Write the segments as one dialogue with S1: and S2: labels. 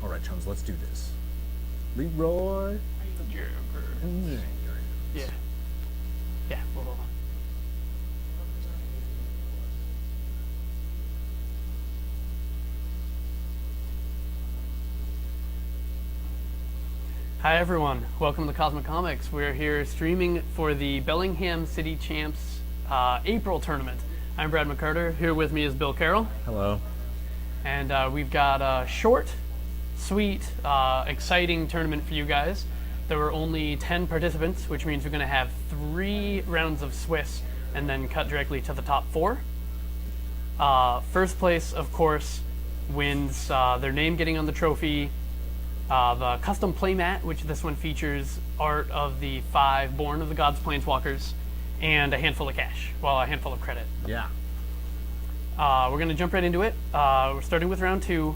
S1: All right, chums, let's do this. Leroy.
S2: Yeah. Yeah, hold on. Hi everyone, welcome to Cosmic Comics. We're here streaming for the Bellingham City Champs April tournament. I'm Brad McArtor. Here with me is Bill Carroll.
S1: Hello.
S2: And we've got a short, sweet, exciting tournament for you guys. There were only 10 participants, which means we're going to have 3 rounds of Swiss and then cut directly to the top 4. First place, of course, wins their name getting on the trophy, the custom playmat, which this one features art of the 5 Born of the Gods Planeswalkers, and a handful of cash, well, a handful of credit.
S1: Yeah.
S2: We're going to jump right into it. We're starting with round 2.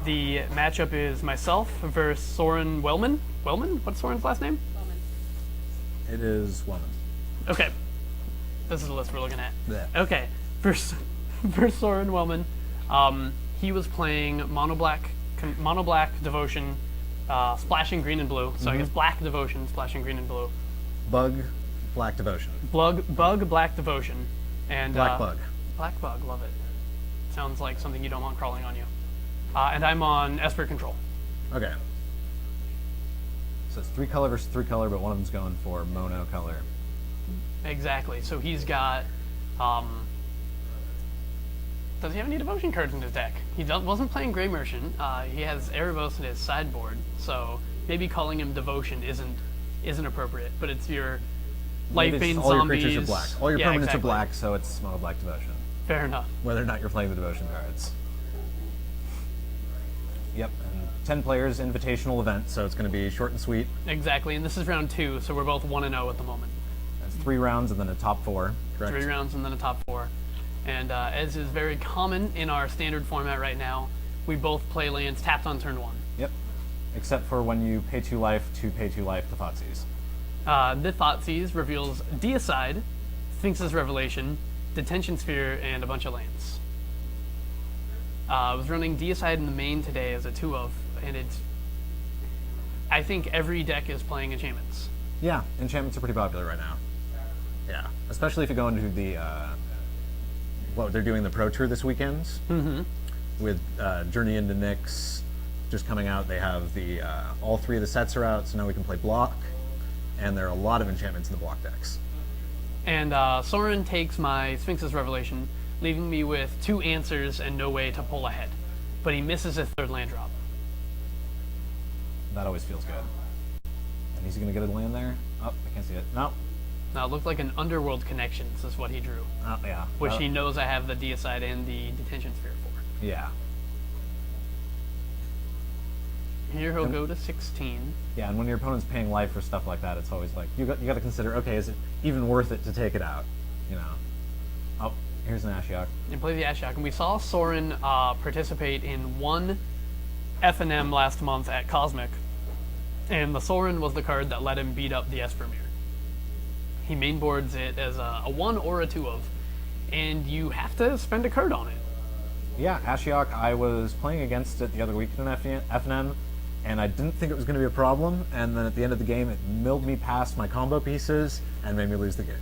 S2: The matchup is myself versus Soren Wellman. Wellman? What's Soren's last name?
S3: Wellman.
S1: It is Wellman.
S2: Okay. This is the list we're looking at.
S1: Yeah.
S2: Okay. First Soren Wellman. He was playing mono black devotion, splashing green and blue. So I guess black devotion, splashing green and blue.
S1: Bug, black devotion.
S2: Bug, black devotion, and
S1: Black bug.
S2: Black bug, love it. Sounds like something you don't want crawling on you. And I'm on Esper Control.
S1: Okay. So it's 3 color versus 3 color, but one of them's going for mono color.
S2: Exactly. So he's got. Does he have any devotion cards in his deck? He wasn't playing Grey Merchant. He has Erebos in his sideboard, so maybe calling him devotion isn't appropriate. But it's your Lightbane
S1: all
S2: zombies.
S1: your creatures are black. All your permanents
S2: exactly.
S1: are black, so it's mono black devotion.
S2: Fair enough.
S1: Whether or not you're playing the devotion cards. Yep, and 10 players, invitational event, so it's going to be short and sweet.
S2: Exactly, and this is round 2, so we're both 1-0 at the moment.
S1: That's 3 rounds and then a top 4, correct?
S2: 3 rounds and then a top 4. And as is very common in our standard format right now, we both play lands tapped on turn 1.
S1: Yep, except for when you pay 2 life to pay 2 life to Thoughtseize.
S2: The Thoughtseize reveals Deicide, Sphinx's Revelation, Detention Sphere, and a bunch of lands. I was running Deicide in the main today as a 2-of, and I think every deck is playing enchantments.
S1: Yeah, enchantments are pretty popular right now. Yeah, especially if you go into the, they're doing the Pro Tour this weekend.
S2: Mm-hmm.
S1: With Journey into Nyx just coming out. They have the, all 3 of the sets are out, so now we can play block. And there are a lot of enchantments in the block decks.
S2: And Soren takes my Sphinx's Revelation, leaving me with 2 answers and no way to pull ahead. But he misses his 3rd land drop.
S1: That always feels good. And he's going to get a land there? Oh, I can't see it. No.
S2: Now, it looked like an Underworld Connections is what he drew.
S1: Oh, yeah.
S2: Which he knows I have the Deicide and the Detention Sphere for.
S1: Yeah.
S2: Here he'll go to 16.
S1: Yeah, and when your opponent's paying life for stuff like that, it's always like, you got to consider, okay, is it even worth it to take it out? You know. Oh, here's an Ashiok.
S2: And play the Ashiok. And we saw Soren participate in 1 F&M last month at Cosmic. And the Soren was the card that let him beat up the Espermere. He mainboards it as a 1 or a 2-of. And you have to spend a card on it.
S1: Yeah, Ashiok, I was playing against it the other week in F&M, and I didn't think it was going to be a problem, and then at the end of the game, it milled me past my combo pieces and made me lose the game.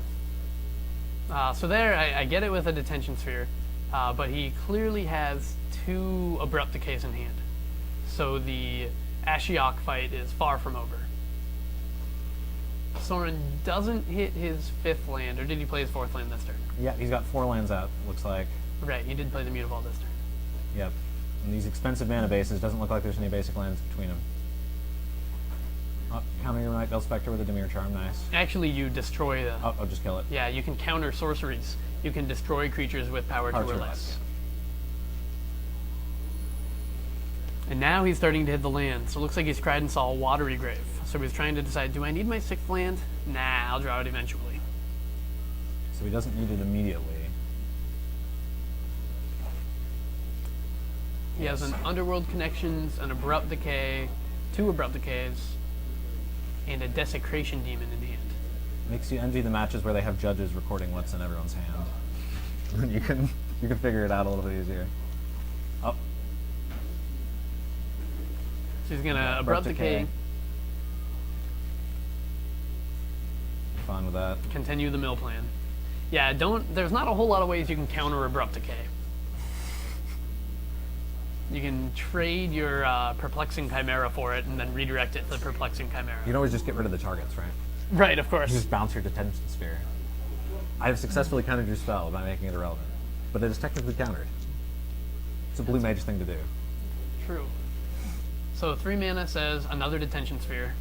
S2: So there, I get it with a Detention Sphere, but he clearly has 2 Abrupt Decays in hand. So the Ashiok fight is far from over. Soren doesn't hit his 5th land, or did he play his 4th land this turn?
S1: Yeah, he's got 4 lands out, looks like.
S2: Right, he did play the Mutavault this turn.
S1: Yep. And these expensive mana bases, doesn't look like there's any basic lands between them. Oh, counter your Night Veil Spectre with a Dimir Charm, nice.
S2: Actually, you destroy the...
S1: Oh, just kill it.
S2: Yeah, you can counter sorceries. You can destroy creatures with power 2 or less. And now he's starting to hit the land, so it looks like he's cried and saw a Watery Grave. So he's trying to decide, do I need my 6th land? Nah, I'll draw it eventually.
S1: So he doesn't need it immediately.
S2: He has an Underworld Connections, an Abrupt Decay, 2 Abrupt Decays, and a Desecration Demon in hand.
S1: Makes you envy the matches where they have judges recording what's in everyone's hand. you can figure it out a little bit easier. Oh.
S2: She's gonna Abrupt Decay,
S1: Fine with that.
S2: continue the mill plan. Yeah, there's not a whole lot of ways you can counter Abrupt Decay. You can trade your Perplexing Chimera for it and then redirect it to the Perplexing Chimera.
S1: You can always just get rid of the targets, right?
S2: Right, of course.
S1: You just bounce your Detention Sphere. I have successfully countered your spell by making it irrelevant, but it is technically countered. It's a blue mage thing to do.
S2: True. So 3 mana says another Detention Sphere,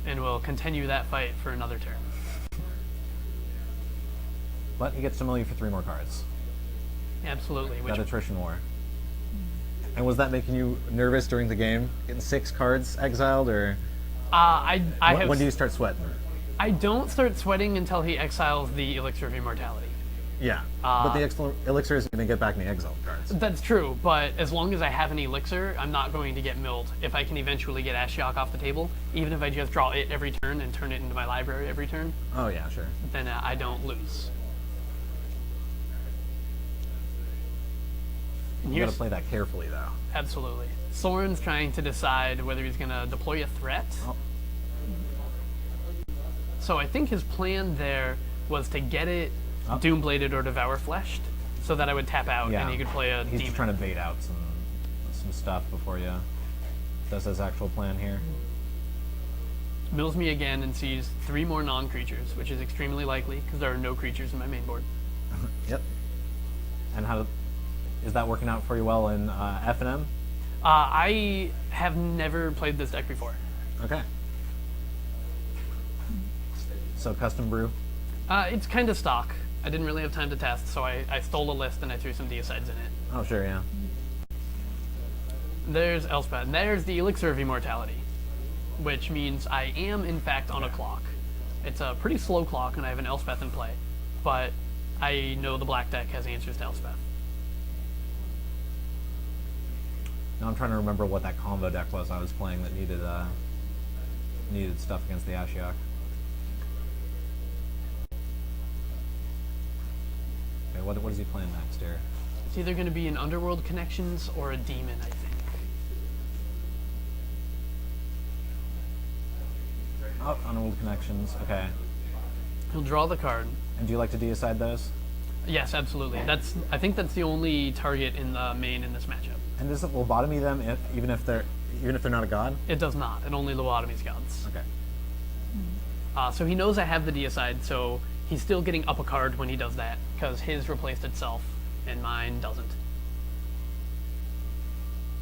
S2: and we'll continue that fight for another turn.
S1: But he gets to mill you for 3 more cards.
S2: Absolutely. Which,
S1: That attrition war. And was that making you nervous during the game? Getting 6 cards exiled, or when do you start sweating?
S2: I don't start sweating until he exiles the Elixir of Immortality.
S1: Yeah, but the elixir isn't going to get back any exiled cards.
S2: That's true, but as long as I have an Elixir, I'm not going to get milled. If I can eventually get Ashiok off the table, even if I just draw it every turn and turn it into my library every turn,
S1: Oh yeah, sure.
S2: then I don't lose.
S1: You got to play that carefully, though.
S2: Absolutely. Soren's trying to decide whether he's going to deploy a threat.
S1: Oh.
S2: So I think his plan there was to get it Doombladed or Devour Fleshed, so that I would tap out and he could play a
S1: He's
S2: demon.
S1: just trying to bait out some stuff before you does his actual plan here.
S2: Mills me again and sees 3 more non-creatures, which is extremely likely because there are no creatures in my main board.
S1: Yep. And how is that working out for you well in F&M?
S2: I have never played this deck before.
S1: Okay. So custom brew.
S2: It's kind of stock. I didn't really have time to test, so I stole a list and I threw some Deicides in it.
S1: Oh sure, yeah.
S2: There's Elspeth, and there's the Elixir of Immortality, which means I am in fact on a clock. It's a pretty slow clock and I have an Elspeth in play, but I know the black deck has answers to Elspeth.
S1: Now I'm trying to remember what that combo deck was I was playing that needed stuff against the Ashiok. Okay, what is he playing next here?
S2: It's either going to be an Underworld Connections or a Demon, I think.
S1: Oh, Underworld Connections, okay.
S2: He'll draw the card.
S1: And do you like to deicide those?
S2: Yes, absolutely. I think that's the only target in the main in this matchup.
S1: And does it lobotomy them even if they're not a god?
S2: It does not. It only lobotomies gods.
S1: Okay.
S2: So he knows I have the Deicide, so he's still getting up a card when he does that, because his replaced itself, and mine doesn't.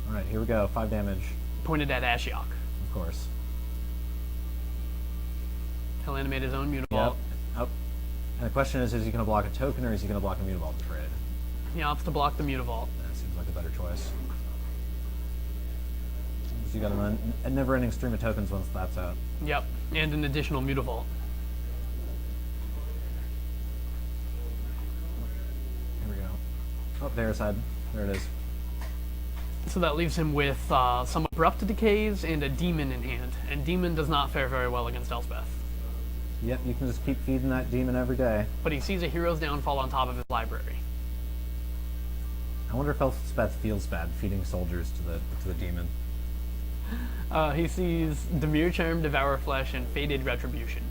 S1: Alright, here we go. 5 damage,
S2: Pointed at Ashiok.
S1: of course.
S2: He'll animate his own Mutavault.
S1: Yep. Oh. And the question is he going to block a token or is he going to block a Mutavault to trade?
S2: He opts to block the Mutavault.
S1: That seems like a better choice. You got a never-ending stream of tokens once that's out.
S2: Yep, and an additional Mutavault.
S1: Here we go. Oh, there's side. There it is.
S2: So that leaves him with some Abrupt Decays and a Demon in hand, and Demon does not fare very well against Elspeth.
S1: Yep, you can just keep feeding that demon every day.
S2: But he sees a Hero's Downfall on top of his library.
S1: I wonder if Elspeth feels bad feeding soldiers to the demon.
S2: He sees Demir Charm, Devour Flesh, and Fated Retribution.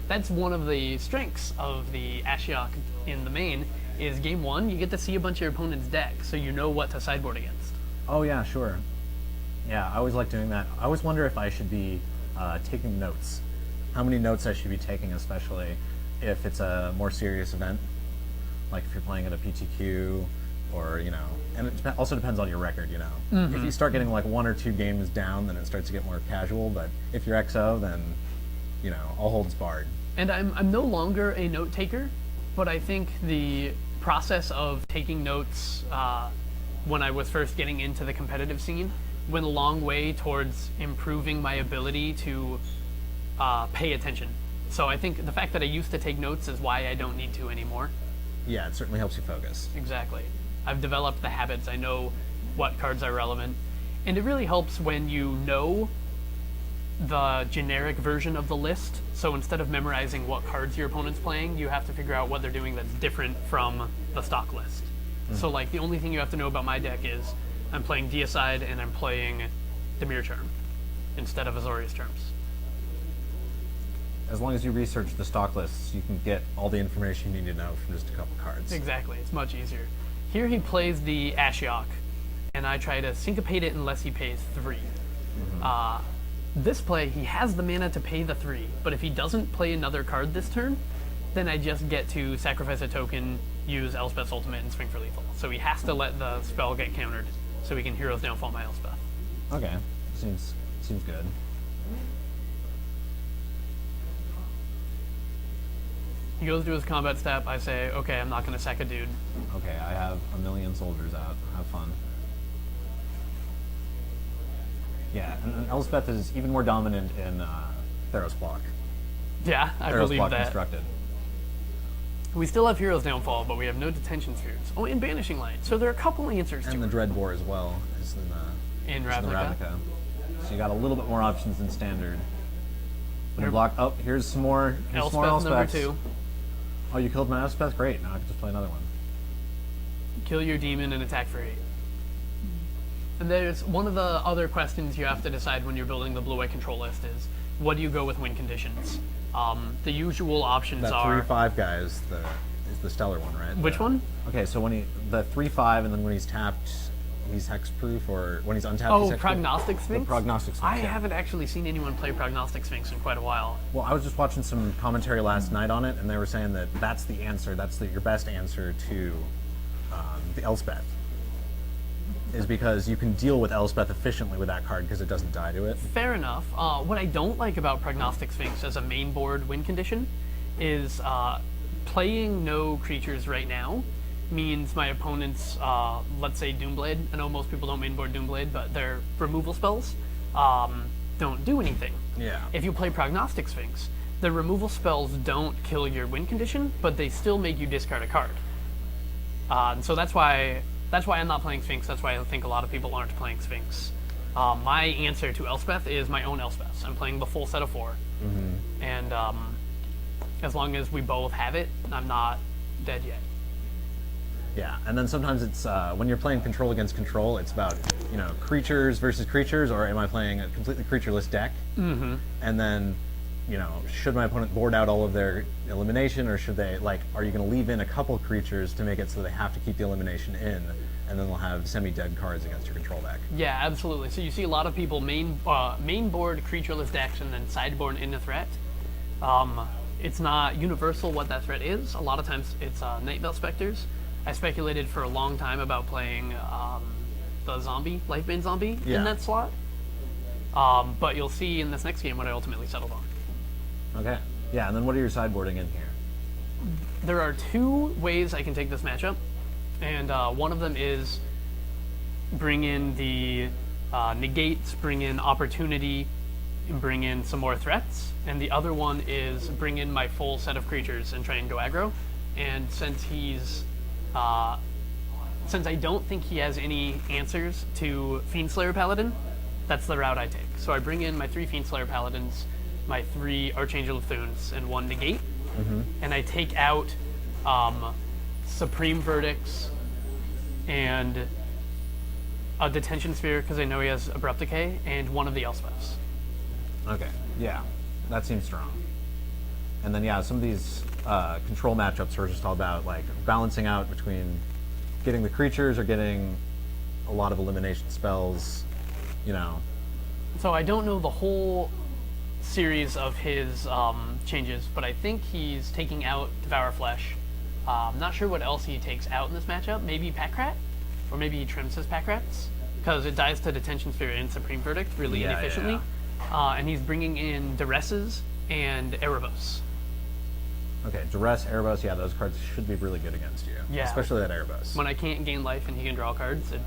S2: That's one of the strengths of the Ashiok in the main, is game 1, you get to see a bunch of your opponent's deck, so you know what to sideboard against.
S1: Oh yeah, sure. Yeah, I always like doing that. I always wonder if I should be taking notes. How many notes I should be taking, especially if it's a more serious event, like if you're playing at a PTQ, or and it also depends on your record. If you start getting like 1 or 2 games down, then it starts to get more casual. But if you're XO, then all holds barred.
S2: And I'm no longer a note taker, but I think the process of taking notes when I was first getting into the competitive scene went a long way towards improving my ability to pay attention. So I think the fact that I used to take notes is why I don't need to anymore.
S1: Yeah, it certainly helps you focus.
S2: Exactly. I've developed the habits. I know what cards are relevant. And it really helps when you know the generic version of the list. So instead of memorizing what cards your opponent's playing, you have to figure out what they're doing that's different from the stock list. So like the only thing you have to know about my deck is I'm playing Deicide, and I'm playing Dimir Charm instead of Azorius Charms.
S1: As long as you research the stock lists, you can get all the information you need to know from just a couple cards.
S2: Exactly, it's much easier. Here he plays the Ashiok, and I try to syncopate it unless he pays 3. This play, he has the mana to pay the 3, but if he doesn't play another card this turn, then I just get to sacrifice a token, use Elspeth's Ultimate, and swing for lethal. So he has to let the spell get countered so he can Hero's Downfall my Elspeth.
S1: Okay, seems good.
S2: He goes to his combat step, I say, okay, I'm not going to sack a dude.
S1: Okay, I have a million soldiers out. Have fun. Yeah, and Elspeth is even more dominant in Theros block.
S2: Yeah, I
S1: Theros
S2: believe
S1: block
S2: that.
S1: constructed.
S2: We still have Hero's Downfall, but we have no Detention Spheres. Oh, and Banishing Light. So there are a couple answers to
S1: And the
S2: it.
S1: Dreadbore as well. Is
S2: In
S1: the
S2: Ravnica.
S1: Ravnica. So you got a little bit more options than standard. When you block, oh, here's some more
S2: Elspeth number
S1: Elspeths.
S2: 2.
S1: Oh, you killed my Elspeth? Great, now I can just play another one.
S2: Kill your demon and attack for 8. And there's one of the other questions you have to decide when you're building the blue-white control list is, what do you go with win conditions? The usual options
S1: That
S2: are...
S1: 3/5 guy is the stellar one, right?
S2: Which one?
S1: Okay, so when the 3/5, and then when he's tapped, he's hexproof, or when he's untapped,
S2: Oh,
S1: he's hexproof?
S2: Prognostic Sphinx?
S1: The Prognostic Sphinx,
S2: I
S1: yeah.
S2: haven't actually seen anyone play Prognostic Sphinx in quite a while.
S1: Well, I was just watching some commentary last night on it, and they were saying that that's the answer. That's your best answer to the Elspeth, is because you can deal with Elspeth efficiently with that card because it doesn't die to it.
S2: Fair enough. What I don't like about Prognostic Sphinx as a main board win condition is playing no creatures right now means my opponents, let's say Doomblade. I know most people don't mainboard Doomblade, but their removal spells don't do anything.
S1: Yeah.
S2: If you play Prognostic Sphinx, the removal spells don't kill your win condition, but they still make you discard a card. So that's why I'm not playing Sphinx. That's why I think a lot of people aren't playing Sphinx. My answer to Elspeth is my own Elspeth. I'm playing the full set of 4. And as long as we both have it, I'm not dead yet.
S1: Yeah, and then sometimes it's when you're playing control against control, it's about creatures versus creatures, or am I playing a completely creatureless deck? And then should my opponent board out all of their elimination, or should they are you going to leave in a couple creatures to make it so they have to keep the elimination in, and then they'll have semi-dead cards against your control deck?
S2: Yeah, absolutely. So you see a lot of people main board creatureless decks and then sideboard into threat. It's not universal what that threat is. A lot of times it's Nightbell Specters. I speculated for a long time about playing the zombie, Lifebane zombie in that slot. But you'll see in this next game what I ultimately settled on.
S1: Okay. Yeah, and then what are your sideboarding in here?
S2: There are 2 ways I can take this matchup, and one of them is bring in the negates, bring in opportunity, and bring in some more threats, and the other one is bring in my full set of creatures and try and go aggro. And since since I don't think he has any answers to Fiendslayer Paladin, that's the route I take. So I bring in my 3 Fiendslayer Paladins, my 3 Archangel of Thunes, and 1 negate, and I take out Supreme Verdicts and a Detention Sphere because I know he has Abrupt Decay, and 1 of the Elspeths.
S1: Okay, yeah, that seems strong. And then some of these control matchups are just all about balancing out between getting the creatures or getting a lot of elimination spells,
S2: So I don't know the whole series of his changes, but I think he's taking out Devour Flesh. I'm not sure what else he takes out in this matchup. Maybe Packrat? Or maybe he trims his Packrats? Because it dies to Detention Sphere and Supreme Verdict really inefficiently. And he's bringing in Duresses and Erebos.
S1: Okay, Duress, Erebos, those cards should be really good against you.
S2: Yeah.
S1: Especially that Erebos.
S2: When I can't gain life and he can draw cards, it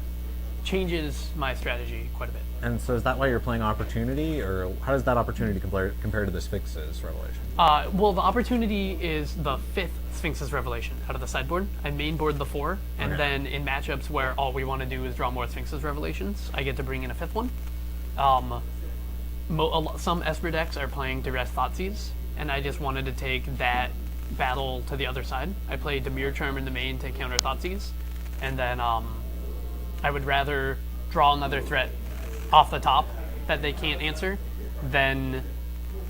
S2: changes my strategy quite a bit.
S1: And so is that why you're playing Opportunity, or how does that Opportunity compare to the Sphinx's Revelation?
S2: Well, the Opportunity is the 5th Sphinx's Revelation out of the sideboard. I mainboard the 4, and then in matchups where all we want to do is draw more Sphinx's Revelations, I get to bring in a 5th one. Some Esper decks are playing Duress Thoughtseize, and I just wanted to take that battle to the other side. I play Dimir Charm in the main to counter Thoughtseize, and then I would rather draw another threat off the top that they can't answer, then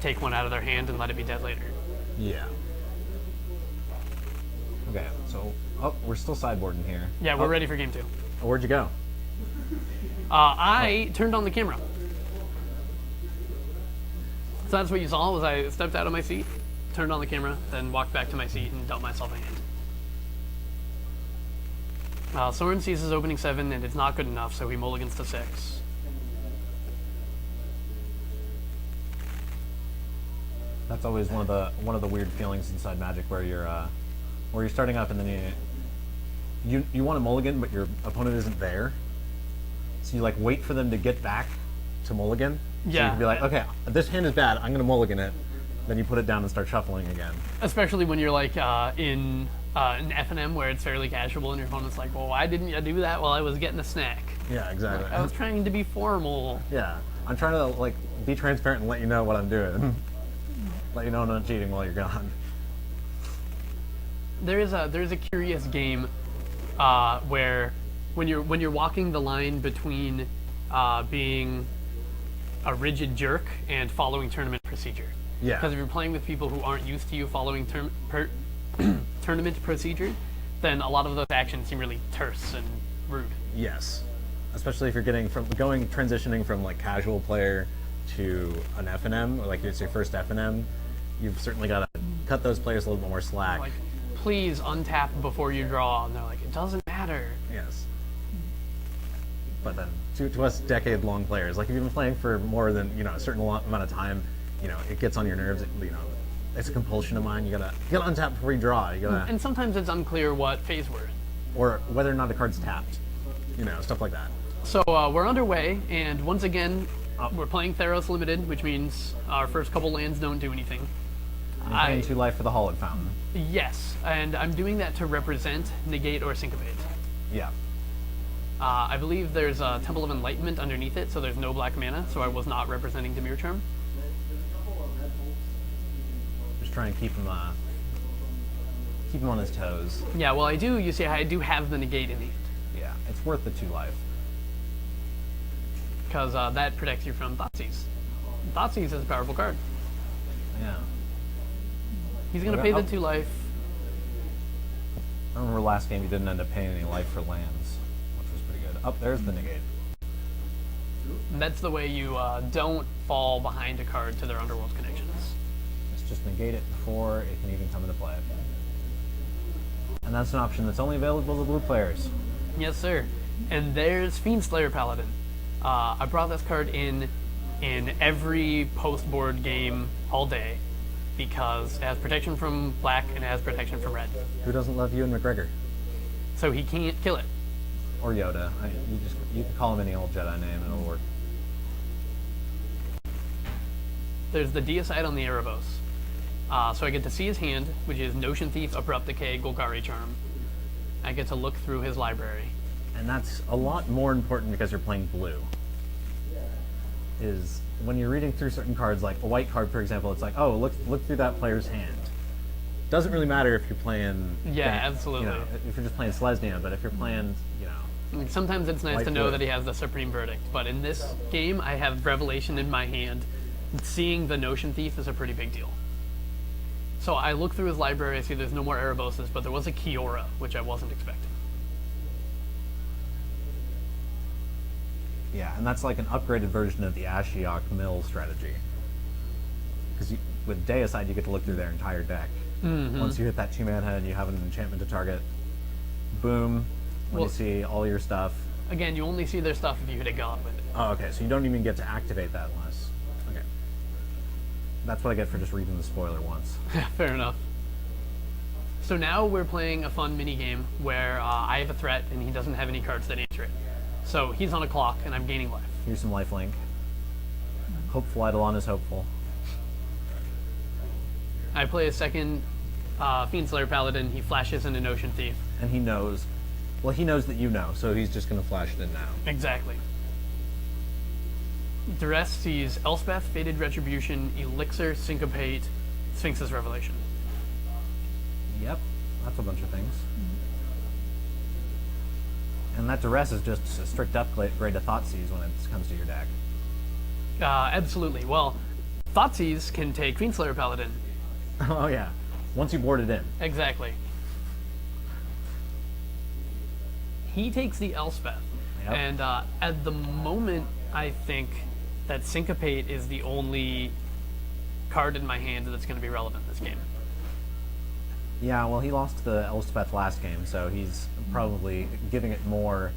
S2: take one out of their hand and let it be dead later.
S1: Yeah. Okay, so we're still sideboarding here.
S2: Yeah, we're ready for game 2.
S1: Where'd you go?
S2: I turned on the camera. So that's what you saw, was I stepped out of my seat, turned on the camera, then walked back to my seat and dealt myself a hand. Soren sees his opening 7, and it's not good enough, so he mulligans to 6.
S1: That's always one of the weird feelings inside Magic, where you're starting up and then you want to mulligan, but your opponent isn't there, so you like wait for them to get back to mulligan. So you can be like, okay, this hand is bad, I'm gonna mulligan it. Then you put it down and start shuffling again.
S2: Especially when you're like in an F&M where it's fairly casual, and your opponent's like, well, why didn't you do that while I was getting a snack?
S1: Yeah, exactly.
S2: Like, I was trying to be formal.
S1: Yeah, I'm trying to like be transparent and let you know what I'm doing. Let you know I'm not cheating while you're gone.
S2: There's a curious game where when you're walking the line between being a rigid jerk and following tournament procedure.
S1: Yeah.
S2: Because if you're playing with people who aren't used to you following tournament procedure, then a lot of those actions seem really terse and rude.
S1: Yes, especially if you're transitioning from like casual player to an F&M, or like it's your first F&M, you've certainly got to cut those players a little bit more slack.
S2: Like, please untap before you draw, and they're like, it doesn't matter.
S1: Yes. But then, to us decade-long players, like if you've been playing for more than a certain amount of time, it gets on your nerves. It's a compulsion of mine. You gotta untap before you draw.
S2: And sometimes it's unclear what phase we're in,
S1: or whether or not the card's tapped. Stuff like that.
S2: So we're underway, and once again, we're playing Theros Limited, which means our first couple lands don't do anything.
S1: I'm paying 2 life for the Hollowed Fountain.
S2: Yes, and I'm doing that to represent negate or syncopate.
S1: Yeah.
S2: I believe there's a Temple of Enlightenment underneath it, so there's no black mana, so I was not representing Dimir Charm.
S1: Just try and keep him on his toes.
S2: Yeah, well, I do have the negate in the end.
S1: Yeah, it's worth the 2 life.
S2: Because that protects you from Thoughtseize. Thoughtseize is a powerful card.
S1: Yeah.
S2: He's going to pay the 2 life.
S1: I remember last game you didn't end up paying any life for lands, which was pretty good. There's the negate.
S2: And that's the way you don't fall behind a card to their Underworld connections.
S1: Let's just negate it before it can even come into play. And that's an option that's only available to blue players.
S2: Yes, sir. And there's Fiendslayer Paladin. I brought this card in every post-board game all day because it has protection from black and it has protection from red.
S1: Who doesn't love Ewan McGregor?
S2: So he can't kill it.
S1: Or Yoda. You can call him any old Jedi name and it'll work.
S2: There's the Deicide on the Erebos. So I get to see his hand, which is Notion Thief, Abrupt Decay, Golgari Charm. I get to look through his library.
S1: And that's a lot more important because you're playing blue. Is when you're reading through certain cards, like a white card, for example, it's like, oh, look through that player's hand. Doesn't really matter if you're playing...
S2: Yeah, absolutely.
S1: If you're just playing Selesnya, but if you're playing,
S2: I mean, sometimes it's nice to know
S1: blue.
S2: that he has the Supreme Verdict, but in this game, I have Revelation in my hand. Seeing the Notion Thief is a pretty big deal. So I look through his library, I see there's no more Ereboses, but there was a Kiora, which I wasn't expecting.
S1: Yeah, and that's like an upgraded version of the Ashiok mill strategy. Because with Deicide, you get to look through their entire deck.
S2: Mm-hmm.
S1: Once you hit that 2-mana and you have an enchantment to target, boom, you see all your stuff.
S2: Again, you only see their stuff if you hit a god with it.
S1: Oh, okay, so you don't even get to activate that unless... Okay. That's what I get for just reading the spoiler once.
S2: Fair enough. So now we're playing a fun mini game where I have a threat and he doesn't have any cards that answer it. So he's on a clock and I'm gaining life.
S1: Here's some lifelink. Hopeful Eidolon is hopeful.
S2: I play a second Fiendslayer Paladin, he flashes into Notion Thief.
S1: And he knows. Well, he knows that you know, so he's just going to flash it in now.
S2: Exactly. Duress sees Elspeth, Fated Retribution, Elixir, Syncopate, Sphinx's Revelation.
S1: Yep, that's a bunch of things. And that duress is just a strict upgrade to Thoughtseize when it comes to your deck.
S2: Absolutely. Well, Thoughtseize can take Fiendslayer Paladin.
S1: Oh yeah, once you board it in.
S2: Exactly. He takes the Elspeth.
S1: Yep.
S2: And at the moment, I think that Syncopate is the only card in my hand that's going to be relevant in this game.
S1: Yeah, well, he lost the Elspeth last game, so he's probably giving it more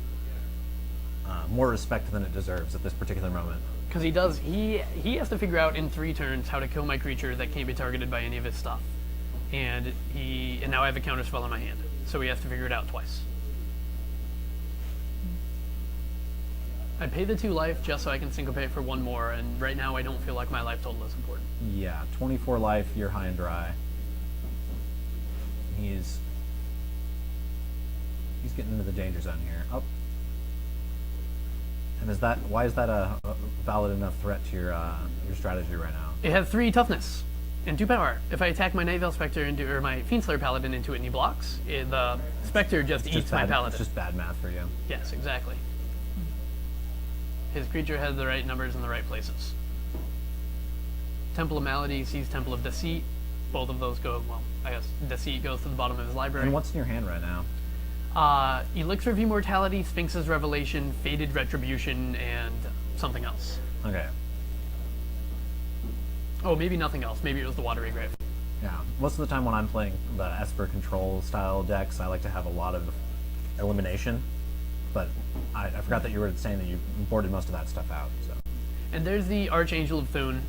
S1: respect than it deserves at this particular moment.
S2: Because he has to figure out in 3 turns how to kill my creature that can't be targeted by any of his stuff. And now I have a counterspell in my hand, so he has to figure it out twice. I pay the 2 life just so I can syncopate for 1 more, and right now I don't feel like my life total is important.
S1: Yeah, 24 life, you're high and dry. He's getting into the danger zone here. Oh. And why is that a valid enough threat to your strategy right now?
S2: It has 3 toughness and 2 power. If I attack my Night Veil Spectre or my Fiendslayer Paladin into it and he blocks, the Spectre just eats my Paladin.
S1: It's just bad math for you.
S2: Yes, exactly. His creature has the right numbers in the right places. Temple of Malady sees Temple of Deceit. Both of those go, well, I guess Deceit goes to the bottom of his library.
S1: And what's in your hand right now?
S2: Elixir of Immortality, Sphinx's Revelation, Fated Retribution, and something else.
S1: Okay.
S2: Oh, maybe nothing else. Maybe it was the Watery Grave.
S1: Yeah. Most of the time when I'm playing the Esper Control style decks, I like to have a lot of elimination. But I forgot that you were saying that you boarded most of that stuff out. So.
S2: And there's the Archangel of Thune,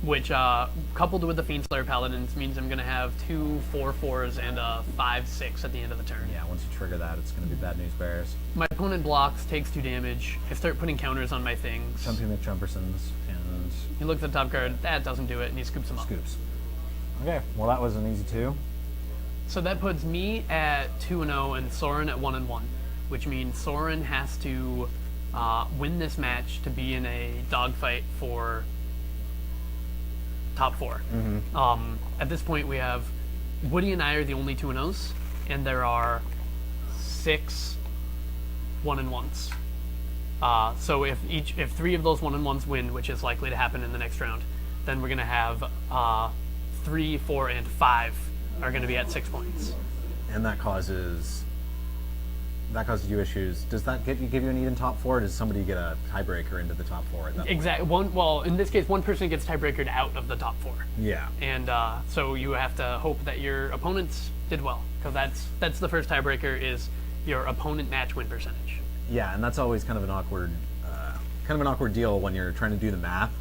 S2: which coupled with the Fiendslayer Paladins means I'm going to have 2 4/4s and a 5/6 at the end of the turn.
S1: Yeah, once you trigger that, it's going to be bad news bears.
S2: My opponent blocks, takes 2 damage. I start putting counters on my things.
S1: Chumpy McChumpersons, and
S2: He looks at the top card, that doesn't do it, and he scoops them up.
S1: scoops. Okay, well that was an easy 2.
S2: So that puts me at 2-0 and Soren at 1-1, which means Soren has to win this match to be in a dogfight for top 4.
S1: Mm-hmm.
S2: At this point, we have Woody and I are the only 2-0s, and there are 6 1-1s. So if 3 of those 1-1s win, which is likely to happen in the next round, then we're going to have 3, 4, and 5 are going to be at 6 points.
S1: And that causes you issues. Does that give you an even top 4? Or does somebody get a tiebreaker into the top 4 at that point?
S2: Exactly. Well, in this case, one person gets tiebreakered out of the top 4.
S1: Yeah.
S2: And so you have to hope that your opponents did well, because that's the first tiebreaker is your opponent match win percentage.
S1: Yeah, and that's always kind of an awkward deal when you're trying to do the math.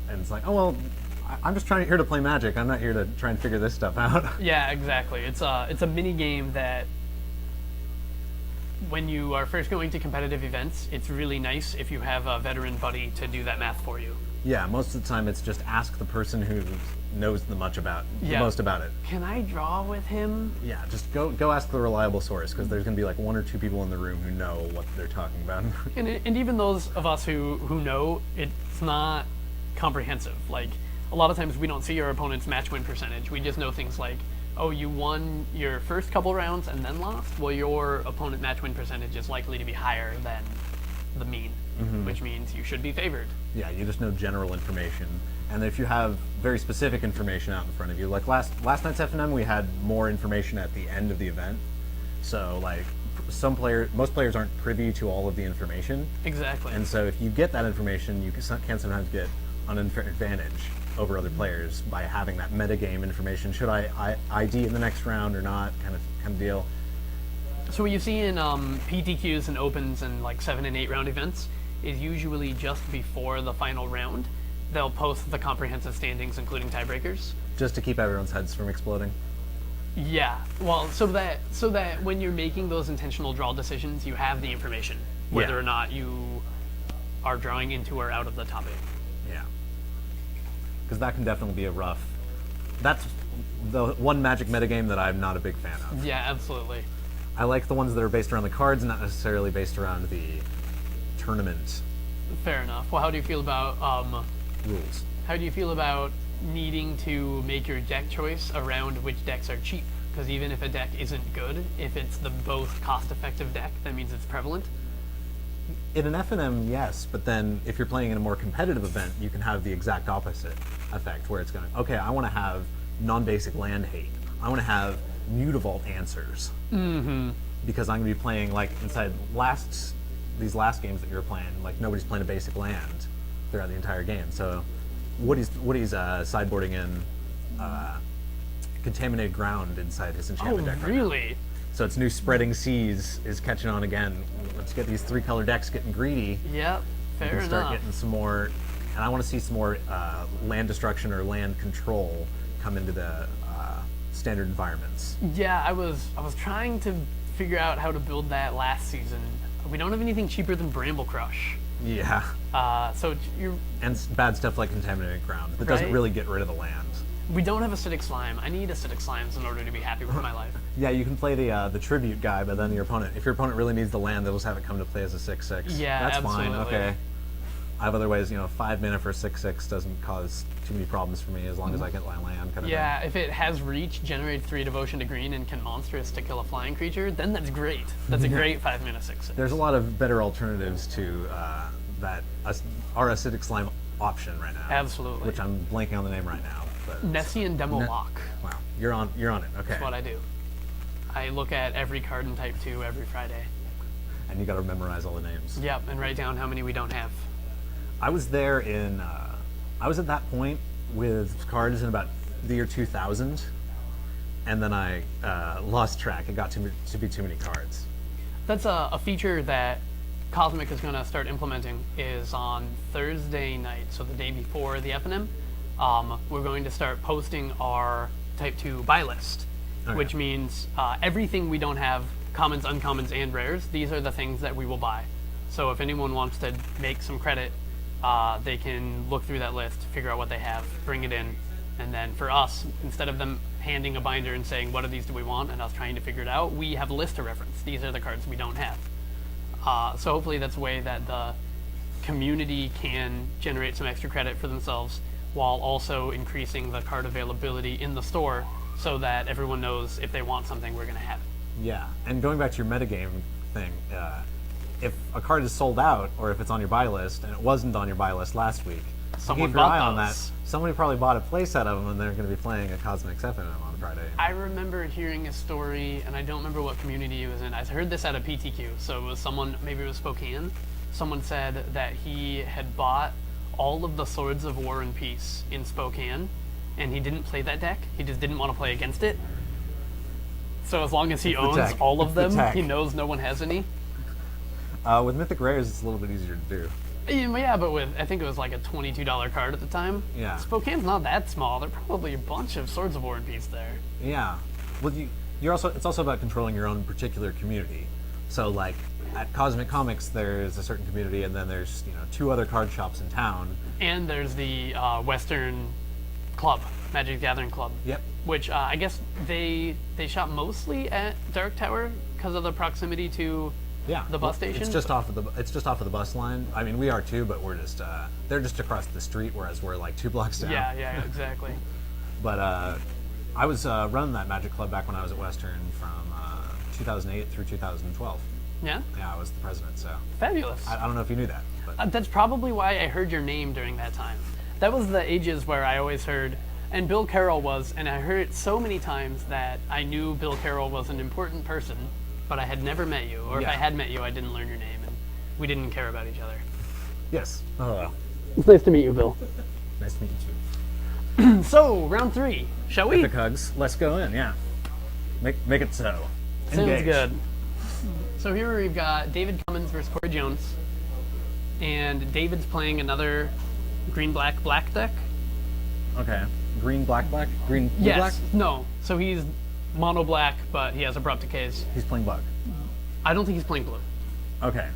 S1: And it's like, oh well, I'm just here to play Magic. I'm not here to try and figure this stuff out.
S2: Yeah, exactly. It's a mini game that when you are first going to competitive events, it's really nice if you have a veteran buddy to do that math for you.
S1: Yeah, most of the time it's just ask the person who knows the most about it.
S2: Can I draw with him?
S1: Yeah, just go ask the reliable source, because there's going to be like 1 or 2 people in the room who know what they're talking about.
S2: And even those of us who know, it's not comprehensive. Like, a lot of times we don't see our opponent's match win percentage. We just know things like, oh, you won your first couple rounds and then lost? Well, your opponent match win percentage is likely to be higher than the mean, which means you should be favored.
S1: Yeah, you just know general information. And if you have very specific information out in front of you, like last night's FNM, we had more information at the end of the event. So, like, most players aren't privy to all of the information.
S2: Exactly.
S1: And so if you get that information, you can sometimes get an unfair advantage over other players by having that metagame information. Should I ID in the next round or not, kind of deal.
S2: So what you see in PTQs and opens and like 7 and 8 round events is usually just before the final round, they'll post the comprehensive standings, including tiebreakers.
S1: Just to keep everyone's heads from exploding.
S2: Yeah, well, so that when you're making those intentional draw decisions, you have the information, whether or not you are drawing into or out of the top 8.
S1: Yeah. Because that can definitely be that's the one Magic metagame that I'm not a big fan of.
S2: Yeah, absolutely.
S1: I like the ones that are based around the cards, not necessarily based around the tournament.
S2: Fair enough. Well, how do you feel about
S1: rules?
S2: How do you feel about needing to make your deck choice around which decks are cheap? because even if a deck isn't good, if it's the most cost-effective deck, that means it's prevalent.
S1: In an FNM, yes, but then if you're playing in a more competitive event, you can have the exact opposite effect, where it's going, okay, I want to have non-basic land hate. I want to have Mutavault answers. Because I'm going to be playing, like, inside these last games that you were playing, like, nobody's playing a basic land throughout the entire game. So Woody's sideboarding in Contaminated Ground inside his enchantment deck right now.
S2: Really?
S1: So it's new Spreading Seas is catching on again. Let's get these 3-color decks getting greedy.
S2: Yep, fair
S1: We can
S2: enough.
S1: start getting some more, and I want to see some more land destruction or land control come into the standard environments.
S2: Yeah, I was trying to figure out how to build that last season. We don't have anything cheaper than Bramble Crush.
S1: Yeah.
S2: So you're...
S1: And bad stuff like Contaminated Ground that doesn't
S2: Right.
S1: really get rid of the land.
S2: We don't have acidic slime. I need acidic slimes in order to be happy with my life.
S1: Yeah, you can play the tribute guy, but then if your opponent really needs the land, they'll just have it come to play as a 6/6.
S2: Yeah,
S1: that's
S2: absolutely.
S1: fine. Okay. I have other ways. 5 mana for 6/6 doesn't cause too many problems for me as long as I get my land. Kind of
S2: Yeah, if it has reach, generate 3 devotion to green, and can monstrous to kill a flying creature, then that's great. That's a great 5 mana 6/6.
S1: There's a lot of better alternatives to our acidic slime option right now.
S2: Absolutely.
S1: Which I'm blanking on the name right now. But
S2: Nessian Demo Lock.
S1: wow, you're on it. Okay.
S2: That's what I do. I look at every card in Type 2 every Friday.
S1: And you got to memorize all the names.
S2: Yep, and write down how many we don't have.
S1: I was there I was at that point with cards in about the year 2000, and then I lost track. It got to be too many cards.
S2: That's a feature that Cosmic is going to start implementing is on Thursday night, so the day before the FNM. We're going to start posting our Type 2 buy list, which means everything we don't have, commons, uncommons, and rares, these are the things that we will buy. So if anyone wants to make some credit, they can look through that list, figure out what they have, bring it in, and then for us, instead of them handing a binder and saying, what of these do we want, and us trying to figure it out, we have a list to reference. These are the cards we don't have. So hopefully that's a way that the community can generate some extra credit for themselves while also increasing the card availability in the store so that everyone knows if they want something, we're going to have it.
S1: Yeah, and going back to your metagame thing, if a card is sold out, or if it's on your buy list, and it wasn't on your buy list last week,
S2: Someone
S1: keep your eye
S2: bought
S1: on that.
S2: those.
S1: Somebody probably bought a playset of them, and they're going to be playing a Cosmic FNM on Friday.
S2: I remember hearing a story, and I don't remember what community it was in. I heard this at a PTQ, so it was someone, maybe it was Spokane. Someone said that he had bought all of the Swords of War and Peace in Spokane, and he didn't play that deck. He just didn't want to play against it. So as long as he owns
S1: tech.
S2: all of
S1: It's the
S2: them,
S1: tech.
S2: he knows no one has any.
S1: With Mythic Rares, it's a little bit easier to do.
S2: Yeah, but with, I think it was like a $22 card at the time.
S1: Yeah.
S2: Spokane's not that small. There are probably a bunch of Swords of War and Peace there.
S1: Yeah. Well, it's also about controlling your own particular community. So, like, at Cosmic Comics, there's a certain community, and then there's 2 other card shops in town.
S2: And there's the Western Club, Magic the Gathering Club.
S1: Yep.
S2: Which I guess they shop mostly at Dark Tower because of the proximity to
S1: Yeah.
S2: the bus station.
S1: It's just off of the bus line. I mean, we are too, but we're just they're just across the street, whereas we're like 2 blocks down.
S2: Yeah, exactly.
S1: But I was running that Magic Club back when I was at Western from 2008 through 2012.
S2: Yeah,
S1: Yeah, I was the president, so
S2: fabulous.
S1: I don't know if you knew that. But
S2: That's probably why I heard your name during that time. That was the ages where I always heard, and Bill Carroll was, and I heard it so many times that I knew Bill Carroll was an important person, but I had never met you, or if
S1: Yeah.
S2: I had met you, I didn't learn your name, and we didn't care about each other.
S1: yes.
S2: It's nice to meet you, Bill.
S1: Nice to meet you too.
S2: So, round 3, shall we?
S1: Epic hugs. Let's go in. Yeah. Make it so.
S2: Sounds
S1: Engage.
S2: good. So here we've got David Cummins versus Cory Jones, and David's playing another green-black deck.
S1: Okay. Green, black, green, blue, black.
S2: No. So he's mono black, but he has abrupt decays.
S1: He's playing bug.
S2: I don't think he's playing blue.
S1: Okay.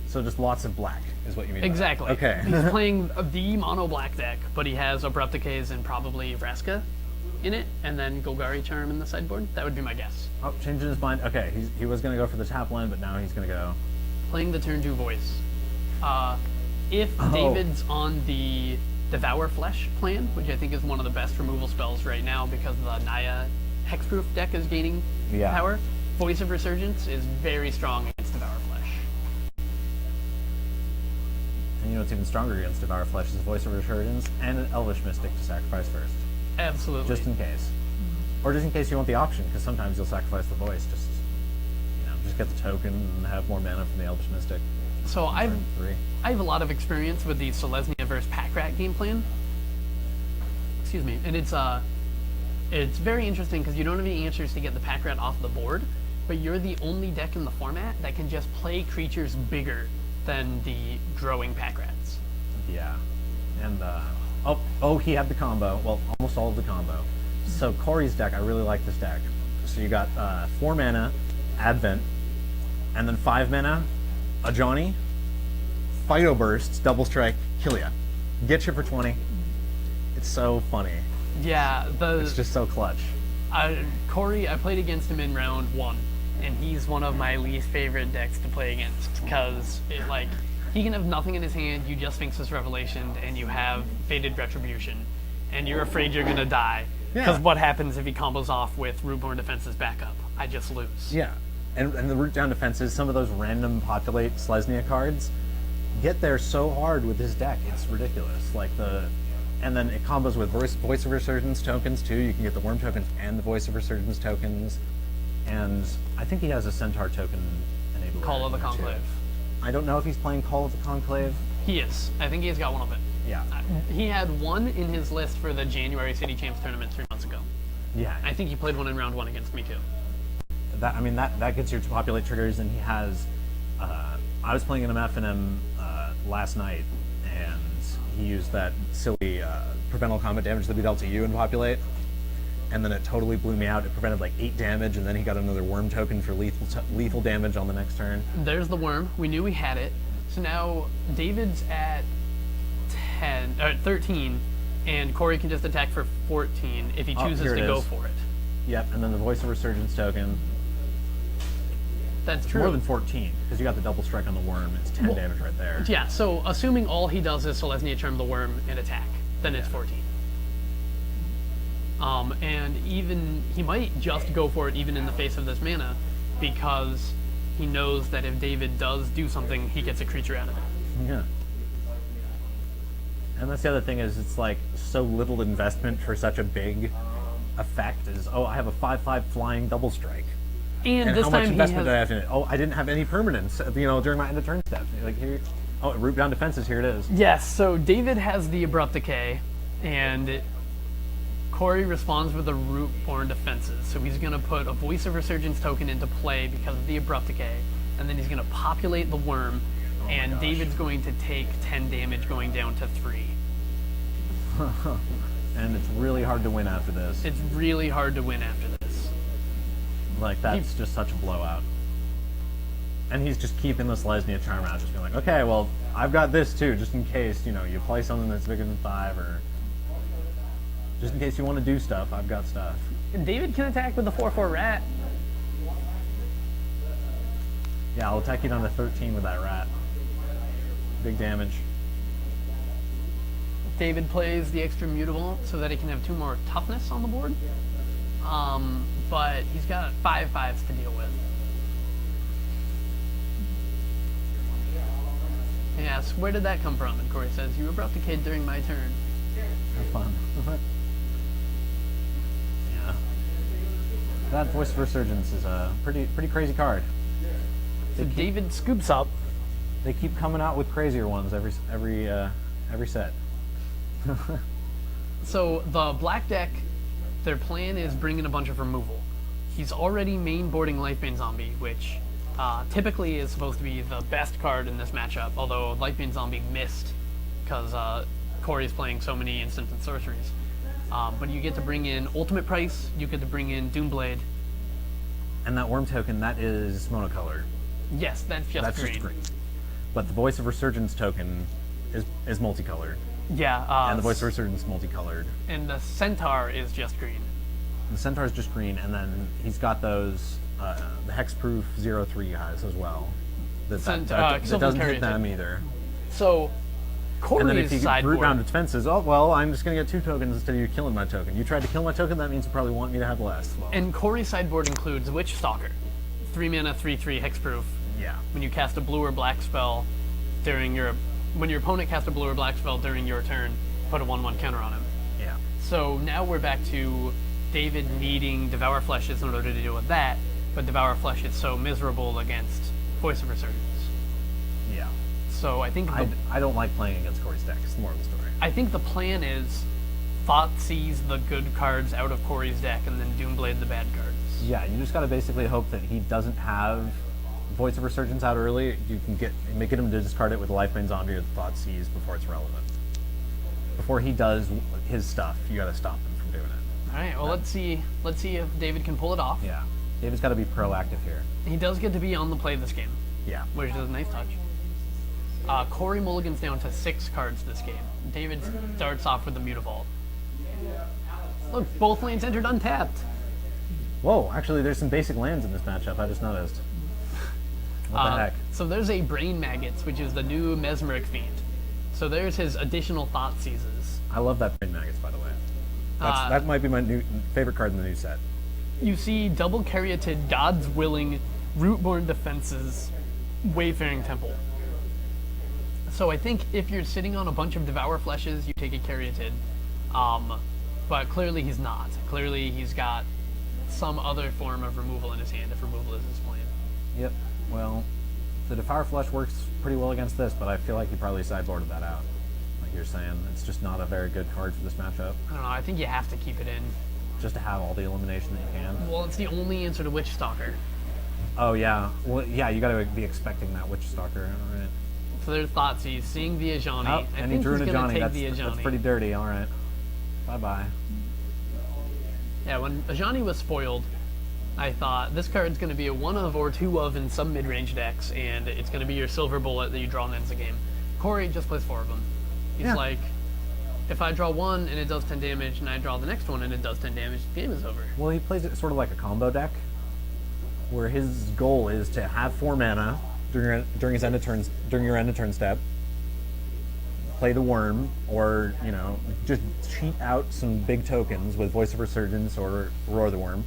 S1: So just lots of black is what you mean. by that.
S2: Exactly.
S1: Okay.
S2: He's playing the mono black deck, but he has abrupt decays and probably Vraska in it, and then Golgari Charm in the sideboard. That would be my guess.
S1: Oh, changing his mind. Okay, he was going to go for the tap line, but now he's going to go.
S2: Playing the turn 2 voice. If David's on the Devour Flesh plan, which I think is one of the best removal spells right now because the Naya hexproof deck is gaining
S1: Yeah.
S2: power, Voice of Resurgence is very strong against Devour Flesh.
S1: And you know what's even stronger against Devour Flesh is Voice of Resurgence and an Elvish Mystic to sacrifice first.
S2: Absolutely.
S1: Just in case. Or just in case you want the option, because sometimes you'll sacrifice the voice, just get the token and have more mana from the Elvish Mystic.
S2: So I
S1: Turn 3.
S2: have a lot of experience with the Selesnya versus Pack Rat game plan. Excuse me. And it's very interesting because you don't have any answers to get the Pack Rat off the board, but you're the only deck in the format that can just play creatures bigger than the growing Pack Rats.
S1: Yeah. And, he had the combo. Well, almost all of the combo. So Cory's deck, I really like this deck. So you got 4 mana, Advent, and then 5 mana, a Johnny, Phyto Bursts, Double Strike, kill ya. Get you for 20. It's so funny.
S2: Yeah,
S1: It's just so clutch.
S2: Cory, I played against him in round 1, and he's one of my least favorite decks to play against because he can have nothing in his hand, you just Sphinx's Revelation, and you have Fated Retribution, and you're afraid you're gonna die. Because
S1: Yeah.
S2: what happens if he combos off with Rootborn Defense's backup? I just lose.
S1: Yeah. And the root down defenses, some of those random populate Selesnya cards get there so hard with his deck. It's ridiculous. And then it combos with Voice of Resurgence tokens too. You can get the Worm tokens and the Voice of Resurgence tokens. And I think he has a Centaur token enabled.
S2: Call of the Conclave.
S1: I don't know if he's playing Call of the Conclave.
S2: He is. I think he's got one of it.
S1: Yeah.
S2: He had one in his list for the January City Champs tournament 3 months ago.
S1: Yeah.
S2: I think he played one in round 1 against me too.
S1: That gets your populate triggers, and he has. I was playing an MFNM last night, and he used that silly prevent all combat damage that we dealt to you in populate, and then it totally blew me out. It prevented 8 damage, and then he got another worm token for lethal damage on the next turn.
S2: There's the worm. We knew we had it. So now David's at 13, and Cory can just attack for 14 if he chooses
S1: here
S2: to
S1: it
S2: go
S1: is.
S2: for it.
S1: Yep, and then the Voice of Resurgence token.
S2: That's true.
S1: More than 14, because you got the double strike on the worm. It's 10 damage right there.
S2: Yeah, so assuming all he does is Selesnya Charm the Worm and attack, then it's 14. And even he might just go for it even in the face of this mana, because he knows that if David does do something, he gets a creature out of it.
S1: Yeah. And that's the other thing is it's so little investment for such a big effect is, I have a 5/5 flying double strike.
S2: And this
S1: how much
S2: time
S1: investment did I have in it? I didn't have any permanence, during my end of turn step. Here, root down defenses, here it is.
S2: Yes, so David has the Abrupt Decay, and Cory responds with the Rootborn Defenses. So he's going to put a Voice of Resurgence token into play because of the Abrupt Decay, and then he's going to populate the worm, and David's going to take 10 damage going down to 3.
S1: And it's really hard to win after this.
S2: It's really hard to win after this.
S1: That's just such a blowout. And he's just keeping the Selesnya Charm out, just being okay, well, I've got this too, just in case, you play something that's bigger than 5, or just in case you want to do stuff, I've got stuff.
S2: And David can attack with the 4/4 rat.
S1: Yeah, I'll attack you down to 13 with that rat. Big damage.
S2: David plays the extra mutable so that he can have 2 more toughness on the board. But he's got 5/5s to deal with. He asks, where did that come from? And Cory says, you were brought the kid during my turn.
S1: Have fun. Yeah. That Voice of Resurgence is a pretty crazy card.
S2: So David scoops up.
S1: They keep coming out with crazier ones every set.
S2: So the black deck, their plan is bringing a bunch of removal. He's already main boarding Lifebane Zombie, which typically is supposed to be the best card in this matchup, although Lifebane Zombie missed because Cory's playing so many instant and sorceries. But you get to bring in Ultimate Price, you get to bring in Doomblade.
S1: And that worm token, that is monocolored.
S2: Yes, that's just green.
S1: But the Voice of Resurgence token is multicolored.
S2: Yeah.
S1: And the Voice of Resurgence is multicolored.
S2: And the Centaur is just green.
S1: The Centaur is just green, and then he's got those, the Hexproof 0/3 guys as well. That doesn't hit them either.
S2: So
S1: And then if
S2: Cory's
S1: you root
S2: sideboard.
S1: down defenses, oh, well, I'm just going to get 2 tokens instead of you killing my token. You tried to kill my token, that means you probably want me to have less. Well,
S2: And Cory's sideboard includes Witch Stalker, 3 mana, 3/3 hexproof.
S1: yeah.
S2: When you cast a blue or black spell when your opponent casts a blue or black spell during your turn, put a 1/1 counter on him.
S1: Yeah.
S2: So now we're back to David needing Devour Fleshes in order to deal with that, but Devour Flesh is so miserable against Voice of Resurgence.
S1: Yeah.
S2: So I think
S1: I don't like playing against Cory's deck. It's the moral of the story.
S2: I think the plan is Thoughtseize the good cards out of Cory's deck and then Doomblade the bad cards.
S1: Yeah, you just got to basically hope that he doesn't have Voice of Resurgence out early. You can get him to discard it with Lifebane Zombie or Thoughtseize before it's relevant. Before he does his stuff, you got to stop him from doing it.
S2: All right. Well, let's see if David can pull it off.
S1: Yeah. David's got to be proactive here.
S2: He does get to be on the play this game,
S1: Yeah.
S2: which is a nice touch. Cory mulligans down to 6 cards this game. David starts off with the Mutavault. Look, both lanes entered untapped.
S1: Whoa, actually, there's some basic lands in this matchup. I just noticed. What the heck?
S2: So there's a Brain Maggots, which is the new Mesmeric Fiend. So there's his additional Thoughtseizes.
S1: I love that Brain Maggots, by the way. That might be my new favorite card in the new set.
S2: You see double Caryatid, God's Willing, Rootborn Defenses, Wayfaring Temple. So I think if you're sitting on a bunch of Devour Fleshes, you take a Caryatid. But clearly he's not. Clearly he's got some other form of removal in his hand, if removal is his plan.
S1: Yep. Well, the Devour Flesh works pretty well against this, but I feel like he probably sideboarded that out. Like you're saying, it's just not a very good card for this matchup.
S2: I don't know, I think you have to keep it in.
S1: Just to have all the elimination that you can.
S2: Well, it's the only answer to Witch Stalker.
S1: Oh, yeah. Well, yeah, you gotta be expecting that Witch Stalker. All right.
S2: So there's Thoughtseize, seeing the Ajani.
S1: Oh,
S2: I
S1: and he
S2: think
S1: drew
S2: he's
S1: an
S2: going to
S1: Ajani.
S2: take the Ajani.
S1: That's pretty dirty. All right. Bye-bye.
S2: Yeah, when Ajani was spoiled, I thought this card's going to be a 1 of or 2 of in some mid-range decks, and it's going to be your silver bullet that you draw and ends the game. Cory just plays 4 of them. He's
S1: Yeah.
S2: like, if I draw 1 and it does 10 damage, and I draw the next one and it does 10 damage, the game is over.
S1: Well, he plays it sort of like a combo deck, where his goal is to have 4 mana during his end of turns, during your end of turn step, play the worm, or just cheat out some big tokens with Voice of Resurgence or Roar the Worm,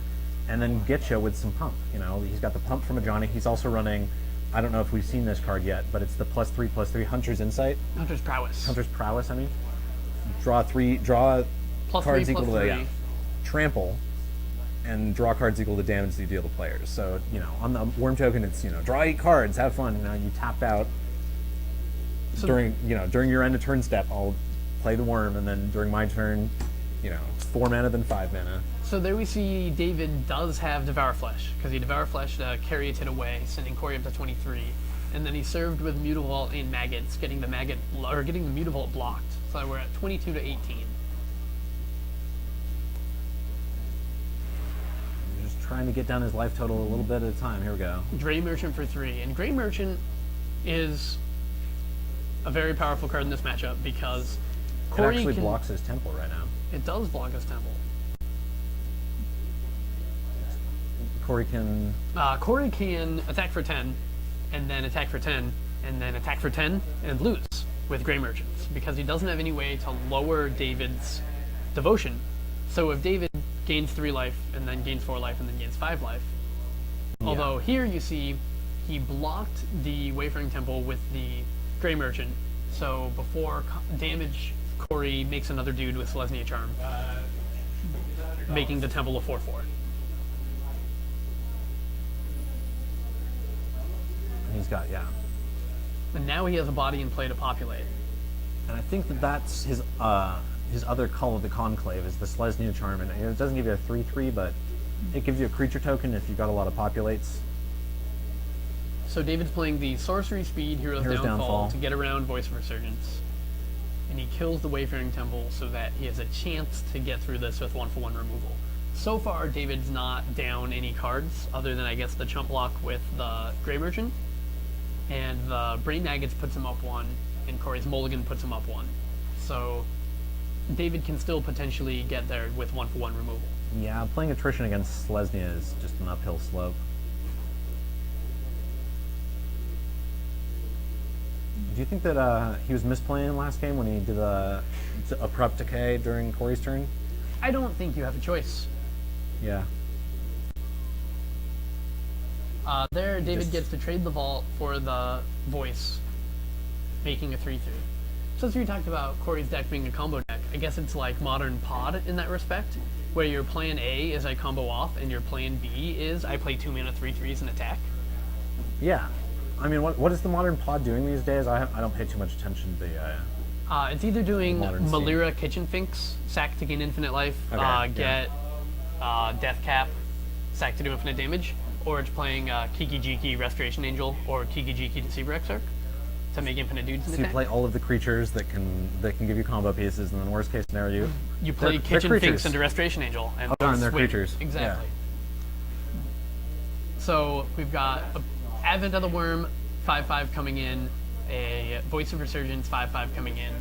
S1: and then get you with some pump. He's got the pump from Ajani. He's also running, I don't know if we've seen this card yet, but it's the +3/+3 Hunter's Insight.
S2: Hunter's Prowess.
S1: Hunter's Prowess, I mean. Draw
S2: Plus
S1: cards
S2: 3,
S1: equal
S2: plus
S1: to
S2: 3.
S1: trample, and draw cards equal to damage that you deal to players. So, on the worm token, it's, draw 8 cards, have fun. You tapped out.
S2: So
S1: During your end of turn step, I'll play the worm, and then during my turn, 4 mana than 5 mana.
S2: So there we see David does have Devour Flesh, because he Devour Fleshed Caryatid away, sending Cory up to 23. And then he served with Mutavault and Maggots, getting the Mutavault blocked. So we're at 22 to 18.
S1: Just trying to get down his life total a little bit at a time. Here we go.
S2: Grey Merchant for 3. And Grey Merchant is a very powerful card in this matchup because
S1: It
S2: Cory
S1: actually
S2: can...
S1: blocks his temple right now.
S2: It does block his temple.
S1: Cory can...
S2: Cory can attack for 10, and then attack for 10, and then attack for 10, and lose with Grey Merchants, because he doesn't have any way to lower David's devotion. So if David gains 3 life, and then gains 4 life, and then gains 5 life, although here you see he blocked the Wayfaring Temple with the Grey Merchant, so before damage, Cory makes another dude with Selesnya Charm, making the temple a 4/4.
S1: He's got, yeah.
S2: And now he has a body in play to populate.
S1: And I think that's his other Call of the Conclave is the Selesnya Charm. And it doesn't give you a 3/3, but it gives you a creature token if you've got a lot of populates.
S2: So David's playing the Sorcery Speed Hero's Downfall to get around Voice of Resurgence. And he kills the Wayfaring Temple so that he has a chance to get through this with 1/1 removal. So far, David's not down any cards, other than, I guess, the chump block with the Grey Merchant. And the Brain Maggots puts him up 1, and Cory's Mulligan puts him up 1. So David can still potentially get there with 1/1 removal.
S1: Yeah, playing attrition against Selesnya is just an uphill slope. Do you think that he was misplaying last game when he did a abrupt decay during Cory's turn?
S2: I don't think you have a choice.
S1: Yeah.
S2: There, David gets to trade the vault for the voice, making a 3/3. So as we talked about Cory's deck being a combo deck, I guess it's like modern pod in that respect, where your plan A is I combo off, and your plan B is I play 2 mana 3/3s and attack.
S1: Yeah. I mean, what is the modern pod doing these days? I don't pay too much attention to the...
S2: It's either doing
S1: Modern scene.
S2: Malira Kitchen Finks, sack to gain infinite life,
S1: Okay,
S2: get Death Cap, sack to do infinite damage, or it's playing Kiki Jiki Restoration Angel or Kiki Jiki Deceiver Exarch to make infinite dudes in
S1: So you
S2: attack.
S1: play all of the creatures that can give you combo pieces, and then worst case scenario,
S2: You play
S1: they're
S2: Kitchen Finks
S1: creatures.
S2: into Restoration Angel, and
S1: Oh, darn, they're
S2: swing.
S1: creatures.
S2: Exactly. So we've got Advent of the Worm, 5/5 coming in, a Voice of Resurgence, 5/5 coming in.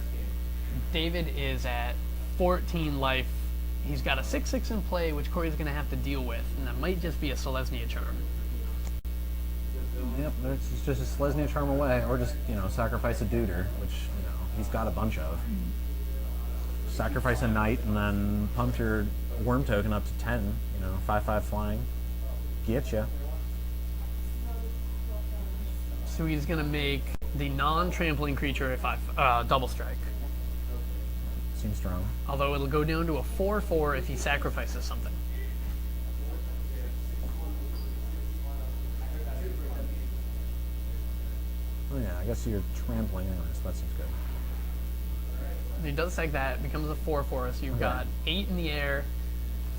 S2: David is at 14 life. He's got a 6/6 in play, which Cory's going to have to deal with, and that might just be a Selesnya Charm.
S1: Yep, it's just a Selesnya Charm away, or just, sacrifice a Duder, which, he's got a bunch of. Sacrifice a Knight, and then pump your Worm token up to 10, 5/5 flying. Get ya.
S2: So he's going to make the non-trampling creature a double strike.
S1: Seems strong.
S2: Although it'll go down to a 4/4 if he sacrifices something.
S1: Oh yeah, I guess you're trampling anyway, so that seems good.
S2: If he does like that, it becomes a 4/4, so you've got 8 in the air,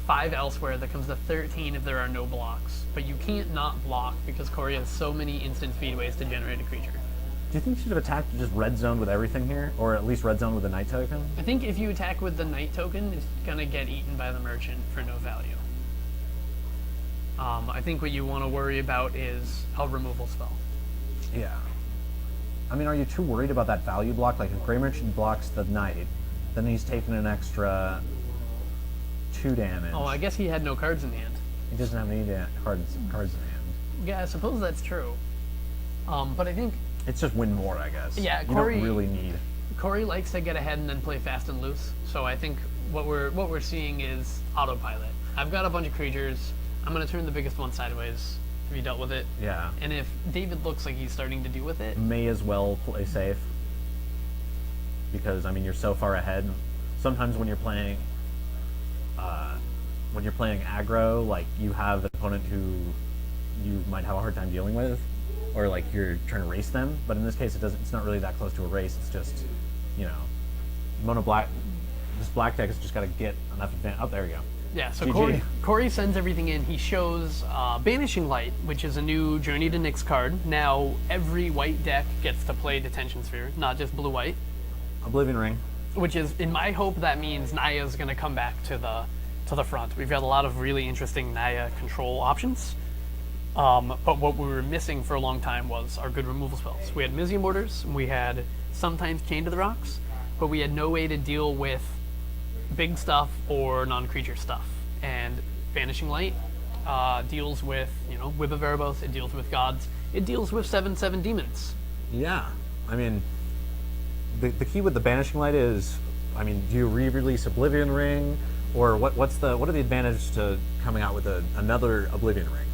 S2: 5 elsewhere, that comes to 13 if there are no blocks. But you can't not block because Cory has so many instant speedways to generate a creature.
S1: Do you think you should have attacked just red zone with everything here? Or at least red zone with a Knight token?
S2: I think if you attack with the Knight token, it's gonna get eaten by the Merchant for no value. I think what you want to worry about is a removal spell.
S1: Yeah. I mean, are you too worried about that value block? Like, if Grey Merchant blocks the Knight, then he's taking an extra 2 damage.
S2: Oh, I guess he had no cards in hand.
S1: He doesn't have any cards in hand.
S2: Yeah, I suppose that's true. But I think
S1: It's just win more, I guess.
S2: Yeah,
S1: you
S2: Cory-
S1: don't really need.
S2: Cory likes to get ahead and then play fast and loose. So I think what we're seeing is autopilot. I've got a bunch of creatures. I'm gonna turn the biggest one sideways. Have you dealt with it?
S1: Yeah.
S2: And if David looks like he's starting to do with it,
S1: May as well play safe. Because, I mean, you're so far ahead. Sometimes when you're playing aggro, like, you have an opponent who you might have a hard time dealing with, or like you're trying to race them. But in this case, it's not really that close to a race. It's just, mono black. This black deck has just got to get enough advantage. Oh, there we go.
S2: yeah. So
S1: GG.
S2: Cory sends everything in. He shows Banishing Light, which is a new Journey to Nyx card. Now every white deck gets to play Detention Sphere, not just blue-white.
S1: Oblivion Ring.
S2: Which is, in my hope, that means Naya's going to come back to the front. We've got a lot of really interesting Naya control options. But what we were missing for a long time was our good removal spells. We had Mizium Orders, we had sometimes Chain to the Rocks, but we had no way to deal with big stuff or non-creature stuff. And Vanishing Light deals with, Whip of Erebos, it deals with gods, it deals with 7/7 demons.
S1: Yeah. I mean, the key with the Banishing Light is, I mean, do you re-release Oblivion Ring, or what are the advantages to coming out with another Oblivion Ring?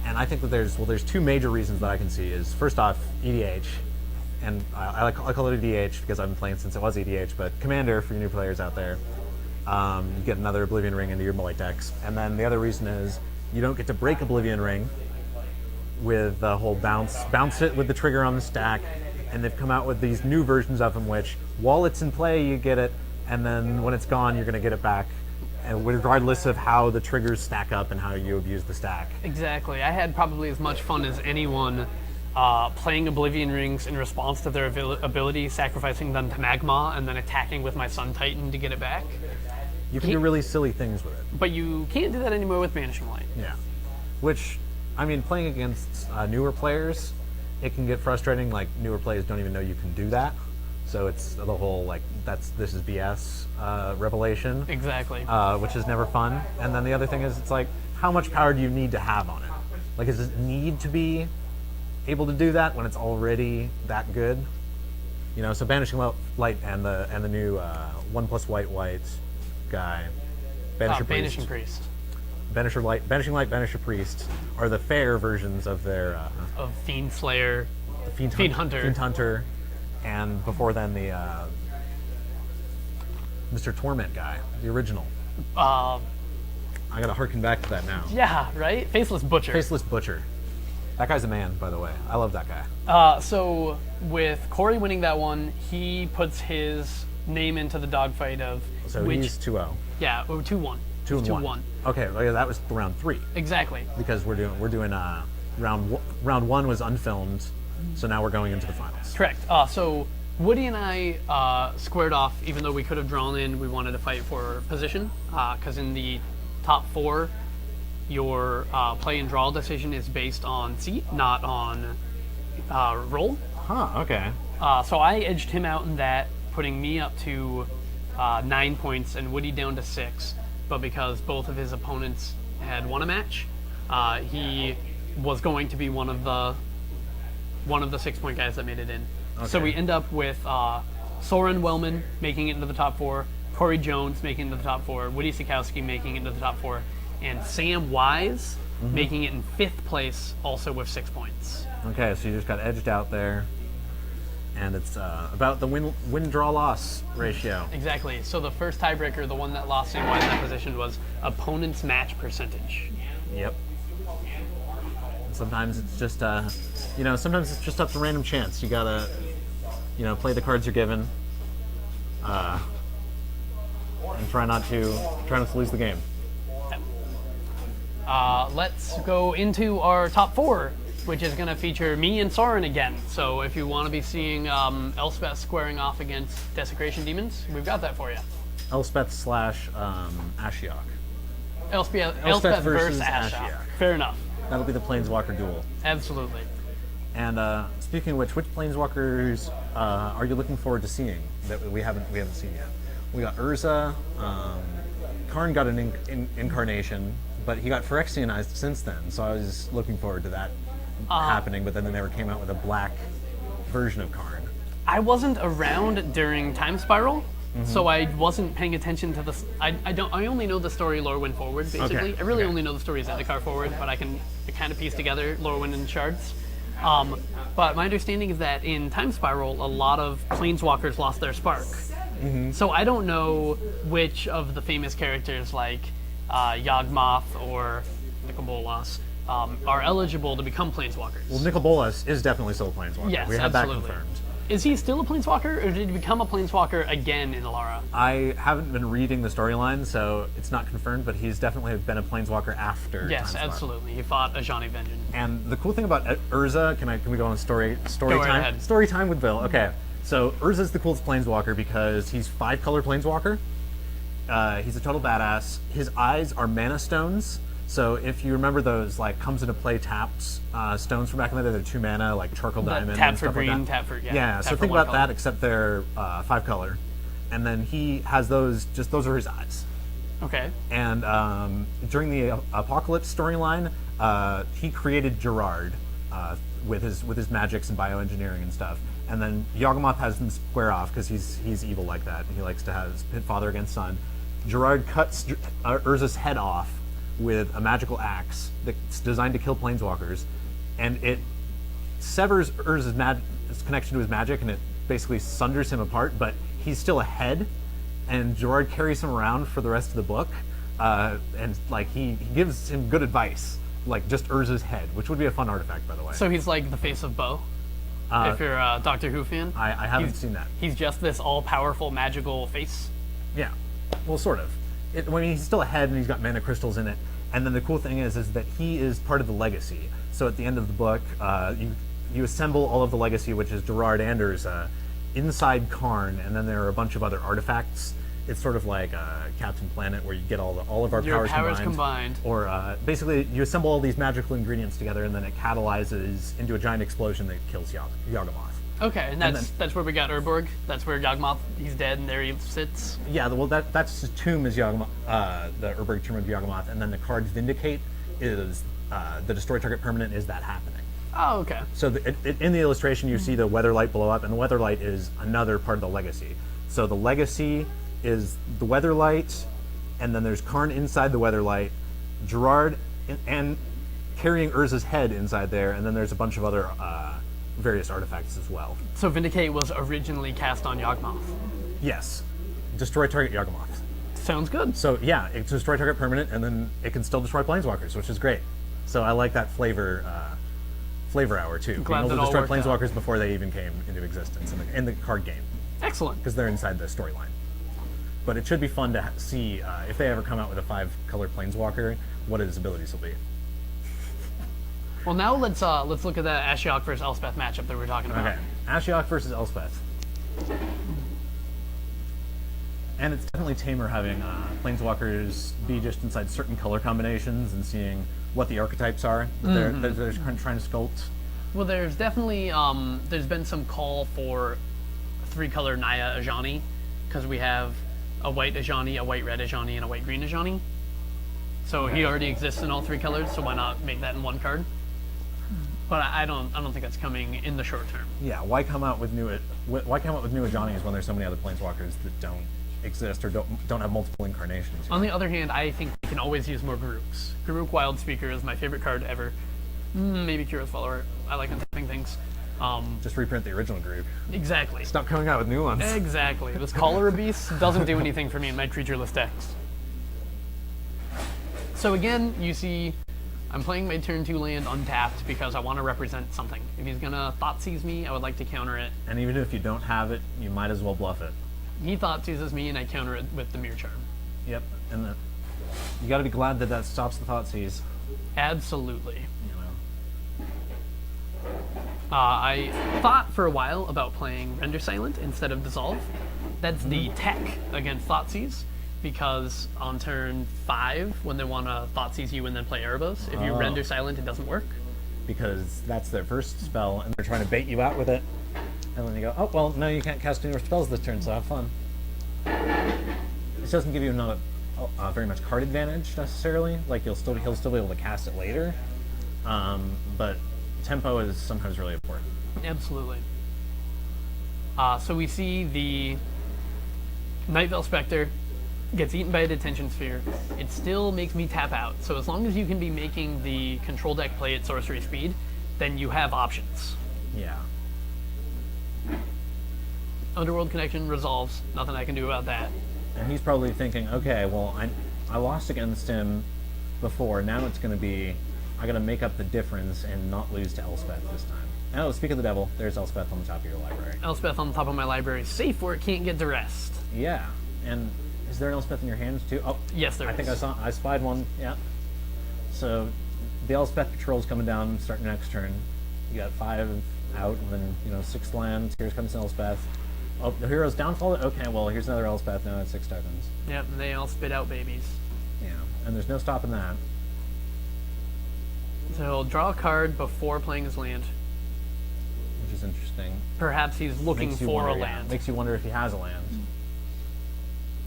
S1: And I think that there's 2 major reasons that I can see. Is first off, EDH, and I call it EDH because I've been playing since it was EDH, but Commander for you new players out there. You get another Oblivion Ring into your white decks. And then the other reason is you don't get to break Oblivion Ring with the whole bounce it with the trigger on the stack. And they've come out with these new versions of them, which while it's in play, you get it, and then when it's gone, you're going to get it back, and regardless of how the triggers stack up and how you abuse the stack.
S2: Exactly. I had probably as much fun as anyone playing Oblivion Rings in response to their ability, sacrificing them to Magma, and then attacking with my Sun Titan to get it back.
S1: You can do really silly things with it.
S2: But you can't do that anymore with Banishing Light.
S1: Yeah. Which, I mean, playing against newer players, it can get frustrating. Like, newer players don't even know you can do that. So it's the whole, like, this is BS revelation.
S2: Exactly.
S1: Which is never fun. And then the other thing is, it's like, how much power do you need to have on it? Like, does it need to be able to do that when it's already that good? So Banishing Light and the new 1+ white guy,
S2: Banishing Priest.
S1: Banishing Light, Banisher Priest are the fair versions of their
S2: Of Fiend Slayer,
S1: Fiend Hunter, and before then the Mr. Torment guy, the original. I gotta harken back to that now.
S2: Yeah, right? Faceless Butcher.
S1: Faceless Butcher. That guy's a man, by the way. I love that guy.
S2: So with Cory winning that one, he puts his name into the dogfight of
S1: So he's 2-0.
S2: Yeah, 2-1.
S1: 2-1. Okay, well, yeah, that was round 3.
S2: Exactly.
S1: Because we're doing round 1 was unfilmed, so now we're going into the finals.
S2: Correct. So Woody and I squared off, even though we could have drawn in, we wanted to fight for position, because in the top 4, your play and draw decision is based on seat, not on roll.
S1: Huh, okay.
S2: So I edged him out in that, putting me up to 9 points and Woody down to 6. But because both of his opponents had won a match, he was going to be one of the 6-point guys that made it in.
S1: Okay.
S2: So we end up with Soren Wellman making it into the top 4, Cory Jones making it into the top 4, Woody Sikowski making it into the top 4, and Sam Wise making it in 5th place, also with 6 points.
S1: Okay, so you just got edged out there, and it's about the win-draw-loss ratio.
S2: Exactly. So the first tiebreaker, the one that lost Sam Wise in that position, was opponent's match percentage.
S1: Yep. Sometimes it's just, sometimes it's just up to random chance. You gotta, play the cards you're given, and try not to lose the game.
S2: Let's go into our top 4, which is going to feature me and Soren again. So if you want to be seeing Elspeth squaring off against Desecration Demons, we've got that for you.
S1: Elspeth / Ashiok.
S2: Elspeth versus Ashiok. Fair enough.
S1: That'll be the Planeswalker duel.
S2: Absolutely.
S1: And speaking of which Planeswalkers are you looking forward to seeing that we haven't seen yet? We got Urza. Karn got an incarnation, but he got Phyrexianized since then. So I was looking forward to that happening. But then they never came out with a black version of Karn.
S2: I wasn't around during Time Spiral. So I wasn't paying attention to this. I only know the story Lorwyn forward, basically.
S1: Okay.
S2: I really only know the story Zendikar forward, but I can kind of piece together Lorwyn and Shards. But my understanding is that in Time Spiral, a lot of Planeswalkers lost their spark. So I don't know which of the famous characters like Yawgmoth or Nicol Bolas are eligible to become Planeswalkers.
S1: Well, Nicol Bolas is definitely still a Planeswalker.
S2: Yes,
S1: we have
S2: absolutely.
S1: that confirmed.
S2: Is he still a Planeswalker, or did he become a Planeswalker again in Alara?
S1: I haven't been reading the storyline, so it's not confirmed, but he's definitely been a Planeswalker after
S2: Yes,
S1: Time Spiral.
S2: absolutely. He fought Ajani Vengeance.
S1: And the cool thing about Urza, can we go on story
S2: Go right
S1: time?
S2: ahead.
S1: Story time with Bill. Okay, so Urza's the coolest Planeswalker because he's 5-color Planeswalker. He's a total badass. His eyes are mana stones. So if you remember those, comes into play tapped stones from back in the day, they're 2 mana, like Charcoal Diamond
S2: Tap
S1: and
S2: for
S1: stuff
S2: green,
S1: like that.
S2: tap for
S1: Yeah,
S2: tap
S1: so
S2: for
S1: think
S2: one
S1: about
S2: color.
S1: that, except they're 5-color. And then he has those are his eyes.
S2: Okay.
S1: And during the Apocalypse storyline, he created Gerard with his magics and bioengineering and stuff. And then Yawgmoth has him square off because he's evil like that. He likes to have pit father against son. Gerard cuts Urza's head off with a magical axe that's designed to kill Planeswalkers, and it severs Urza's connection to his magic, and it basically sunders him apart. But he's still a head, and Gerard carries him around for the rest of the book, and he gives him good advice, like just Urza's head, which would be a fun artifact, by the way.
S2: So he's like the face of Bo, if you're a Doctor Who fan.
S1: I haven't seen that.
S2: He's just this all-powerful magical face.
S1: Yeah, well, sort of. He's still a head, and he's got mana crystals in it. And then the cool thing is that he is part of the legacy. So at the end of the book, you assemble all of the legacy, which is Gerard and Urza, inside Karn, and then there are a bunch of other artifacts. It's sort of like Captain Planet, where you get all of our
S2: Your
S1: powers
S2: combined.
S1: Or basically, you assemble all these magical ingredients together, and then it catalyzes into a giant explosion that kills Yawgmoth.
S2: Okay, and that's where we got Urborg. That's where Yawgmoth, he's dead, and there he sits.
S1: Yeah, well, that's his tomb is Yawgmoth, the Urborg tomb of Yawgmoth, and then the card Vindicate is the destroy target permanent is that happening.
S2: Oh, okay.
S1: So in the illustration, you see the Weatherlight blow up, and the Weatherlight is another part of the Legacy. So the Legacy is the Weatherlight, and then there's Karn inside the Weatherlight, Gerard and carrying Urza's head inside there, and then there's a bunch of other various artifacts as well.
S2: So Vindicate was originally cast on Yawgmoth.
S1: Yes. Destroy target Yawgmoth.
S2: Sounds good.
S1: So yeah, it's destroy target permanent, and then it can still destroy planeswalkers, which is great. So I like that flavor hour too.
S2: Glad
S1: Being
S2: that
S1: able
S2: all
S1: to
S2: worked
S1: destroy
S2: out.
S1: planeswalkers before they even came into existence in the card game,
S2: Excellent.
S1: because they're inside the storyline. But it should be fun to see if they ever come out with a 5-color planeswalker, what his abilities will be.
S2: Well, now let's look at that Ashiok versus Elspeth matchup that we were talking about.
S1: Okay, Ashiok versus Elspeth. And it's definitely tamer having planeswalkers be just inside certain color combinations and seeing what the archetypes are that they're trying to sculpt.
S2: Well, there's definitely there's been some call for 3-color Naya Ajani, because we have a white Ajani, a white red Ajani, and a white green Ajani. So he already exists in all 3 colors, so why not make that in 1 card? But I don't think that's coming in the short term.
S1: Yeah, why come out with new Ajani's when there's so many other planeswalkers that don't exist or don't have multiple incarnations?
S2: On the other hand, I think we can always use more Garruk's. Garruk Wildspeaker is my favorite card ever. Maybe Kira's Follower. I like untapping things.
S1: Just reprint the original group.
S2: Exactly.
S1: Stop coming out with new ones.
S2: Exactly. This Caller Beast doesn't do anything for me in my creatureless decks. So again, you see, I'm playing my turn 2 land untapped because I want to represent something. If he's gonna Thoughtseize me, I would like to counter it.
S1: And even if you don't have it, you might as well bluff it.
S2: He Thoughtseizes me, and I counter it with the Mirror Charm.
S1: Yep, and you got to be glad that that stops the Thoughtseize.
S2: Absolutely.
S1: You know.
S2: I thought for a while about playing Render Silent instead of Dissolve. That's the tech against Thoughtseize, because on turn 5, when they want to Thoughtseize you and then play Erebos, if you Render Silent, it doesn't work.
S1: Because that's their first spell, and they're trying to bait you out with it. And then you go, oh, well, no, you can't cast any more spells this turn, so have fun. This doesn't give you not very much card advantage, necessarily. Like, he'll still be able to cast it later. But tempo is sometimes really important.
S2: Absolutely. So we see the Night Veil Spectre gets eaten by a Detention Sphere. It still makes me tap out. So as long as you can be making the control deck play at sorcery speed, then you have options.
S1: Yeah.
S2: Underworld Connection resolves. Nothing I can do about that.
S1: And he's probably thinking, okay, well, I lost against him before. Now it's going to be, I got to make up the difference and not lose to Elspeth this time. Oh, speak of the devil, there's Elspeth on the top of your library.
S2: Elspeth on the top of my library is safe where it can't get duressed.
S1: Yeah, and is there an Elspeth in your hands too? Oh,
S2: Yes, there
S1: I think
S2: is.
S1: I spied one. Yeah. So the Elspeth patrol's coming down starting next turn. You got 5 out, and then 6 lands. Here comes Elspeth. Oh, the hero's downfall. Okay, well here's another Elspeth. Now it's 6 tokens.
S2: Yep, and they all spit out babies.
S1: Yeah, and there's no stopping that.
S2: So he'll draw a card before playing his land.
S1: Which is interesting.
S2: Perhaps he's looking
S1: Makes you
S2: for
S1: wonder,
S2: a
S1: yeah,
S2: land.
S1: makes you wonder if he has a land.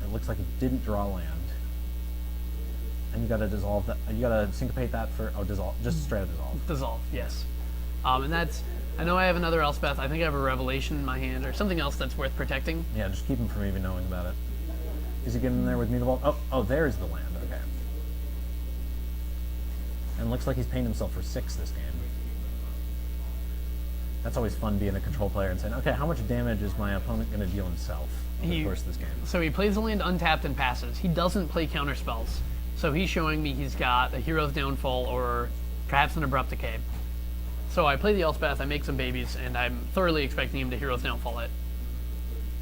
S1: It looks like he didn't draw land. And you gotta dissolve that. You gotta syncopate that for dissolve. Just straight up dissolve.
S2: Dissolve, yes. And that's, I know I have another Elspeth. I think I have a Revelation in my hand or something else that's worth protecting.
S1: Yeah, just keep him from even knowing about it. Is he getting in there with Mutavault? Oh, there's the land. Okay. And looks like he's paying himself for 6 this game. That's always fun being a control player and saying, okay, how much damage is my opponent going to deal himself in the course of this game?
S2: So he plays the land untapped and passes. He doesn't play counter spells. So he's showing me he's got a Hero's Downfall or perhaps an Abrupt Decay. So I play the Elspeth, I make some babies, and I'm thoroughly expecting him to Hero's Downfall it.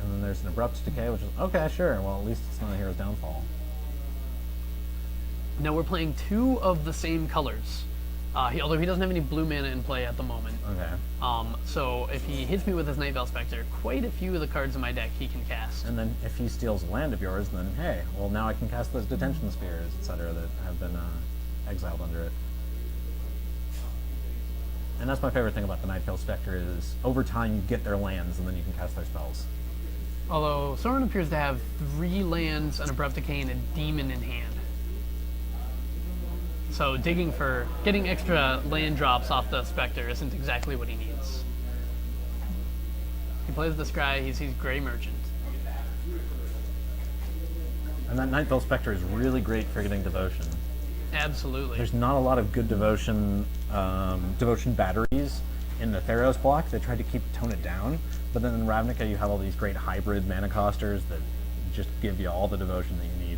S1: And then there's an Abrupt Decay, which is, okay, sure, well, at least it's not a Hero's Downfall.
S2: Now we're playing 2 of the same colors. Although he doesn't have any blue mana in play at the moment.
S1: Okay.
S2: So if he hits me with his Night Veil Spectre, quite a few of the cards in my deck he can cast.
S1: And then if he steals a land of yours, then hey, well now I can cast those Detention Spheres, etc. that have been exiled under it. And that's my favorite thing about the Night Veil Spectre is over time you get their lands and then you can cast their spells.
S2: Although Soren appears to have 3 lands, an Abrupt Decay, and a Demon in hand. So getting extra land drops off the Spectre isn't exactly what he needs. He plays this guy, he sees Grey Merchant.
S1: And that Night Veil Spectre is really great for getting devotion.
S2: Absolutely.
S1: There's not a lot of good devotion batteries in the Theros block. They tried to tone it down, but then in Ravnica you have all these great hybrid mana costers that just give you all the devotion that you need.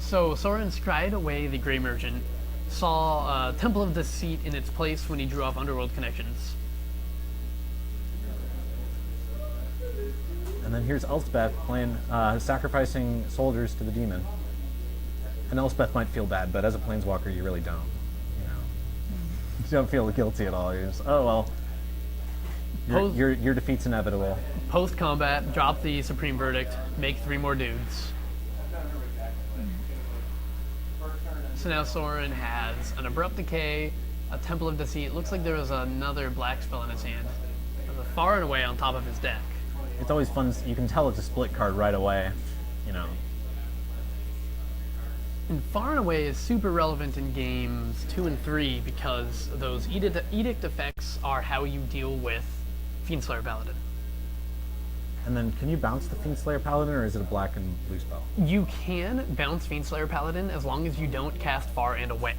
S2: So Soren scried away the Grey Merchant, saw Temple of Deceit in its place when he drew off Underworld Connections.
S1: And then here's Elspeth playing, sacrificing soldiers to the demon. And Elspeth might feel bad, but as a planeswalker, you really don't. You know, you don't feel guilty at all. You're just, oh well, your defeat's inevitable.
S2: Post combat, drop the Supreme Verdict, make 3 more dudes. So now Soren has an Abrupt Decay, a Temple of Deceit. Looks like there was another black spell in his hand. Far and away on top of his deck.
S1: It's always fun. You can tell it's a split card right away. You know.
S2: And Far and Away is super relevant in games 2 and 3 because those edict effects are how you deal with Fiendslayer Paladin.
S1: And then, can you bounce the Fiendslayer Paladin, or is it a black and blue spell?
S2: You can bounce Fiendslayer Paladin as long as you don't cast Far and Away.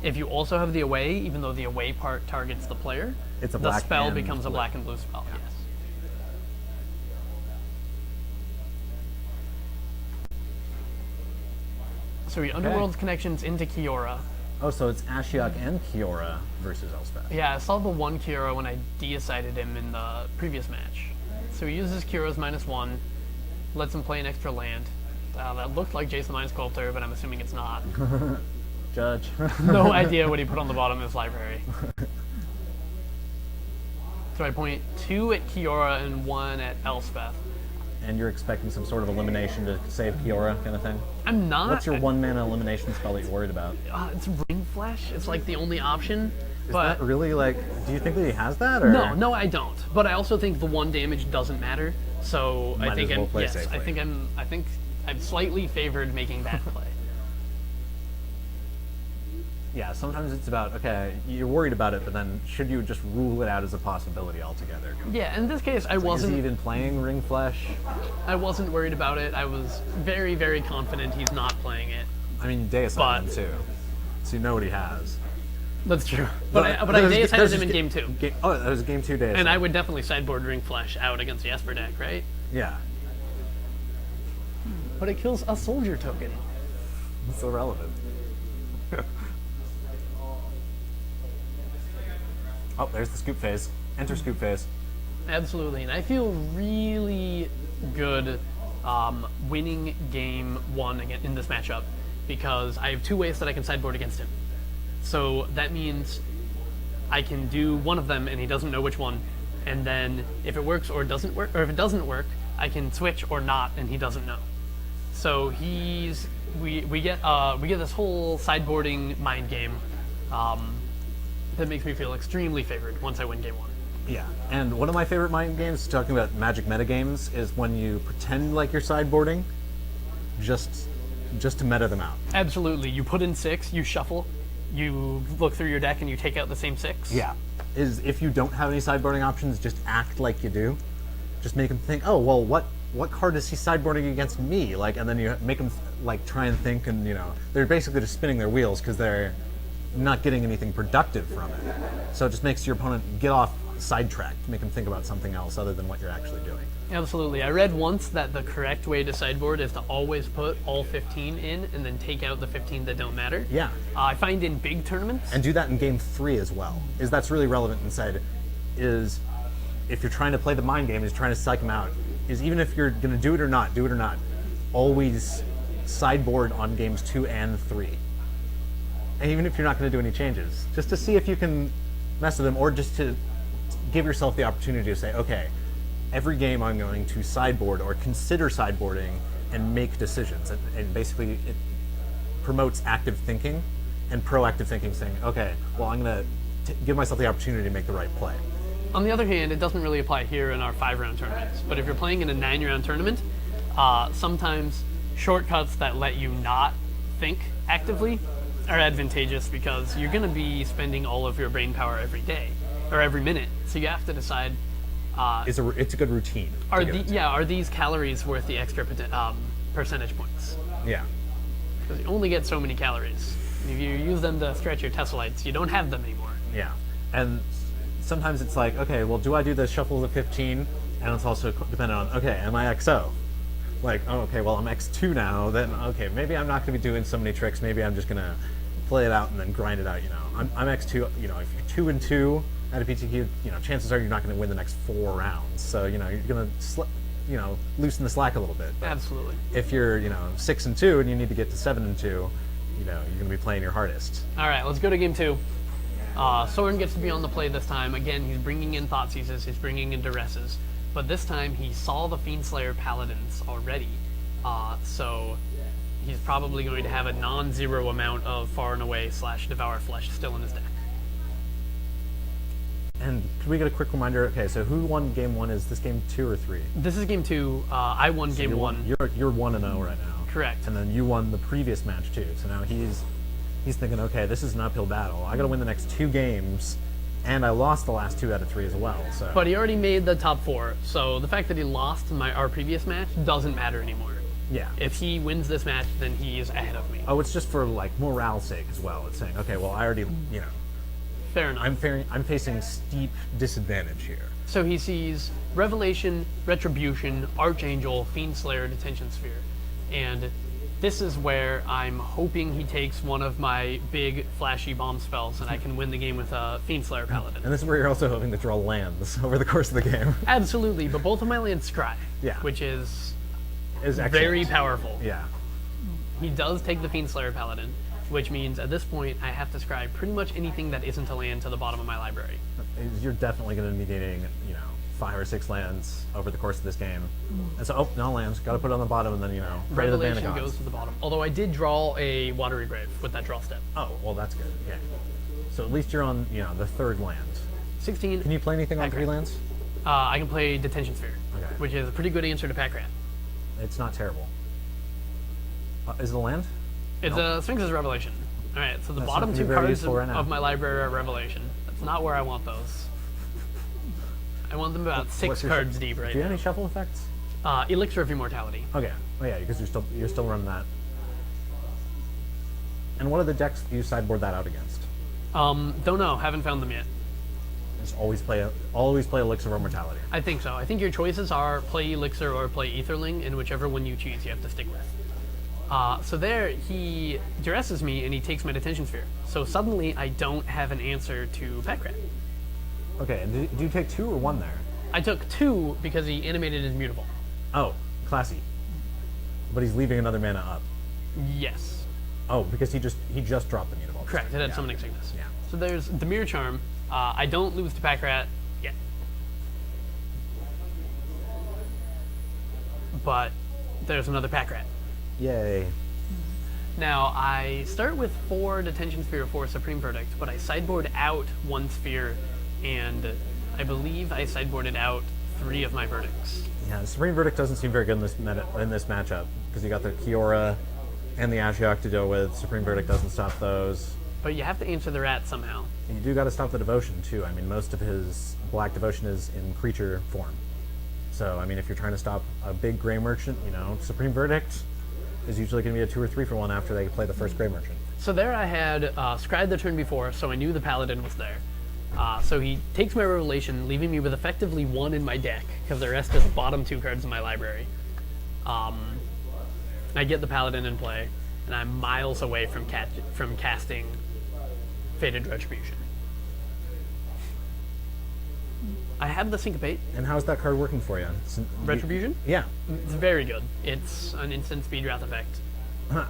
S2: If you also have the Away, even though the Away part targets the player, the spell becomes a black and blue spell. Yeah. Yes. So he Underworld Connections into Kiora.
S1: Oh, so it's Ashiok and Kiora versus Elspeth.
S2: Yeah, I saw the one Kiora when I decided him in the previous match. So he uses Kiora's -1, lets him play an extra land. That looked like Jason Mind Sculptor, but I'm assuming it's not.
S1: Judge.
S2: No idea what he put on the bottom of his library. So I point 2 at Kiora and 1 at Elspeth.
S1: And you're expecting some sort of elimination to save Kiora kind of thing?
S2: I'm not.
S1: What's your 1-mana elimination spell that you're worried about?
S2: It's Ring Flesh. It's like the only option.
S1: Is that really like, do you think that he has that? Or?
S2: No, I don't. But I also think the 1 damage doesn't matter. So I think I think I'm slightly favored making that play.
S1: Yeah, sometimes it's about, okay, you're worried about it, but then should you just rule it out as a possibility altogether?
S2: Yeah, in this case, I wasn't...
S1: Is he even playing Ring Flesh?
S2: I wasn't worried about it. I was very, very confident he's not playing it.
S1: I mean, Deus him too, so you know what he has.
S2: That's true. But I Deus Ex him in Game 2.
S1: That was Game 2 Deus.
S2: And I would definitely sideboard Ring Flesh out against the Esper deck, right?
S1: Yeah.
S2: But it kills a soldier token.
S1: It's irrelevant. Oh, there's the scoop phase. Enter scoop phase.
S2: Absolutely, and I feel really good winning game 1 again in this matchup because I have 2 ways that I can sideboard against him. So that means I can do one of them and he doesn't know which one, and then if it works or it doesn't work, or if it doesn't work, I can switch or not and he doesn't know. So we get this whole sideboarding mind game. That makes me feel extremely favored once I win game 1.
S1: Yeah, and one of my favorite mind games, talking about Magic metagames, is when you pretend like you're sideboarding, just to meta them out.
S2: Absolutely. You put in 6, you shuffle, you look through your deck, and you take out the same 6.
S1: Yeah. If you don't have any sideboarding options, just act like you do. Just make them think, oh, well, what card is he sideboarding against me? Like, and then you make them like try and think, and they're basically just spinning their wheels because they're not getting anything productive from it. So it just makes your opponent get off sidetracked, make them think about something else other than what you're actually doing.
S2: Absolutely. I read once that the correct way to sideboard is to always put all 15 in and then take out the 15 that don't matter.
S1: Yeah.
S2: I find in big tournaments...
S1: And do that in game 3 as well. That's really relevant inside, is if you're trying to play the mind game, is trying to psych them out, is even if you're going to do it or not, always sideboard on games 2 and 3. And even if you're not going to do any changes, just to see if you can mess with them, or just to give yourself the opportunity to say, okay, every game I'm going to sideboard or consider sideboarding and make decisions. And basically it promotes active thinking and proactive thinking, saying, okay, well, I'm going to give myself the opportunity to make the right play.
S2: On the other hand, it doesn't really apply here in our 5-round tournaments. But if you're playing in a 9-round tournament, sometimes shortcuts that let you not think actively are advantageous because you're going to be spending all of your brain power every day or every minute. So you have to decide.
S1: It's a good routine.
S2: Are these calories worth the extra percentage points?
S1: Yeah.
S2: Because you only get so many calories. If you use them to stretch your Tesla-lights, you don't have them anymore.
S1: Yeah. And sometimes it's like, okay, well, do I do the shuffles at 15? And it's also dependent on, okay, am I XO? Like, oh, okay, well, I'm X2 now, then, okay, maybe I'm not going to be doing so many tricks. Maybe I'm just going to play it out and then grind it out, I'm X2, if you're 2-2 at a PTQ, chances are you're not going to win the next 4 rounds. So, you're going to, loosen the slack a little bit. But
S2: absolutely.
S1: if you're, 6-2 and you need to get to 7-2, you're going to be playing your hardest.
S2: All right, let's go to game 2. Soren gets to be on the play this time. Again, he's bringing in Thought Seizes, he's bringing in Duresses. But this time, he saw the Fiendslayer Paladins already. So he's probably going to have a non-zero amount of Far and Away / Devour Flesh still in his deck.
S1: And could we get a quick reminder? Okay, so who won game 1? Is this game 2 or 3?
S2: This is game 2. I won game 1.
S1: You're 1-0 right now.
S2: Correct.
S1: And then you won the previous match too. So now he's thinking, okay, this is an uphill battle. I got to win the next 2 games, and I lost the last 2 out of 3 as well. So.
S2: But he already made the top 4. So the fact that he lost in our previous match doesn't matter anymore.
S1: Yeah.
S2: If he wins this match, then he's ahead of me.
S1: Oh, it's just for like morale's sake as well. It's saying, okay, well, I already,
S2: Fair enough.
S1: I'm facing steep disadvantage here.
S2: So he sees Revelation, Retribution, Archangel, Fiendslayer, Detention Sphere. And this is where I'm hoping he takes one of my big flashy bomb spells and I can win the game with a Fiendslayer Paladin.
S1: And this is where you're also hoping to draw lands over the course of the game.
S2: Absolutely, but both of my lands scry.
S1: Yeah.
S2: Which is
S1: excellent.
S2: Very powerful.
S1: Yeah.
S2: He does take the Fiendslayer Paladin, which means at this point I have to scry pretty much anything that isn't a land to the bottom of my library.
S1: You're definitely going to be needing, 5 or 6 lands over the course of this game. And so, no lands, got to put it on the bottom, and then, pray to the
S2: Revelation
S1: Band of
S2: goes
S1: Gods.
S2: to the bottom. Although I did draw a Watery Grave with that draw step.
S1: Oh, well, that's good. Yeah. So at least you're on, the 3rd land.
S2: 16.
S1: Can you play anything on
S2: Pack
S1: 3
S2: Rat.
S1: lands?
S2: I can play Detention Sphere,
S1: Okay.
S2: which is a pretty good answer to Pack Rat.
S1: It's not terrible. Is it a land?
S2: It's a Sphinx's Revelation. All right, so the
S1: That's
S2: bottom
S1: not
S2: 2
S1: very
S2: cards
S1: useful right now.
S2: of my library are Revelation. That's not where I want those. I want them about 6
S1: What's your
S2: cards deep right
S1: Do you have
S2: now.
S1: any shuffle effects?
S2: Elixir of Immortality.
S1: Okay. Oh yeah, because you're still running that. And what are the decks you sideboard that out against?
S2: Don't know. Haven't found them yet.
S1: Just always play Elixir of Immortality.
S2: I think so. I think your choices are play Elixir or play Aetherling, and whichever one you choose, you have to stick with. So there, he duresses me, and he takes my Detention Sphere. So suddenly, I don't have an answer to Pack Rat.
S1: Okay, and do you take 2 or 1 there?
S2: I took 2 because he animated his Mutable.
S1: Oh, classy. But he's leaving another mana up.
S2: Yes.
S1: Oh, because he just dropped the Mutable.
S2: Correct, it had
S1: Yeah.
S2: Summoning Sickness.
S1: Yeah.
S2: So there's the Mirror Charm. I don't lose to Pack Rat yet. But there's another Pack Rat.
S1: Yay.
S2: Now, I start with 4 Detention Sphere for Supreme Verdict, but I sideboard out 1 sphere, and I believe I sideboarded out 3 of my verdicts.
S1: Yeah, the Supreme Verdict doesn't seem very good in this matchup, because you got the Kiora and the Ashiok to deal with. Supreme Verdict doesn't stop those.
S2: But you have to answer the rat somehow.
S1: And you do got to stop the Devotion, too. I mean, most of his Black Devotion is in creature form. So, I mean, if you're trying to stop a big Grey Merchant, Supreme Verdict is usually going to be a 2 or 3 for 1 after they play the first Grey Merchant.
S2: So there I had scried the turn before, so I knew the Paladin was there. So he takes my Revelation, leaving me with effectively 1 in my deck, because the rest is the bottom 2 cards in my library. I get the Paladin in play, and I'm miles away from casting Fated Retribution. I have the Syncopate.
S1: And how's that card working for you?
S2: Retribution?
S1: Yeah.
S2: It's very good. It's an instant speed wrath effect.
S1: Huh.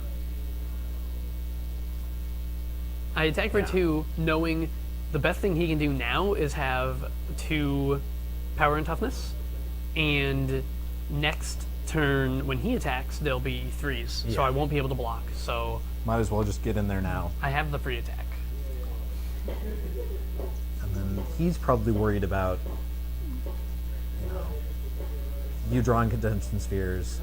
S2: I attack for 2, knowing the best thing he can do now is have 2 power and toughness, and next turn when he attacks, there'll be 3s, so I won't be able to block. So
S1: Might as well just get in there now.
S2: I have the free attack.
S1: And then he's probably worried about, you drawing contention spheres.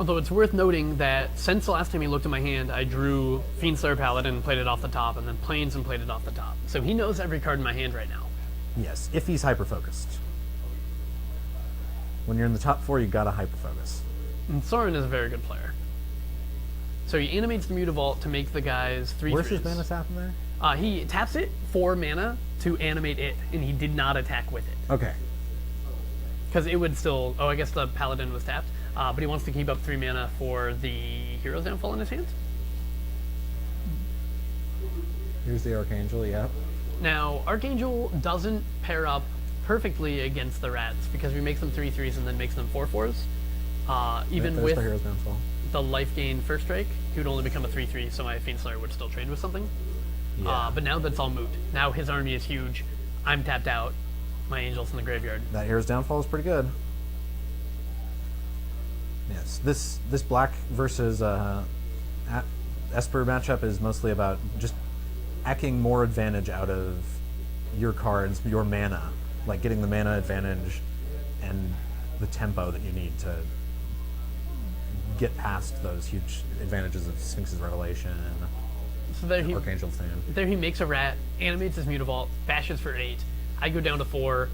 S2: Although it's worth noting that since the last time he looked at my hand, I drew Fiendslayer Paladin and played it off the top, and then Plains and played it off the top. So he knows every card in my hand right now.
S1: Yes, if he's hyper-focused. When you're in the top 4, you gotta hyper-focus.
S2: And Soren is a very good player. So he animates the Mutavault to make the guys 3/3s.
S1: Where's his mana tap in there?
S2: He taps it for mana to animate it, and he did not attack with it.
S1: Okay.
S2: Because it would still... Oh, I guess the Paladin was tapped. But he wants to keep up 3 mana for the Hero's Downfall in his hand.
S1: Here's the Archangel, yeah.
S2: Now, Archangel doesn't pair up perfectly against the Rats, because we make them 3/3s and then makes them 4/4s. Even
S1: There's
S2: with
S1: the Hero's Downfall.
S2: the life gain first strike, he would only become a 3/3, so my Fiendslayer would still trade with something.
S1: Yeah.
S2: But now that's all moot. Now his army is huge. I'm tapped out. My Angel's in the graveyard.
S1: That Hero's Downfall is pretty good. Yes, this black versus Esper matchup is mostly about just ecking more advantage out of your cards, your mana, like getting the mana advantage and the tempo that you need to get past those huge advantages of Sphinx's Revelation,
S2: So there he,
S1: Archangel's Stand.
S2: there he makes a rat, animates his Mutavault, bashes for 8. I go down to 4.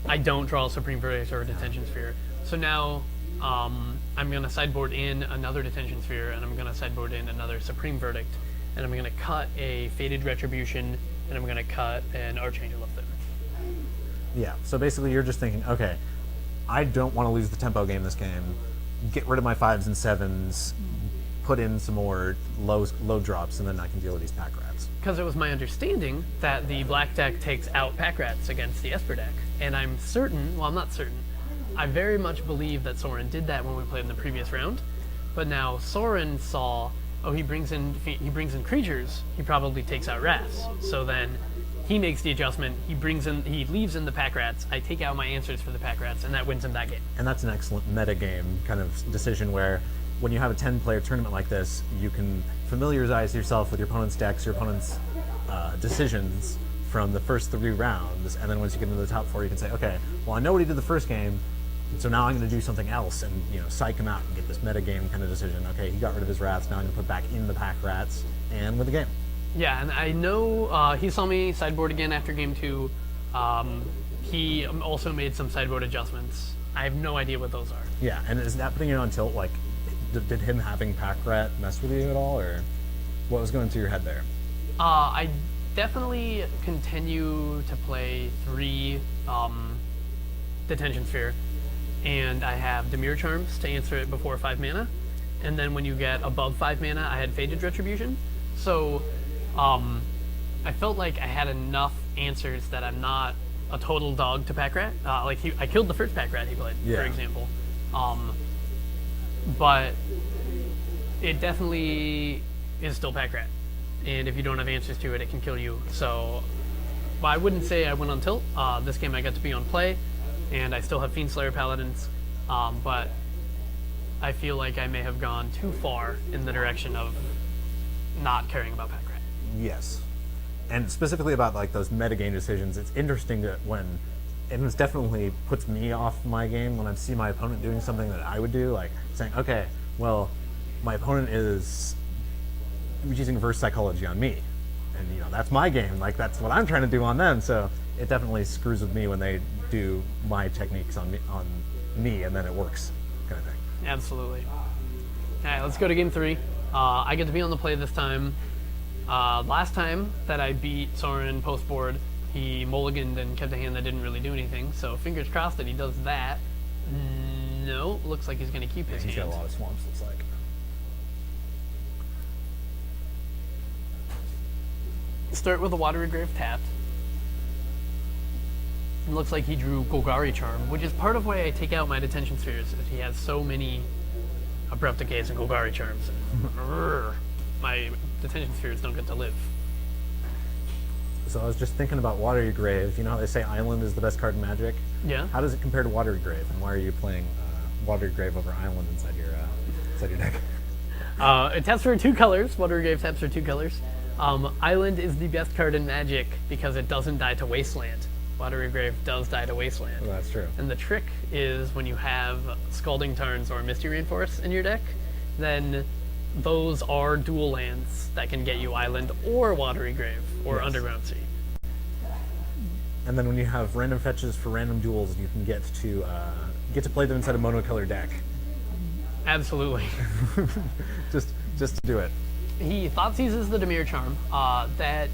S2: I don't draw a Supreme Verdict or a Detention Sphere. So now I'm going to sideboard in another Detention Sphere, and I'm going to sideboard in another Supreme Verdict, and I'm going to cut a Fated Retribution, and I'm going to cut an Archangel of them.
S1: Yeah, so basically you're just thinking, okay, I don't want to lose the tempo game this game. Get rid of my 5s and 7s, put in some more low drops, and then I can deal with these pack rats.
S2: Because it was my understanding that the black deck takes out pack rats against the Esper deck, and I'm certain, well, I'm not certain, I very much believe that Soren did that when we played in the previous round, but now Soren saw, oh, he brings in creatures, he probably takes out rats. So then he makes the adjustment, he leaves in the pack rats, I take out my answers for the pack rats, and that wins him that game.
S1: And that's an excellent metagame kind of decision where when you have a 10-player tournament like this, you can familiarize yourself with your opponent's decks, your opponent's decisions from the first 3 rounds, and then once you get into the top 4, you can say, okay, well, I know what he did the first game, so now I'm going to do something else and psych him out and get this metagame kind of decision. Okay, he got rid of his rats, now I'm going to put back in the pack rats and win the game.
S2: Yeah, and I know he saw me sideboard again after game 2. He also made some sideboard adjustments. I have no idea what those are.
S1: Yeah, and is that putting you on tilt? Like, did him having pack rat mess with you at all, or what was going through your head there?
S2: I definitely continue to play 3 Detention Sphere, and I have Demir Charms to answer it before 5 mana, and then when you get above 5 mana, I had Fated Retribution. So I felt like I had enough answers that I'm not a total dog to pack rat. I killed the first pack rat he played, for example. But it definitely is still pack rat. And if you don't have answers to it, it can kill you. So I wouldn't say I went on tilt. This game I got to be on play, and I still have Fiendslayer Paladins. But I feel like I may have gone too far in the direction of not caring about pack rat.
S1: Yes. And specifically about like those metagame decisions, it's interesting that it definitely puts me off my game when I see my opponent doing something that I would do, like saying, okay, well, my opponent is using reverse psychology on me. And that's my game, like that's what I'm trying to do on them, so it definitely screws with me when they do my techniques on me and then it works, kind of thing.
S2: Absolutely. All right, let's go to game 3. I get to be on the play this time. Last time that I beat Soren post board, he mulliganed and kept a hand that didn't really do anything, so fingers crossed that he does that. No, looks like he's going to keep his hand.
S1: He's got a lot of swamps, looks like.
S2: Start with a Watery Grave tapped. It looks like he drew Golgari Charm, which is part of why I take out my Detention Spheres. He has so many Abrupt Decays and Golgari Charms. My Detention Spheres don't get to live.
S1: So I was just thinking about Watery Grave. You know how they say Island is the best card in Magic?
S2: Yeah.
S1: How does it compare to Watery Grave, and why are you playing Watery Grave over Island inside your deck?
S2: It taps for 2 colors. Watery Grave taps for 2 colors. Island is the best card in Magic because it doesn't die to Wasteland. Watery Grave does die to Wasteland.
S1: Well, that's true.
S2: And the trick is when you have Scalding Tarns or Misty Reinforce in your deck, then those are dual lands that can get you Island or Watery Grave or
S1: Yes.
S2: Underground Sea.
S1: And then when you have random fetches for random duels, you can get to play them inside a monocolor deck.
S2: Absolutely.
S1: just to do it.
S2: He Thought Seizes the Dimir Charm. That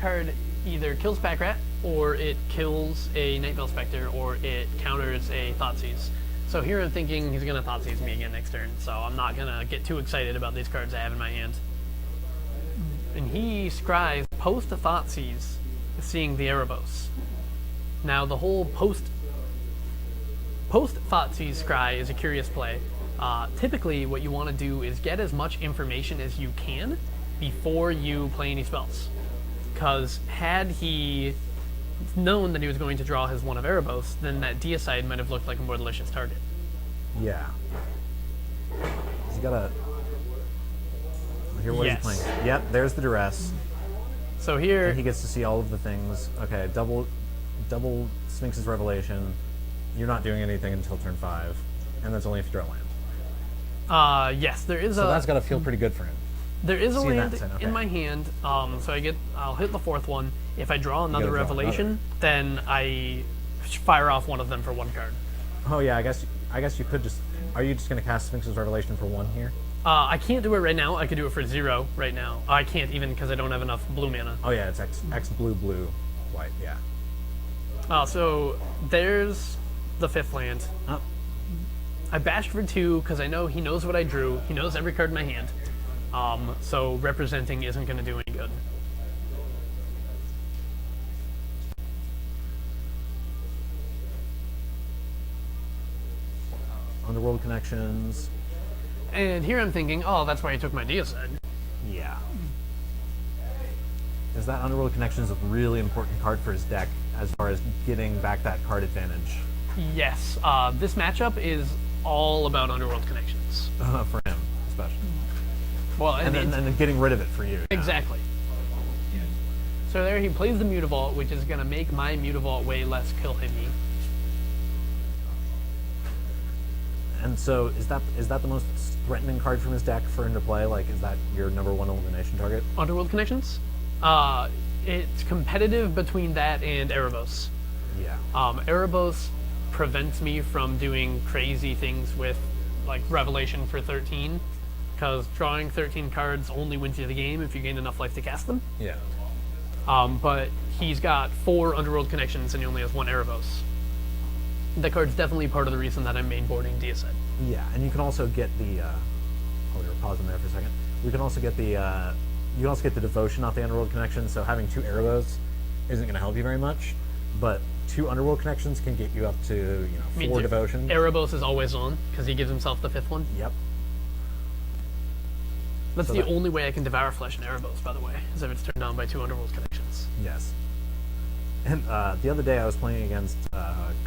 S2: card either kills Packrat, or it kills a Night Veil Spectre, or it counters a Thoughtseize. So here I'm thinking he's going to Thoughtseize me again next turn, so I'm not going to get too excited about these cards I have in my hand. And he scries post Thoughtseize, seeing the Erebos. Now the whole post Thoughtseize scry is a curious play. Typically what you want to do is get as much information as you can before you play any spells. Because had he known that he was going to draw his one of Erebos, then that Deicide might have looked like a more delicious target.
S1: Yeah. He's got a... Here, what
S2: Yes.
S1: he's playing. Yep, there's the Duress.
S2: So here,
S1: And he gets to see all of the things. Okay, double Sphinx's Revelation. You're not doing anything until turn 5. And that's only if you draw land.
S2: yes, there is
S1: So
S2: a
S1: that's got to feel pretty good for him.
S2: there is a
S1: see that
S2: land
S1: then, okay.
S2: in my hand. So I'll hit the fourth one. If I draw another
S1: draw
S2: Revelation, then I fire off one of them for one card.
S1: Oh yeah, I guess you could just... Are you just going to cast Sphinx's Revelation for 1 here?
S2: I can't do it right now. I could do it for 0 right now. I can't even because I don't have enough blue mana.
S1: Oh yeah, it's X blue, white, yeah.
S2: So there's the 5th land.
S1: Oh,
S2: I bashed for 2 because I know he knows what I drew. He knows every card in my hand. So representing isn't going to do any good.
S1: Underworld Connections.
S2: And here I'm thinking, oh, that's why he took my Deicide.
S1: Yeah. Is that Underworld Connections a really important card for his deck as far as getting back that card advantage?
S2: Yes, this matchup is all about Underworld Connections.
S1: For him, especially.
S2: Well,
S1: And then getting rid of it for you.
S2: exactly. So there he plays the Mutavault, which is going to make my Mutavault way less kill-hitty.
S1: And so is that the most threatening card from his deck for him to play? Like, is that your number 1 elimination target?
S2: Underworld Connections? It's competitive between that and Erebos.
S1: Yeah.
S2: Erebos prevents me from doing crazy things with, like, Revelation for 13, because drawing 13 cards only wins you the game if you gain enough life to cast them.
S1: Yeah.
S2: But he's got 4 Underworld Connections and he only has 1 Erebos. That card's definitely part of the reason that I'm mainboarding Deicide.
S1: Yeah, and you can also get the... we were pausing there for a second. We can also get the... you can also get the Devotion off the Underworld Connection, so having 2 Erebos isn't going to help you very much, but 2 Underworld Connections can get you up to, 4 Devotion.
S2: Erebos is always on, because he gives himself the 5th one.
S1: Yep.
S2: That's
S1: So
S2: the
S1: that-
S2: only way I can Devour Flesh in Erebos, by the way, is if it's turned on by 2 Underworld Connections.
S1: Yes. And the other day I was playing against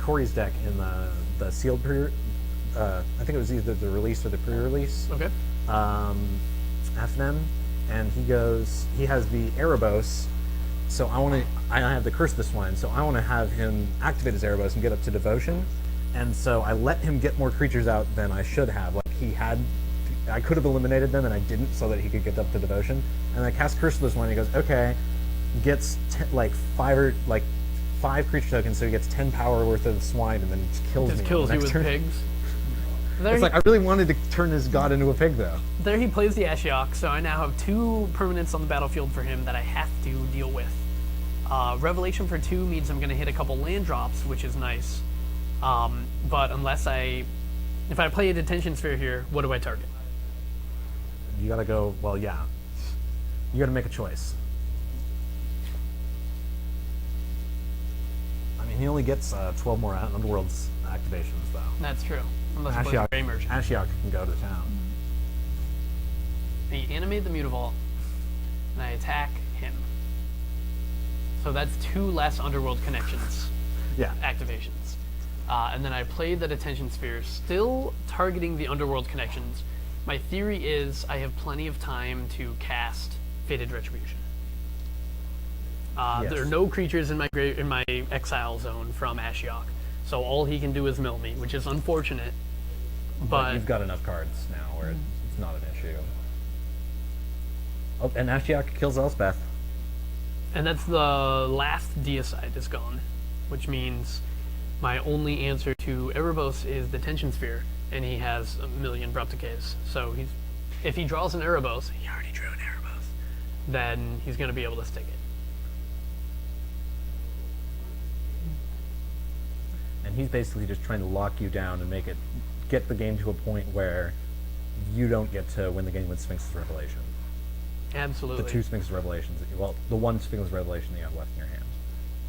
S1: Cory's deck in the sealed I think it was either the release or the pre-release.
S2: Okay.
S1: FNM, and he has the Erebos, so I have the Curse this one, so I want to have him activate his Erebos and get up to Devotion, and so I let him get more creatures out than I should have. Like, I could have eliminated them and I didn't, so that he could get up to Devotion, and I cast Curse this one, and he goes, okay, gets 5 creature tokens, so he gets 10 power worth of swine, and then just kills me.
S2: Just kills you
S1: next
S2: with
S1: turn.
S2: pigs.
S1: It's like, I really wanted to turn his god into a pig, though.
S2: There he plays the Ashiok, so I now have 2 permanents on the battlefield for him that I have to deal with. Revelation for 2 means I'm going to hit a couple land drops, which is nice. But if I play a Detention Sphere here, what do I target?
S1: You gotta go, well, yeah. You gotta make a choice. I mean, he only gets 12 more Underworld's activations, though.
S2: That's true. Unless he plays Grey Merchant.
S1: Ashiok can go to town.
S2: I animate the Mutavault, and I attack him. So that's 2 less Underworld Connections
S1: Yeah.
S2: activations. And then I play the Detention Sphere, still targeting the Underworld Connections. My theory is I have plenty of time to cast Fated Retribution.
S1: Yes.
S2: There are no creatures in my exile zone from Ashiok, so all he can do is mill me, which is unfortunate.
S1: But you've got enough cards now where it's not an issue. Oh, and Ashiok kills Elspeth.
S2: And that's the last deicide is gone, which means my only answer to Erebos is the Tension Sphere, and he has a million Abrupt Decays. So if he draws an Erebos, he already drew an Erebos, then he's going to be able to stick it.
S1: And he's basically just trying to lock you down and get the game to a point where you don't get to win the game with Sphinx's Revelation.
S2: Absolutely.
S1: The two Sphinx's Revelations, the one Sphinx's Revelation that you have left in your hand.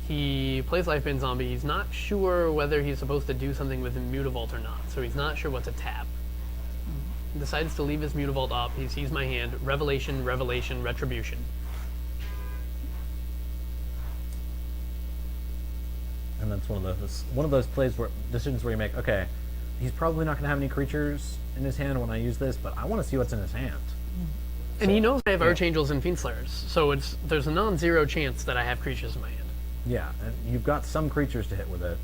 S2: He plays Lifebane Zombie. He's not sure whether he's supposed to do something with Mutavault or not, so he's not sure what to tap. He decides to leave his Mutavault up. He sees my hand. Revelation, Revelation, Retribution.
S1: And that's one of those decisions where you make, okay, he's probably not going to have any creatures in his hand when I use this, but I want to see what's in his hand.
S2: And he knows I have Archangels and Fiendslayers, so there's a non-zero chance that I have creatures in my hand.
S1: Yeah, and you've got some creatures to hit with it,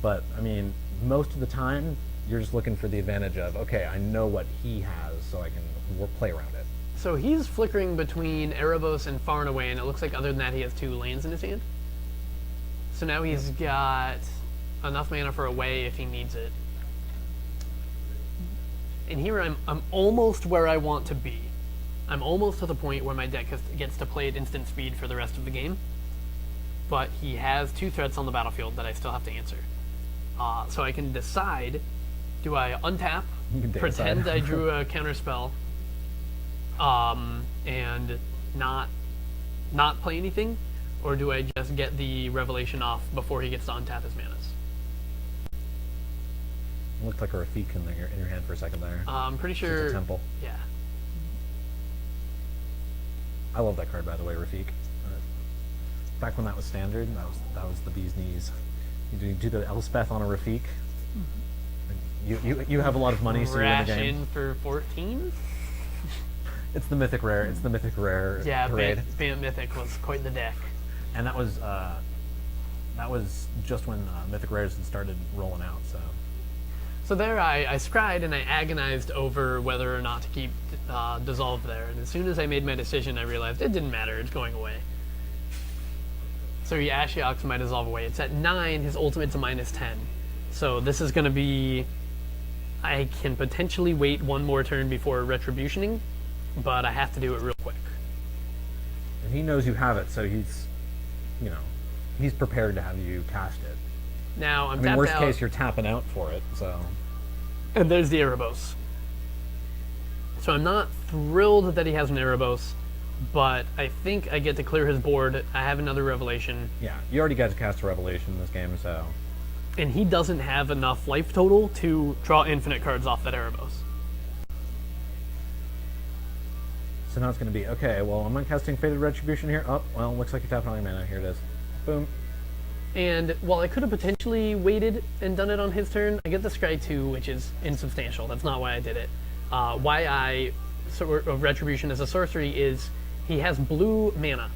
S1: but I mean, most of the time you're just looking for the advantage of, okay, I know what he has, so I can play around it.
S2: So he's flickering between Erebos and Far and Away, and it looks like other than that he has 2 lands in his hand. So now he's got enough mana for Away if he needs it. And here I'm almost where I want to be. I'm almost to the point where my deck gets to play at instant speed for the rest of the game. But he has 2 threats on the battlefield that I still have to answer. So I can decide, do I untap, pretend I drew a counterspell, and not play anything, or do I just get the Revelation off before he gets to untap his manas?
S1: It looked like a Rafik in your hand for a second there.
S2: I'm pretty sure.
S1: It's a temple.
S2: Yeah.
S1: I love that card, by the way, Rafik. Back when that was standard, that was the bee's knees. You do the Elspeth on a Rafik. You have a lot of money, so you win the game.
S2: In for 14.
S1: It's the mythic rare. It's the mythic rare.
S2: Yeah,
S1: parade.
S2: Bant Mythic was quite the deck.
S1: And that was just when mythic rares had started rolling out.
S2: So there I scryed and I agonized over whether or not to keep Dissolve there. And as soon as I made my decision, I realized it didn't matter. It's going away. So he Ashioks my Dissolve away. It's at 9. His ultimate's a -10. So this is going to be... I can potentially wait one more turn before Retributioning, but I have to do it real quick.
S1: And he knows you have it, so he's prepared to have you cast it.
S2: Now I'm
S1: I mean,
S2: tapped
S1: worst
S2: out,
S1: case, you're tapping out for it, so...
S2: and there's the Erebos. So I'm not thrilled that he has an Erebos, but I think I get to clear his board. I have another Revelation.
S1: Yeah, you already got to cast a Revelation in this game, so...
S2: And he doesn't have enough life total to draw infinite cards off that Erebos.
S1: So now it's going to be, okay, well, am I casting Fated Retribution here? Oh, well, looks like you're tapping on your mana. Here it is. Boom.
S2: And while I could have potentially waited and done it on his turn, I get the Scry 2, which is insubstantial. That's not why I did it. Retribution as a sorcery is he has blue mana,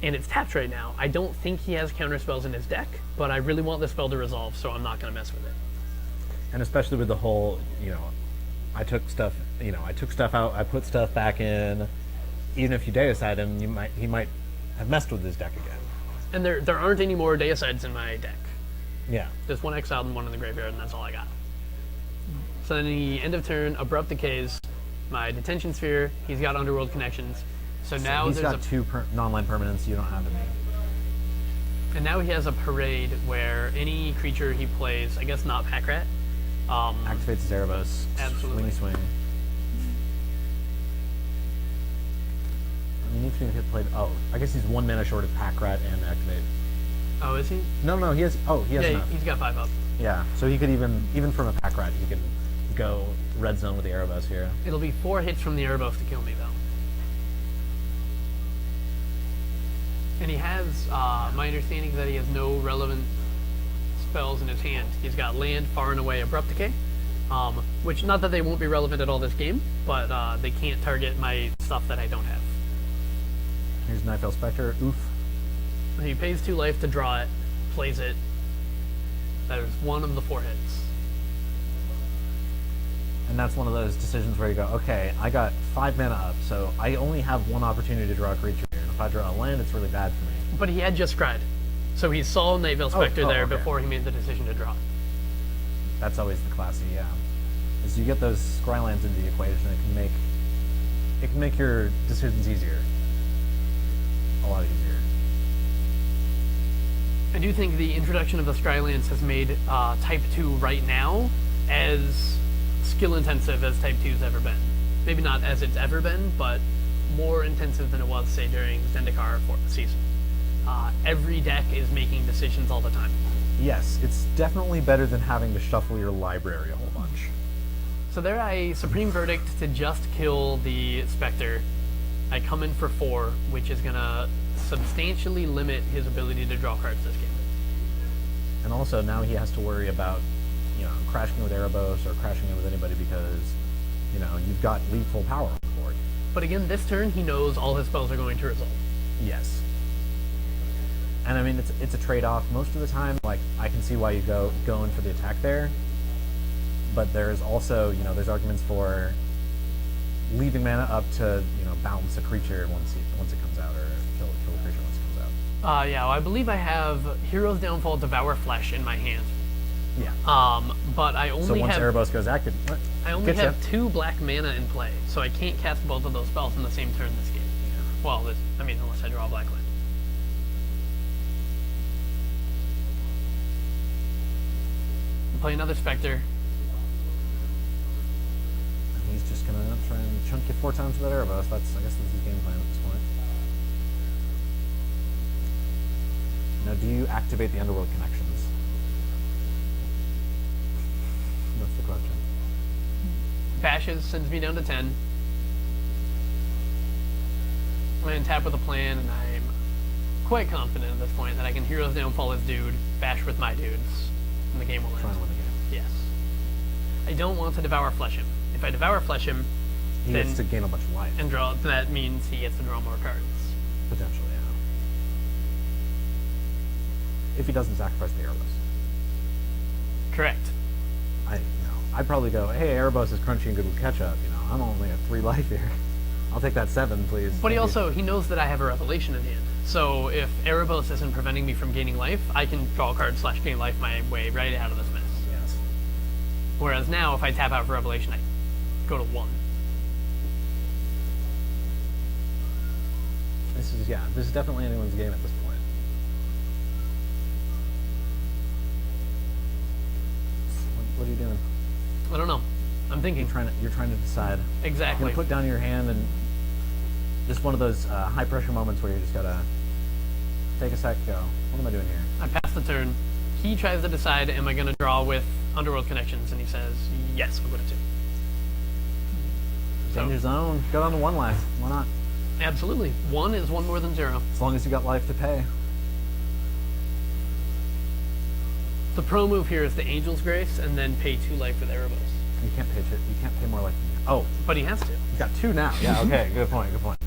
S2: and it's tapped right now. I don't think he has counterspells in his deck, but I really want the spell to resolve, so I'm not going to mess with it.
S1: And especially with the whole, I took stuff out, I put stuff back in. Even if you deicide him, he might have messed with his deck again.
S2: And there aren't any more deicides in my deck.
S1: Yeah.
S2: There's 1 exiled and 1 in the graveyard, and that's all I got. So then the end of turn, Abrupt Decays, my Detention Sphere, he's got Underworld Connections. So now
S1: he's got 2 non-land permanents you don't have to make.
S2: And now he has a Parade where any creature he plays, I guess not Packrat,
S1: activates his Erebos.
S2: Absolutely.
S1: Swing. I mean, each thing he played. Oh, I guess he's 1 mana short of Packrat and Activate.
S2: Oh, is he?
S1: No, he has. Oh, he has enough.
S2: He's got 5 up.
S1: Yeah, so he could even from a Packrat, he could go red zone with the Erebos here.
S2: It'll be 4 hits from the Erebos to kill me, though. And he has, my understanding is that he has no relevant spells in his hand. He's got Land, Far and Away, Abrupt Decay, which, not that they won't be relevant at all this game, but they can't target my stuff that I don't have.
S1: Here's Nightfell Spectre. Oof.
S2: He pays 2 life to draw it, plays it. That is one of the 4 hits.
S1: And that's one of those decisions where you go, okay, I got 5 mana up, so I only have 1 opportunity to draw a creature here. And if I draw a land, it's really bad for me.
S2: But he had just scryed. So he saw Night Veil Spectre there
S1: okay.
S2: before he made the decision to draw.
S1: That's always the classy, yeah. Is you get those scry lands into the equation, it can make your decisions easier. A lot easier.
S2: I do think the introduction of the Scrylands has made Type 2 right now as skill-intensive as Type 2's ever been. Maybe not as it's ever been, but more intensive than it was, say, during Zendikar 4th season. Every deck is making decisions all the time.
S1: Yes, it's definitely better than having to shuffle your library a whole bunch.
S2: So there I Supreme Verdict to just kill the Spectre. I come in for 4, which is going to substantially limit his ability to draw cards this game.
S1: And also now he has to worry about, crashing with Erebos or crashing in with anybody because, you've got lethal power on the board.
S2: But again, this turn he knows all his spells are going to result.
S1: Yes. And I mean, it's a trade-off. Most of the time, like, I can see why you go in for the attack there. But there's also, there's arguments for leaving mana up to, bounce a creature once it comes out, or kill a creature once it comes out.
S2: Yeah, well, I believe I have Hero's Downfall, Devour Flesh in my hand.
S1: Yeah.
S2: But I only
S1: so once
S2: have
S1: Erebos goes active,
S2: I only have 2 black mana in play, so I can't cast both of those spells in the same turn this game. Yeah. Well, unless I draw a black land. Play another Spectre.
S1: He's just gonna try and chunk you 4 times with that Erebos. I guess that's his game plan at this point. Now, do you activate the Underworld connections? That's the question.
S2: Bashes, sends me down to 10. I'm going to tap with a plan, and I'm quite confident at this point that I can Hero's Downfall his dude, bash with my dudes, and the game will end.
S1: Try and win the game.
S2: Yes. I don't want to Devour Flesh him. If I Devour Flesh him,
S1: He
S2: then
S1: gets to gain a bunch of life.
S2: and draw, that means he gets to draw more cards.
S1: Potentially, yeah. If he doesn't sacrifice the Erebos.
S2: Correct.
S1: I'd probably go, hey, Erebos is crunchy and good with catch-up. I'm only at 3 life here. I'll take that 7, please.
S2: But he knows that I have a Revelation in hand. So if Erebos isn't preventing me from gaining life, I can draw a card / gain life my way right out of this mess.
S1: Yes.
S2: Whereas now, if I tap out for Revelation, I go to 1.
S1: This is definitely anyone's game at this point. What are you doing?
S2: I don't know. I'm thinking.
S1: You're trying to decide.
S2: Exactly.
S1: You're gonna put down your hand, and just one of those high pressure moments where you just gotta take a sec, go, what am I doing here?
S2: I pass the turn. He tries to decide, am I going to draw with Underworld Connections? And he says, yes, we'll go to 2.
S1: Change your zone. Go down to 1 life. Why not?
S2: Absolutely. 1 is 1 more than 0.
S1: As long as you got life to pay.
S2: The pro move here is the Angel's Grace, and then pay 2 life with Erebos.
S1: You can't pay. You can't pay more life than you. Oh,
S2: But he has to.
S1: you got 2 now. Yeah. Okay. Good point. Good point.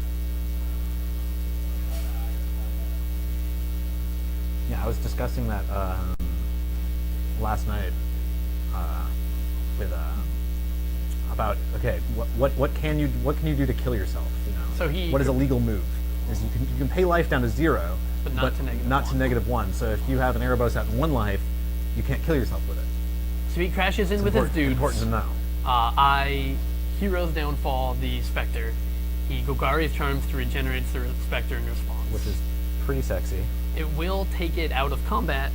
S1: Yeah, I was discussing that last night with about what can you do to kill yourself?
S2: So
S1: what is a legal move? Is you can pay life down to 0,
S2: but not to
S1: -1. So if you have an Erebos at 1 life, you can't kill yourself with it.
S2: So he crashes in with his dudes.
S1: Important to know.
S2: I Hero's Downfall the Spectre. He Golgari's Charms to regenerate the Spectre in response.
S1: Which is pretty sexy.
S2: It will take it out of combat,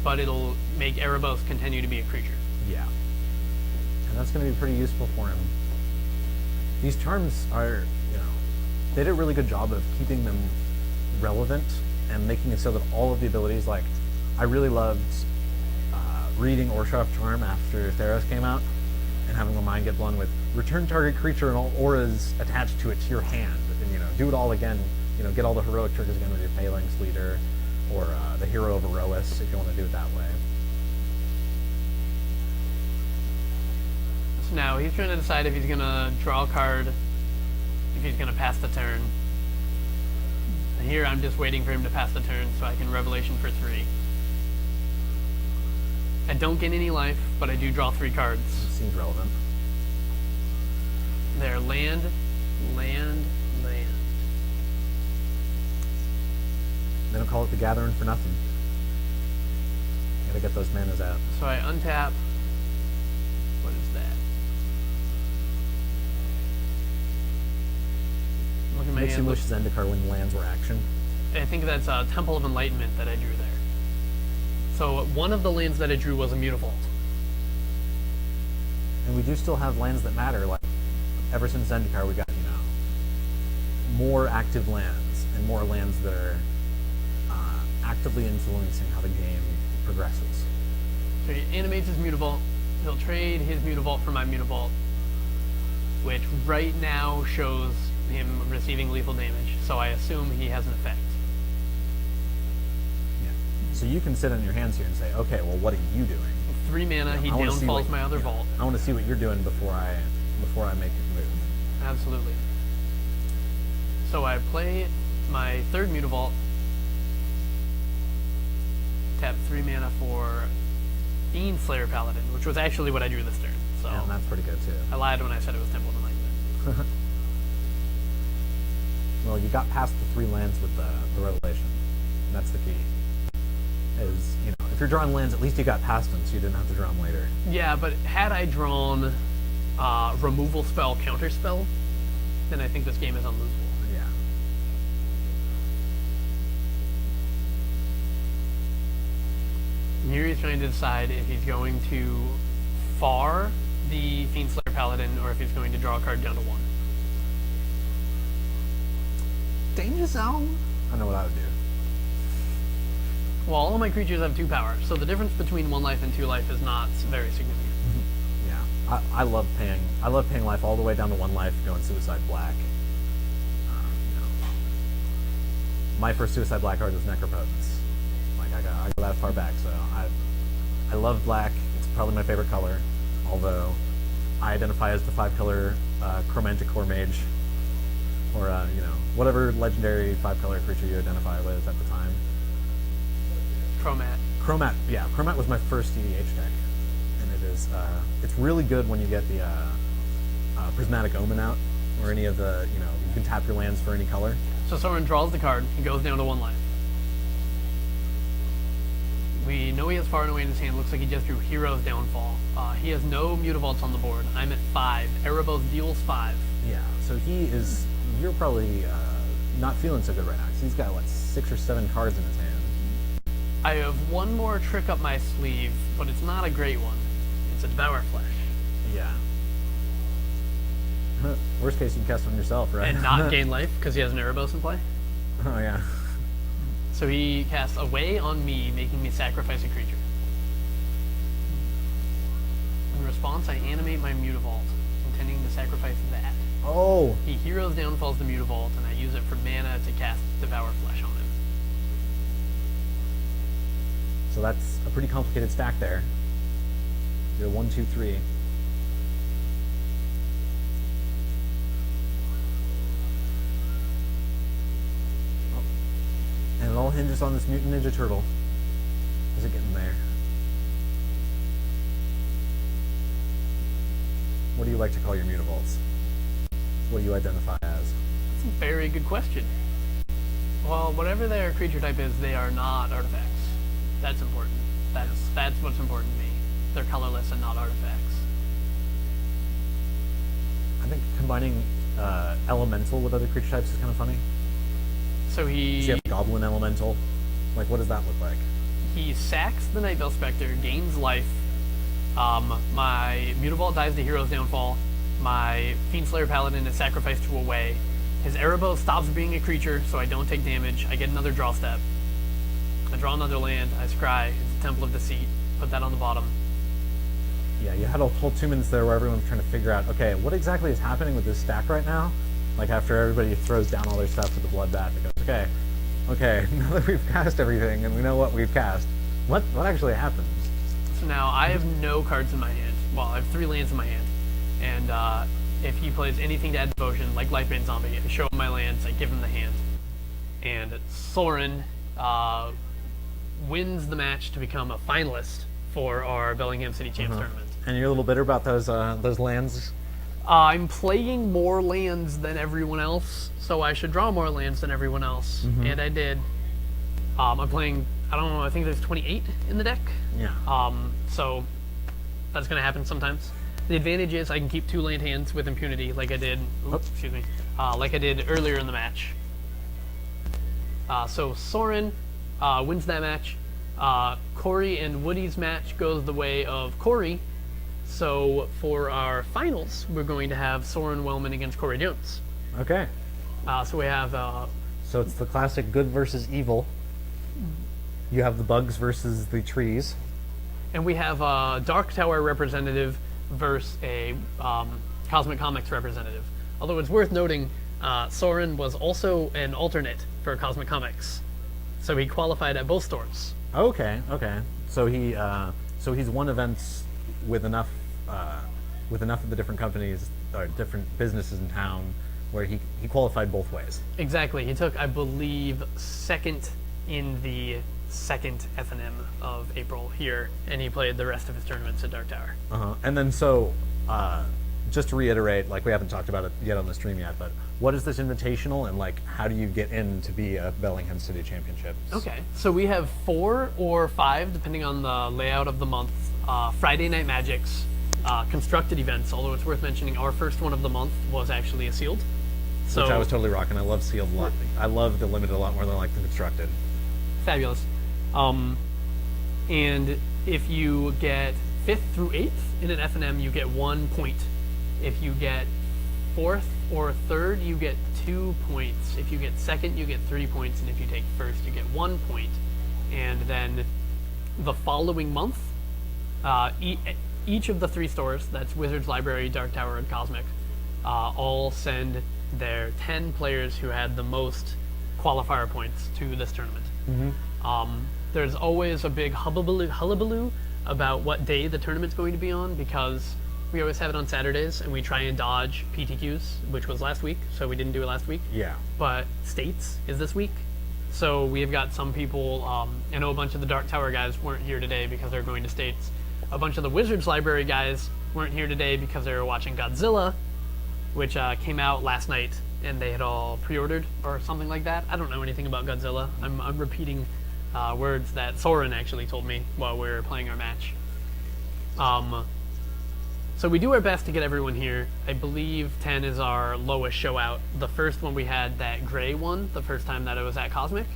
S2: but it'll make Erebos continue to be a creature.
S1: Yeah. And that's going to be pretty useful for him. These charms are, they did a really good job of keeping them relevant and making it so that all of the abilities, like, I really loved reading Orshoff Charm after Theros came out and having my mind get blown with return target creature and all auras attached to it to your hand, and do it all again. Get all the heroic triggers again with your Phalanx Leader or the Hero of Erois if you want to do it that way.
S2: So now he's trying to decide if he's going to draw a card, if he's going to pass the turn. And here I'm just waiting for him to pass the turn so I can Revelation for 3. I don't gain any life, but I do draw 3 cards.
S1: Seems relevant.
S2: They're land, land, land.
S1: They don't call it the Gathering for nothing. Gotta get those manas out.
S2: So I untap. What is that? Look at my
S1: Makes you
S2: hand.
S1: wish Zendikar when lands were action.
S2: I think that's a Temple of Enlightenment that I drew there. So one of the lands that I drew was a Mutavault.
S1: And we do still have lands that matter. Like, ever since Zendikar, we got, more active lands and more lands that are actively influencing how the game progresses.
S2: So he animates his Mutavault. He'll trade his Mutavault for my Mutavault, which right now shows him receiving lethal damage. So I assume he has an effect.
S1: Yeah. So you can sit on your hands here and say, okay, well, what are you doing?
S2: 3 mana, he
S1: I wanna see
S2: downfalls
S1: what-
S2: my other vault.
S1: I want to see what you're doing before I make it move.
S2: Absolutely. So I play my 3rd Mutavault, tap 3 mana for Fiend Slayer Paladin, which was actually what I drew this turn. So
S1: And that's pretty good too.
S2: I lied when I said it was Temple of Enlightenment.
S1: Well, you got past the 3 lands with the Revelation. And that's the key. Is, if you're drawing lands, at least you got past them, so you didn't have to draw them later.
S2: Yeah, but had I drawn removal spell, counter spell, then I think this game is unlosable.
S1: Yeah.
S2: And here he's trying to decide if he's going to far the Fiend Slayer Paladin or if he's going to draw a card down to 1.
S1: Danger Zone? I know what I would do.
S2: Well, all of my creatures have 2 power, so the difference between 1 life and 2 life is not very significant.
S1: Yeah. I love paying life all the way down to 1 life, going Suicide Black. My first Suicide Black card was Necropotence. Like, I got that far back, so I love black. It's probably my favorite color, although I identify as the 5-color Chromanticore Mage, or whatever legendary 5-color creature you identify with at the time.
S2: Chromat.
S1: Chromat was my first EDH deck, and it's really good when you get the Prismatic Omen out, or any of the, you can tap your lands for any color.
S2: So Soren draws the card, he goes down to 1 life. We know he has Far and Away in his hand. Looks like he just drew Hero's Downfall. He has no Mutavaults on the board. I'm at 5. Erebos deals 5.
S1: Yeah, so you're probably not feeling so good right now, because he's got, 6 or 7 cards in his hand.
S2: I have one more trick up my sleeve, but it's not a great one. It's a Devour Flesh.
S1: Yeah. Worst case, you can cast it on yourself, right?
S2: And not gain life, because he has an Erebos in play.
S1: Oh, yeah.
S2: So he casts Away on me, making me sacrifice a creature. In response, I animate my Mutavault, intending to sacrifice that.
S1: Oh!
S2: He Heroes Downfalls the Mutavault, and I use it for mana to cast Devour Flesh on him.
S1: So that's a pretty complicated stack there. You're 1, 2, 3. And it all hinges on this Mutant Ninja Turtle. Is it getting there? What do you like to call your Mutavaults? What do you identify as?
S2: That's a very good question. Well, whatever their creature type is, they are not artifacts. That's important. That's what's important to me. They're colorless and not artifacts.
S1: I think combining Elemental with other creature types is kind of funny.
S2: So
S1: So you have Goblin Elemental. What does that look like?
S2: he sacks the Nightveil Spectre, gains life. My Mutavault dies to Hero's Downfall. My Fiend Slayer Paladin is sacrificed to Away. His Erebos stops being a creature, so I don't take damage. I get another draw step. I draw another land. I scry. It's a Temple of Deceit. Put that on the bottom.
S1: Yeah, you had a whole 2 minutes there where everyone's trying to figure out, okay, what exactly is happening with this stack right now? After everybody throws down all their stuff with the Bloodbath, it goes, okay, now that we've cast everything and we know what we've cast, what actually happens?
S2: So now I have no cards in my hand. Well, I have 3 lands in my hand. And if he plays anything to add devotion, like Lightbane Zombie, I show him my lands, I give him the hand. and Soren wins the match to become a finalist for our Bellingham City Champs tournament.
S1: And you're a little bitter about those lands?
S2: I'm playing more lands than everyone else, so I should draw more lands than everyone else, and I did. I'm playing, I don't know, I think there's 28 in the deck.
S1: Yeah.
S2: So that's going to happen sometimes. The advantage is I can keep 2 land hands with impunity, like I did. Excuse me. Like I did earlier in the match. So Soren wins that match. Cory and Woody's match goes the way of Cory. So for our finals, we're going to have Soren Wellman against Cory Jones.
S1: Okay.
S2: So we have.
S1: So it's the classic good versus evil. You have the bugs versus the trees.
S2: And we have a Dark Tower representative versus a Cosmic Comics representative. Although it's worth noting, Soren was also an alternate for Cosmic Comics, so he qualified at both stores.
S1: Okay. So he's won events with enough of the different companies or different businesses in town where he qualified both ways.
S2: Exactly. He took, I believe, second in the second FNM of April here, and he played the rest of his tournaments at Dark Tower.
S1: And then just to reiterate, like we haven't talked about it yet on the stream yet, but what is this invitational, and like how do you get in to be a Bellingham City Championships?
S2: Okay, so we have 4 or 5, depending on the layout of the month, Friday Night Magics, constructed events, although it's worth mentioning our first one of the month was actually a sealed. So,
S1: which I was totally rocking. I love sealed a lot. I love the limited a lot more than I like the constructed.
S2: Fabulous. And if you get 5th through 8th in an FNM, you get 1 point. If you get 4th or 3rd, you get 2 points. If you get 2nd, you get 3 points. And if you take 1st, you get 1 point. And then the following month, each of the 3 stores, that's Wizards, Library, Dark Tower, and Cosmic, all send their 10 players who had the most qualifier points to this tournament. There's always a big hullabaloo about what day the tournament's going to be on, because we always have it on Saturdays, and we try and dodge PTQs, which was last week, so we didn't do it last week.
S1: Yeah.
S2: But States is this week. So we've got some people, I know a bunch of the Dark Tower guys weren't here today because they're going to States. A bunch of the Wizards Library guys weren't here today because they were watching Godzilla, which came out last night, and they had all pre-ordered or something like that. I don't know anything about Godzilla. I'm repeating words that Soren actually told me while we were playing our match. So we do our best to get everyone here. I believe 10 is our lowest show out. The first one we had, that gray one, the first time that it was at Cosmic,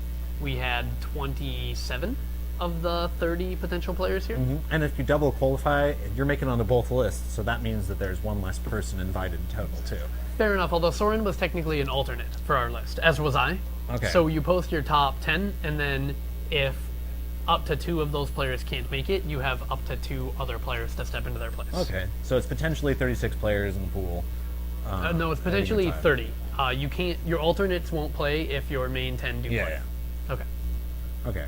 S2: we had 27 of the 30 potential players here.
S1: And if you double qualify, you're making it onto both lists, so that means that there's one less person invited total too.
S2: Fair enough, although Soren was technically an alternate for our list, as was I.
S1: Okay.
S2: So you post your top 10, and then if up to 2 of those players can't make it, you have up to 2 other players to step into their place.
S1: Okay, so it's potentially 36 players in the pool.
S2: No, it's potentially 30. You can't. Your alternates won't play if your main 10 do play.
S1: Yeah.
S2: Okay.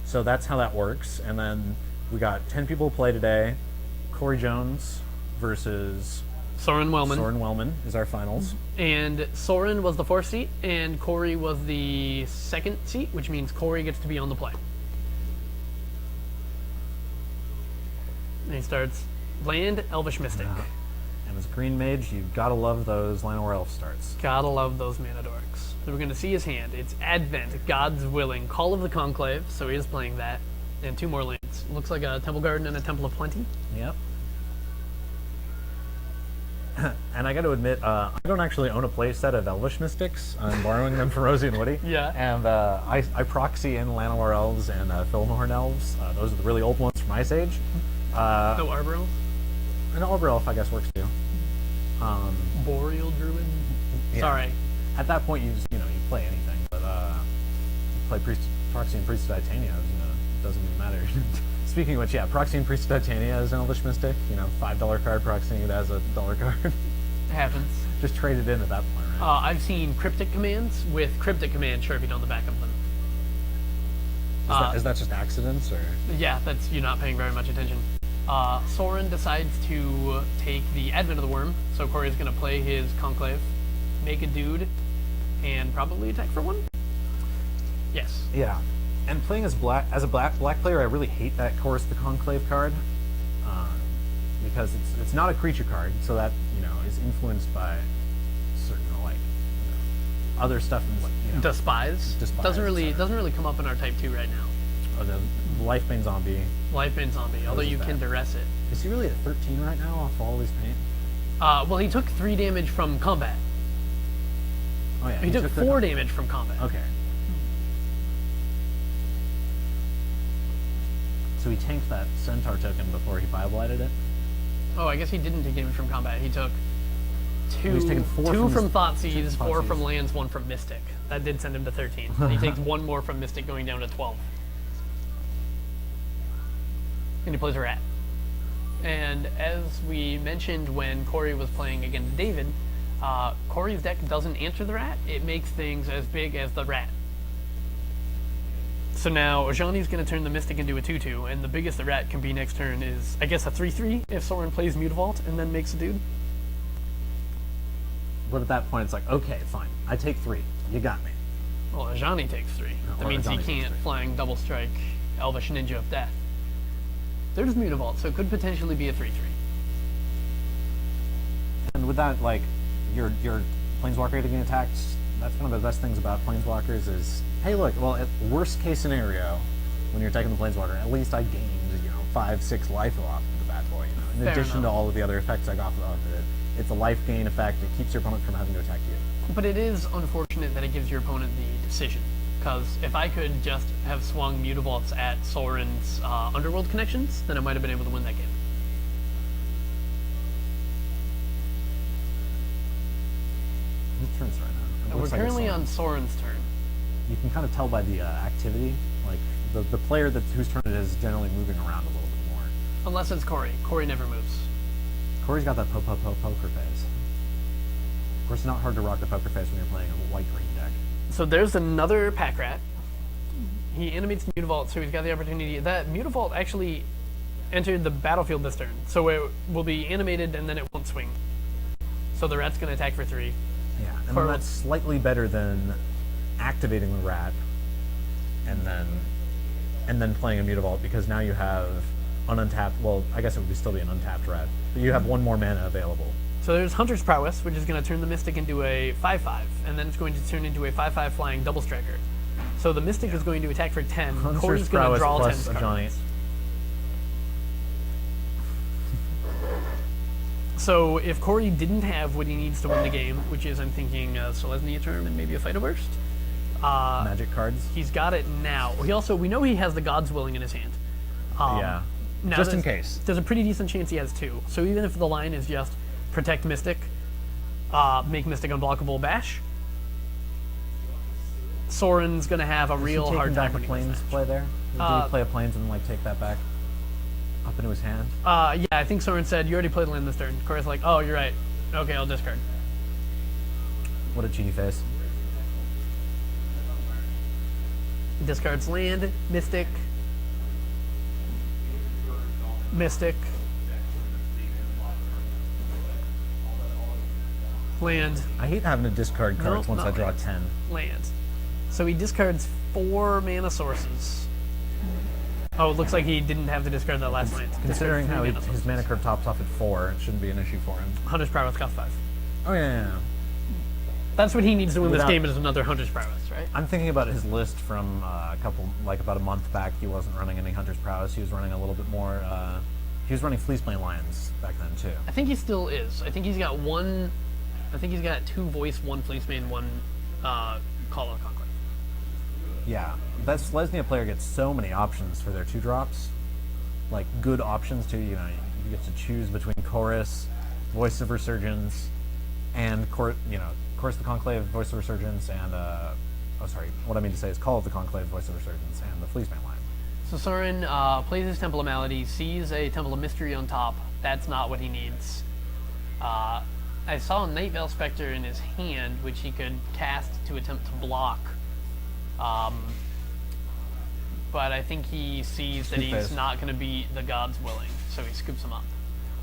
S1: So that's how that works, and then we got 10 people play today. Cory Jones versus
S2: Soren Wellman.
S1: Is our finals.
S2: And Soren was the 4th seat, and Cory was the 2nd seat, which means Cory gets to be on the play. And he starts land Elvish Mystic.
S1: And as Green Mage, you've got to love those Llanowar Elf starts.
S2: Gotta love those mana dorks. So we're going to see his hand. It's Advent, God's Willing, Call of the Conclave, so he is playing that, and 2 more lands. Looks like a Temple Garden and a Temple of Plenty.
S1: Yep. And I got to admit, I don't actually own a play set of Elvish Mystics. I'm borrowing them from Rosie and Woody.
S2: Yeah.
S1: And I proxy in Llanowar Elves and Filmhorn Elves. Those are the really old ones from Ice Age.
S2: No Arbor Elf?
S1: An Arbor Elf, I guess, works too.
S2: Boreal Druid?
S1: Yeah.
S2: Sorry.
S1: At that point, you play anything, but you play Proxy and Priest of Titania, it doesn't even matter. Speaking of which, yeah, Proxy and Priest of Titania is an Elvish Mystic, $5 card proxying it as a $1 card.
S2: It happens.
S1: Just trade it in at that point, right?
S2: I've seen Cryptic Commands with Cryptic Command sharpied on the back of them.
S1: Is that just accidents, or?
S2: Yeah, that's you not paying very much attention. Soren decides to take the Advent of the Worm, so Cory's going to play his Conclave, make a dude, and probably attack for 1. Yes.
S1: Yeah. And playing as a black player, I really hate that Chorus the Conclave card. Because it's not a creature card, so that, is influenced by certain, other stuff in,
S2: Despise.
S1: Despise,
S2: Doesn't really come up in our Type 2 right now.
S1: or the Lifebane Zombie.
S2: Lifebane Zombie, although you can duress it.
S1: Is he really at 13 right now off all his paint?
S2: Well, he took 3 damage from combat.
S1: Oh yeah.
S2: He took 4 damage from combat.
S1: Okay. So he tanked that Centaur token before he Bioblighted it?
S2: Oh, I guess he didn't take damage from combat. He took 2,
S1: he's taken 4
S2: two from
S1: from
S2: Thoughtseize, 4
S1: Thoughtseize.
S2: from lands, 1 from Mystic. That did send him to 13. And he takes 1 more from Mystic, going down to 12. And he plays a rat. And as we mentioned when Cory was playing against David, Cory's deck doesn't answer the rat. It makes things as big as the rat. So now Ajani's going to turn the Mystic into a 2/2, and the biggest the rat can be next turn is, I guess, a 3/3 if Soren plays Mutavault and then makes a dude.
S1: But at that point, it's like, okay, fine. I take 3. You got me.
S2: Well, Ajani takes 3. That
S1: or
S2: means he
S1: Ajani takes
S2: can't
S1: 3.
S2: flying double strike Elvish Ninja of Death. There's Mutavault, so it could potentially be a 3/3.
S1: And with that, your Planeswalker getting attacked, that's one of the best things about Planeswalkers is, hey, look, well, at worst case scenario, when you're attacking the Planeswalker, at least I gained, 5-6 life off of the bad boy, in
S2: Fair
S1: addition
S2: enough.
S1: to all of the other effects I got off of it. It's a life gain effect. It keeps your opponent from having to attack you.
S2: But it is unfortunate that it gives your opponent the decision. Because if I could just have swung Mutavaults at Soren's Underworld connections, then I might have been able to win that game.
S1: Whose turn is it right now? It
S2: And we're
S1: looks like it's
S2: currently
S1: Soren.
S2: on Soren's turn.
S1: You can kind of tell by the activity, the player whose turn it is generally moving around a little bit more.
S2: Unless it's Cory. Cory never moves.
S1: Cory's got that poker face. Of course, it's not hard to rock the poker face when you're playing a white-green deck.
S2: So there's another pack rat. He animates Mutavault, so he's got the opportunity. That Mutavault actually entered the battlefield this turn, so it will be animated and then it won't swing. So the rat's going to attack for 3.
S1: Yeah, and
S2: For-
S1: then that's slightly better than activating the rat and then playing a Mutavault, because now you have an untapped. Well, I guess it would still be an untapped rat, but you have 1 more mana available.
S2: So there's Hunter's Prowess, which is going to turn the Mystic into a 5/5, and then it's going to turn into a 5/5 flying double striker. So the Mystic is going to attack for 10.
S1: Hunter's
S2: Cory's going to
S1: Prowess
S2: draw 10
S1: plus a
S2: cards.
S1: giant.
S2: So if Cory didn't have what he needs to win the game, which is, I'm thinking, Selesnya Term and maybe a Phyto Burst,
S1: Magic cards.
S2: he's got it now. We know he has the God's Willing in his hand.
S1: Yeah.
S2: Now
S1: Just in
S2: there's-
S1: case.
S2: There's a pretty decent chance he has 2. So even if the line is just protect Mystic, make Mystic unblockable, bash, Soren's going to have a real hard time
S1: the
S2: winning this
S1: planes
S2: match.
S1: play there? Did he play a planes and take that back up into his hand?
S2: Yeah, I think Soren said, you already played land this turn. Cory's like, oh, you're right. Okay, I'll discard.
S1: What a cheaty face.
S2: Discards land, Mystic, land,
S1: I hate having to discard cards
S2: No,
S1: once I
S2: not
S1: draw
S2: land.
S1: 10.
S2: land. So he discards 4 mana sources. Oh, it looks like he didn't have to discard that last land.
S1: Considering how
S2: Discard 3
S1: his mana curve tops off at 4, it shouldn't be an issue for him.
S2: Hunter's Prowess costs 5.
S1: Oh yeah.
S2: That's what he needs to win this
S1: Without-
S2: game, is another Hunter's Prowess, right?
S1: I'm thinking about his list from about a month back. He wasn't running any Hunter's Prowess. He was running a little bit more. He was running Fleeceplane Lions back then too.
S2: I think he still is. I think he's got 2 voice, 1 Fleeceman, 1 Call of Conquest.
S1: Yeah, that Selesnya player gets so many options for their 2-drops, like good options too. You get to choose between Chorus, Voice of Resurgence, and Chorus the Conclave, Voice of Resurgence, and what I mean to say is Call of the Conclave, Voice of Resurgence, and the Fleeceman line.
S2: So Soren plays his Temple of Malady, sees a Temple of Mystery on top. That's not what he needs. I saw a Night Veil Spectre in his hand, which he could cast to attempt to block. But I think he sees that
S1: Scoop
S2: he's
S1: face.
S2: not going to be the God's Willing, so he scoops him up.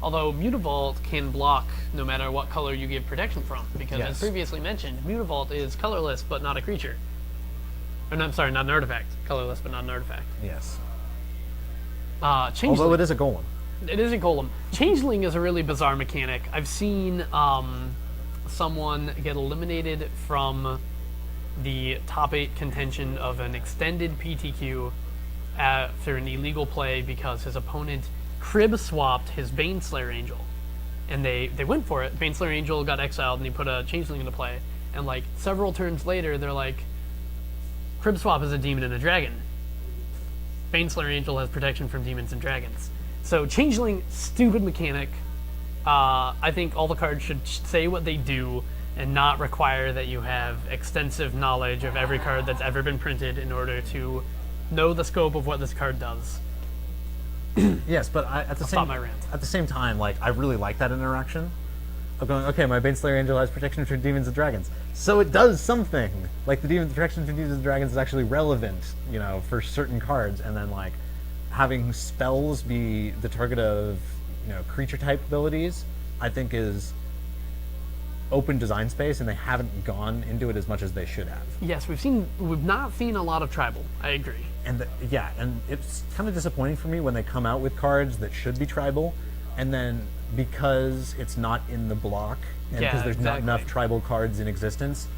S2: Although Mutavault can block no matter what color you give protection from, because as
S1: Yes.
S2: previously mentioned, Mutavault is colorless but not a creature. Or no, I'm sorry, not an artifact. Colorless, but not an artifact.
S1: Yes.
S2: Changeling.
S1: Although it is a golem.
S2: It is a golem. Changeling is a really bizarre mechanic. I've seen someone get eliminated from the top 8 contention of an extended PTQ after an illegal play because his opponent crib swapped his Baneslayer Angel. And they went for it. Baneslayer Angel got exiled and he put a Changeling into play. And like several turns later, they're like, crib swap is a demon and a dragon. Baneslayer Angel has protection from demons and dragons. So Changeling, stupid mechanic. I think all the cards should say what they do and not require that you have extensive knowledge of every card that's ever been printed in order to know the scope of what this card does.
S1: Yes, but at the same time, like I really like that interaction of going, okay, my Baneslayer Angel has protection from demons and dragons, so it does something. Like the protection from demons and dragons is actually relevant, you know, for certain cards, and then like having spells be the target of, you know, creature type abilities, I think is open design space, and they haven't gone into it as much as they should have.
S2: Yes, we've not seen a lot of tribal. I agree.
S1: And and it's kind of disappointing for me when they come out with cards that should be tribal, and then because it's not in the block, and because there's not enough tribal cards in existence,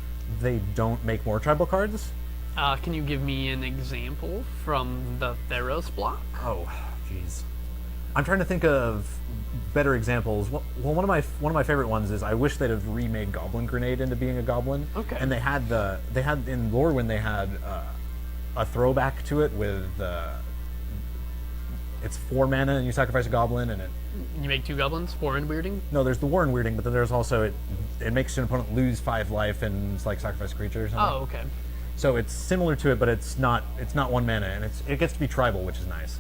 S1: they don't make more tribal cards.
S2: Can you give me an example from the Theros block?
S1: Oh, jeez. I'm trying to think of better examples. Well, one of my favorite ones is I wish they'd have remade Goblin Grenade into being a goblin.
S2: Okay.
S1: And they had in Lorwyn they had a throwback to it with it's 4 mana and you sacrifice a goblin and it.
S2: You make 2 goblins, Warren weirding?
S1: No, there's the Warren weirding, but then there's also it makes an opponent lose 5 life and it's like sacrifice a creature or something.
S2: Oh, okay.
S1: So it's similar to it, but it's not 1 mana, and it gets to be tribal, which is nice.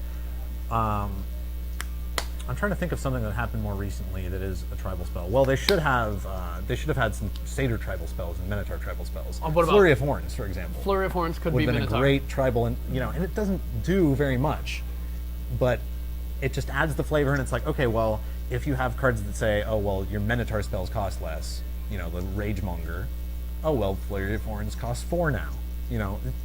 S1: I'm trying to think of something that happened more recently that is a tribal spell. Well, they should have had some Satyr tribal spells and Minotaur tribal spells.
S2: What about
S1: Flurry of Horns, for example?
S2: Flurry of Horns could
S1: would
S2: be
S1: have been
S2: Minotaur.
S1: a great tribal, and it doesn't do very much, but it just adds the flavor. And it's like, okay, well, if you have cards that say, oh well, your Minotaur spells cost less, the Ragemonger, oh well, Flurry of Horns costs 4 now.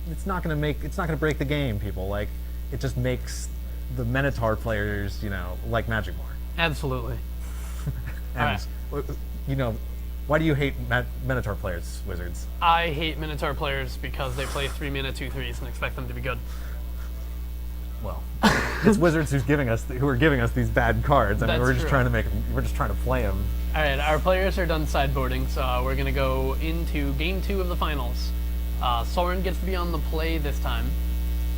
S1: It's not gonna break the game, people. Like, it just makes the Minotaur players, like Magic more.
S2: Absolutely.
S1: And, why do you hate Minotaur players, Wizards?
S2: I hate Minotaur players because they play 3 mana 2/3s and expect them to be good.
S1: Well, it's Wizards who are giving us these bad cards. I mean, we're just trying to play them.
S2: All right, our players are done sideboarding, so we're gonna go into game 2 of the finals. Soren gets to be on the play this time.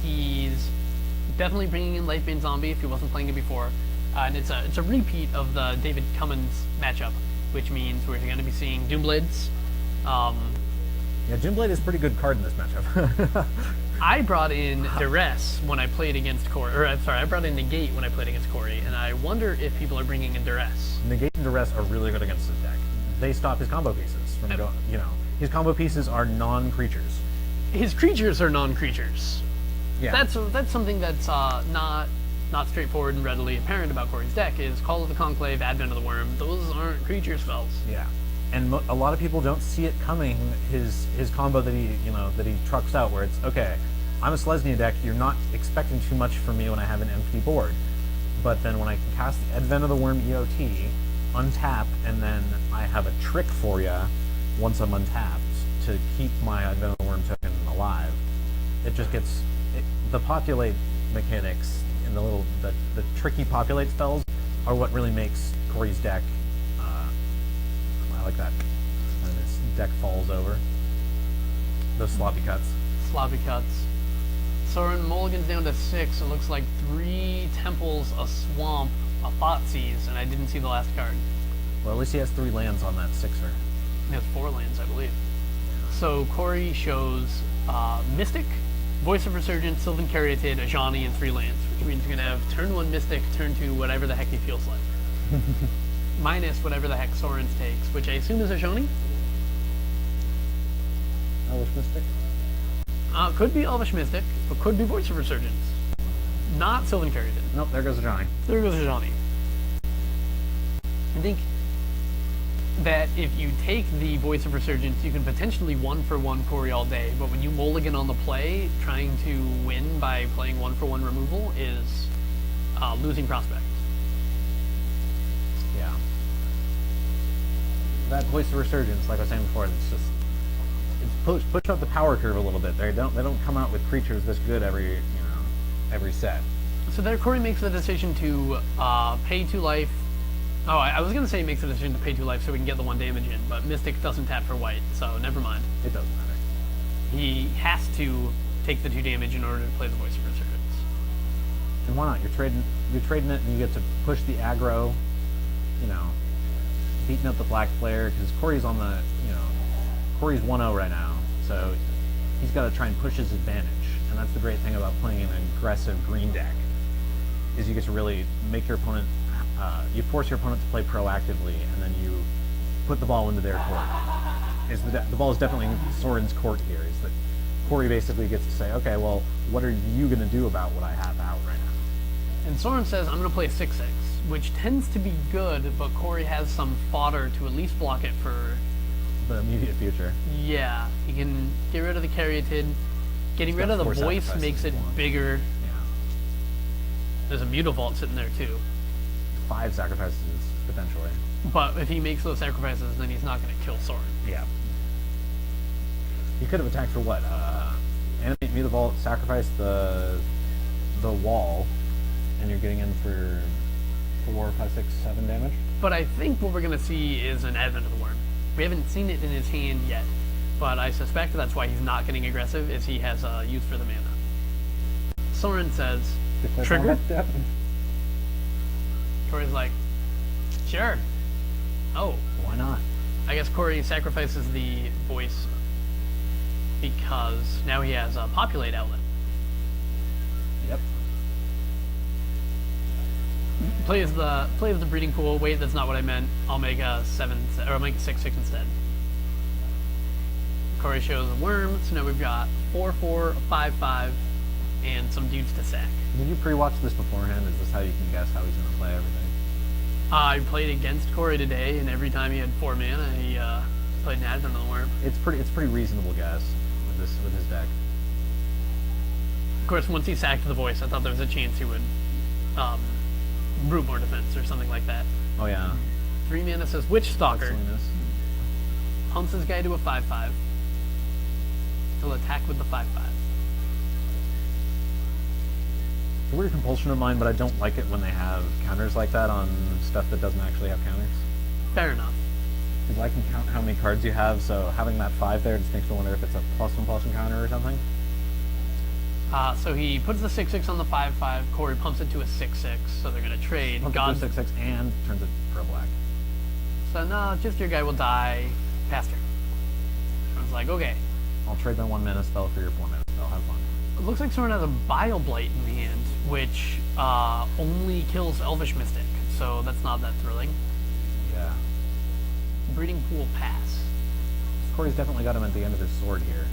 S2: He's definitely bringing in Lightbane Zombie if he wasn't playing it before, and it's a repeat of the David Cummins matchup, which means we're going to be seeing Doomblades.
S1: Yeah, Doomblade is a pretty good card in this matchup.
S2: I brought in Duress when I played against Cory, I brought in Negate when I played against Cory, and I wonder if people are bringing in Duress.
S1: Negate and Duress are really good against this deck. They stop his combo pieces from going. His combo pieces are non-creatures.
S2: His creatures are non-creatures.
S1: Yeah.
S2: That's something that's not straightforward and readily apparent about Cory's deck. Is Call of the Conclave, Advent of the Worm. Those aren't creature spells.
S1: Yeah, and a lot of people don't see it coming. His combo that he trucks out, where it's okay. I'm a Selesnya deck. You're not expecting too much from me when I have an empty board, but then when I can cast the Advent of the Worm EOT, untap, and then I have a trick for you once I'm untapped to keep my Advent of the Worm token alive. It just gets. The populate mechanics and the tricky populate spells are what really makes Cory's deck. I like that. And his deck falls over. Those sloppy cuts.
S2: Sloppy cuts. Soren mulligans down to 6. It looks like 3 temples, a swamp, a Thoughtseize, and I didn't see the last card.
S1: Well, at least he has 3 lands on that 6er.
S2: He has 4 lands, I believe. So Cory shows Mystic, Voice of Resurgence, Sylvan Caryatid, Ajani, and 3 lands, which means you're going to have turn 1 Mystic, turn 2 whatever the heck he feels like. Minus whatever the heck Soren's takes, which I assume is Ajani?
S1: Elvish Mystic?
S2: Could be Elvish Mystic, but could be Voice of Resurgence. Not Sylvan Caryatid.
S1: Nope, there goes Ajani.
S2: There goes Ajani. I think that if you take the Voice of Resurgence, you can potentially 1-for-1 Cory all day, but when you mulligan on the play, trying to win by playing 1-for-1 removal is losing prospects.
S1: Yeah. That Voice of Resurgence, like I was saying before, it's push up the power curve a little bit. They don't come out with creatures this good every set.
S2: So there, Cory makes the decision to pay 2 life. Oh, I was gonna say he makes the decision to pay 2 life so we can get the 1 damage in, but Mystic doesn't tap for white, so never mind.
S1: It doesn't matter.
S2: He has to take the 2 damage in order to play the Voice of Resurgence.
S1: And why not? You're trading it, and you get to push the aggro. Beating up the black player because Cory's on the Cory's 1-0 right now, so he's got to try and push his advantage. And that's the great thing about playing an aggressive green deck, is you get to really make your opponent, you force your opponent to play proactively, and then you put the ball into their court. The ball is definitely in Soren's court here, is that Cory basically gets to say, okay, well, what are you going to do about what I have out right now?
S2: And Soren says, I'm going to play 6-6, which tends to be good, but Cory has some fodder to at least block it for
S1: the immediate future.
S2: Yeah, he can get rid of the Caryatid. Getting rid of the Voice makes it bigger.
S1: Yeah.
S2: There's a Mutavault sitting there too.
S1: 5 sacrifices, potentially.
S2: But if he makes those sacrifices, then he's not going to kill Soren.
S1: Yeah. He could have attacked for what? Animate Mutavault, sacrifice the wall, and you're getting in for 4, 5, 6, 7 damage.
S2: But I think what we're going to see is an Advent of the Worm. We haven't seen it in his hand yet, but I suspect that's why he's not getting aggressive, is he has a use for the mana. Soren says, trigger? Cory's like, sure. Oh.
S1: Why not?
S2: I guess Cory sacrifices the Voice because now he has a Populate Outlet.
S1: Yep.
S2: Plays the breeding pool. Wait, that's not what I meant. I'll make a 7, or I'll make a 6/6 instead. Cory shows a worm, so now we've got 4/4, a 5/5, and some dudes to sack.
S1: Did you pre-watch this beforehand? Is this how you can guess how he's going to play everything?
S2: I played against Cory today, and every time he had 4 mana, he played an Advent of the Worm.
S1: It's pretty reasonable guess with his deck.
S2: Of course, once he sacked the Voice, I thought there was a chance he would Brute more defense or something like that.
S1: Oh yeah.
S2: 3 mana says Witch Stalker. Pumps his guy to a 5/5. He'll attack with the 5/5.
S1: It's a weird compulsion of mine, but I don't like it when they have counters like that on stuff that doesn't actually have counters.
S2: Fair enough.
S1: Because I can count how many cards you have, so having that 5 there just makes me wonder if it's a +1/+1 counter or something.
S2: So he puts the 6/6 on the 5/5. Cory pumps it to a 6/6, so they're gonna trade.
S1: Pumps it to 6/6 and turns it pro black.
S2: So no, just your guy will die faster. Soren's like, okay.
S1: I'll trade my 1 mana spell for your 4 mana spell. Have fun.
S2: It looks like Soren has a Bile Blight in the hand, which only kills Elvish Mystic, so that's not that thrilling.
S1: Yeah.
S2: Breeding Pool pass.
S1: Cory's definitely got him at the end of his sword here.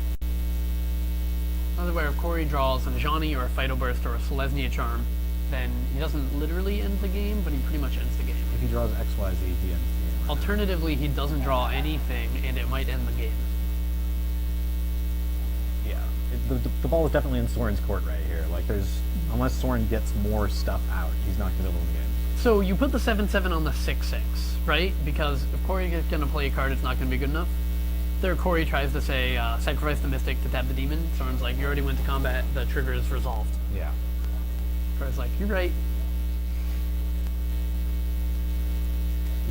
S2: Another way, if Cory draws a Najani or a Phyto Burst or a Selesnya Charm, then he doesn't literally end the game, but he pretty much ends the game.
S1: If he draws XYZ, he ends the game.
S2: Alternatively, he doesn't draw anything, and it might end the game.
S1: Yeah. The ball is definitely in Soren's court right here. Like, unless Soren gets more stuff out, he's not going to win the game.
S2: So you put the 7/7 on the 6/6, right? Because if Cory is going to play a card, it's not going to be good enough. There, Cory tries to say, sacrifice the Mystic to tap the Demon. Soren's like, you already went to combat, the trigger is resolved.
S1: Yeah.
S2: Cory's like, you're right.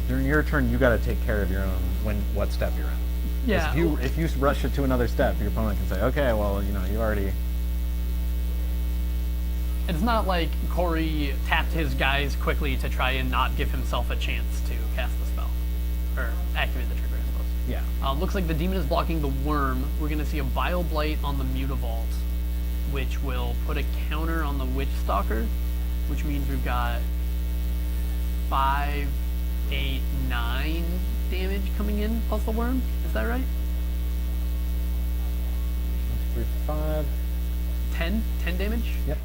S1: During your turn, you got to take care of your own, what step you're in.
S2: Yeah.
S1: If you rush it to another step, your opponent can say, okay, well, you already...
S2: It's not like Cory tapped his guys quickly to try and not give himself a chance to cast the spell. Or activate the trigger, I suppose.
S1: Yeah.
S2: Looks like the Demon is blocking the Worm. We're going to see a Bile Blight on the Mutavault, which will put a counter on the Witch Stalker, which means we've got 5, 8, 9 damage coming in plus the Worm. Is that right?
S1: 3, 5.
S2: 10? 10 damage?
S1: Yep.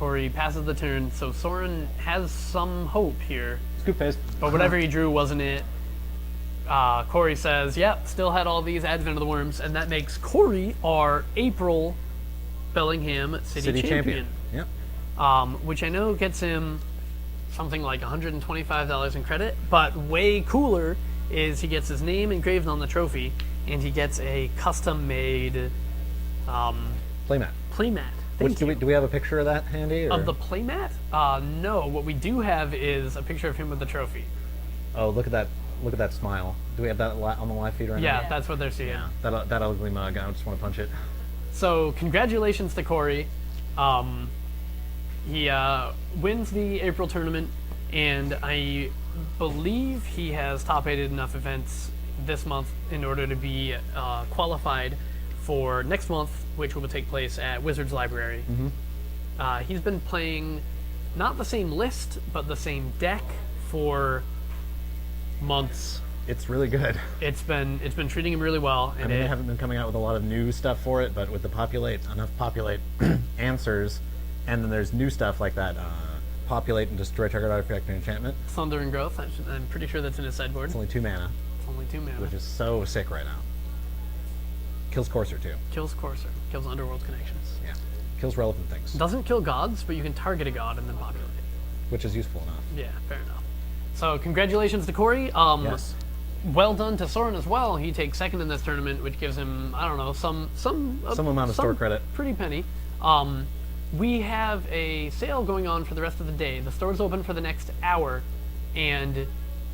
S2: Cory passes the turn, so Soren has some hope here.
S1: Scoop phase.
S2: But whatever he drew wasn't it. Cory says, yep, still had all these Advent of the Worms, and that makes Cory our April Bellingham City champion.
S1: Yep.
S2: Which I know gets him something like $125 in credit, but way cooler is he gets his name engraved on the trophy, and he gets a custom-made
S1: Playmat.
S2: playmat.
S1: Which do we have a picture of that handy? Or?
S2: Of the playmat? No. What we do have is a picture of him with the trophy.
S1: Oh, look at that! Look at that smile. Do we have that on the live feed right now?
S2: Yeah, that's what they're seeing.
S1: That ugly mug. I just want to punch it.
S2: So congratulations to Cory. He wins the April tournament, and I believe he has top-aided enough events this month in order to be qualified for next month, which will take place at Wizards Library. He's been playing not the same list, but the same deck for months.
S1: It's really good.
S2: It's been treating him really well. And
S1: I mean, they haven't been coming out with a lot of new stuff for it, but with the populate answers, and then there's new stuff like that. Populate and destroy target artifact and enchantment.
S2: Thunder and Growth. I'm pretty sure that's in his sideboard.
S1: It's only 2 mana.
S2: It's only 2 mana.
S1: Which is so sick right now. Kills Courser too.
S2: Kills Courser. Kills Underworld Connections.
S1: Yeah. Kills relevant things.
S2: Doesn't kill gods, but you can target a god and then populate.
S1: Which is useful enough.
S2: Yeah, fair enough. So congratulations to Cory.
S1: Yes.
S2: Well done to Soren as well. He takes second in this tournament, which gives him, I don't know, some
S1: amount of store credit.
S2: Pretty penny. We have a sale going on for the rest of the day. The store's open for the next hour, and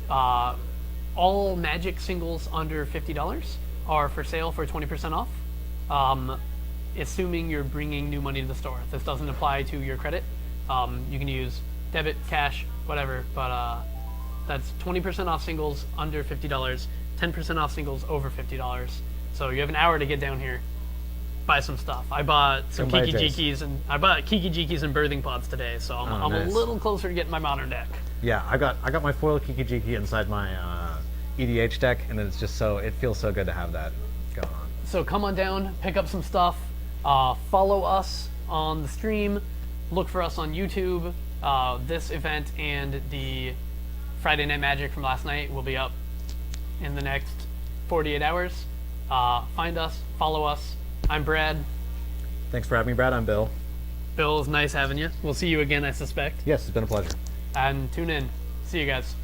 S2: all Magic singles under $50 are for sale for 20% off, assuming you're bringing new money to the store. This doesn't apply to your credit. You can use debit, cash, whatever, but that's 20% off singles under $50, 10% off singles over $50. So you have an hour to get down here, buy some stuff. I bought some Kiki Jikis and birthing pods today, so I'm
S1: nice.
S2: a little closer to getting my modern deck.
S1: Yeah, I got my foil Kiki Jiki inside my EDH deck, and it feels so good to have that going on.
S2: So come on down, pick up some stuff, follow us on the stream, look for us on YouTube. This event and the Friday Night Magic from last night will be up in the next 48 hours. Find us, follow us. I'm Brad.
S1: Thanks for having me, Brad. I'm Bill.
S2: Bill, it's nice having you. We'll see you again, I suspect.
S1: Yes, it's been a pleasure.
S2: And tune in. See you guys.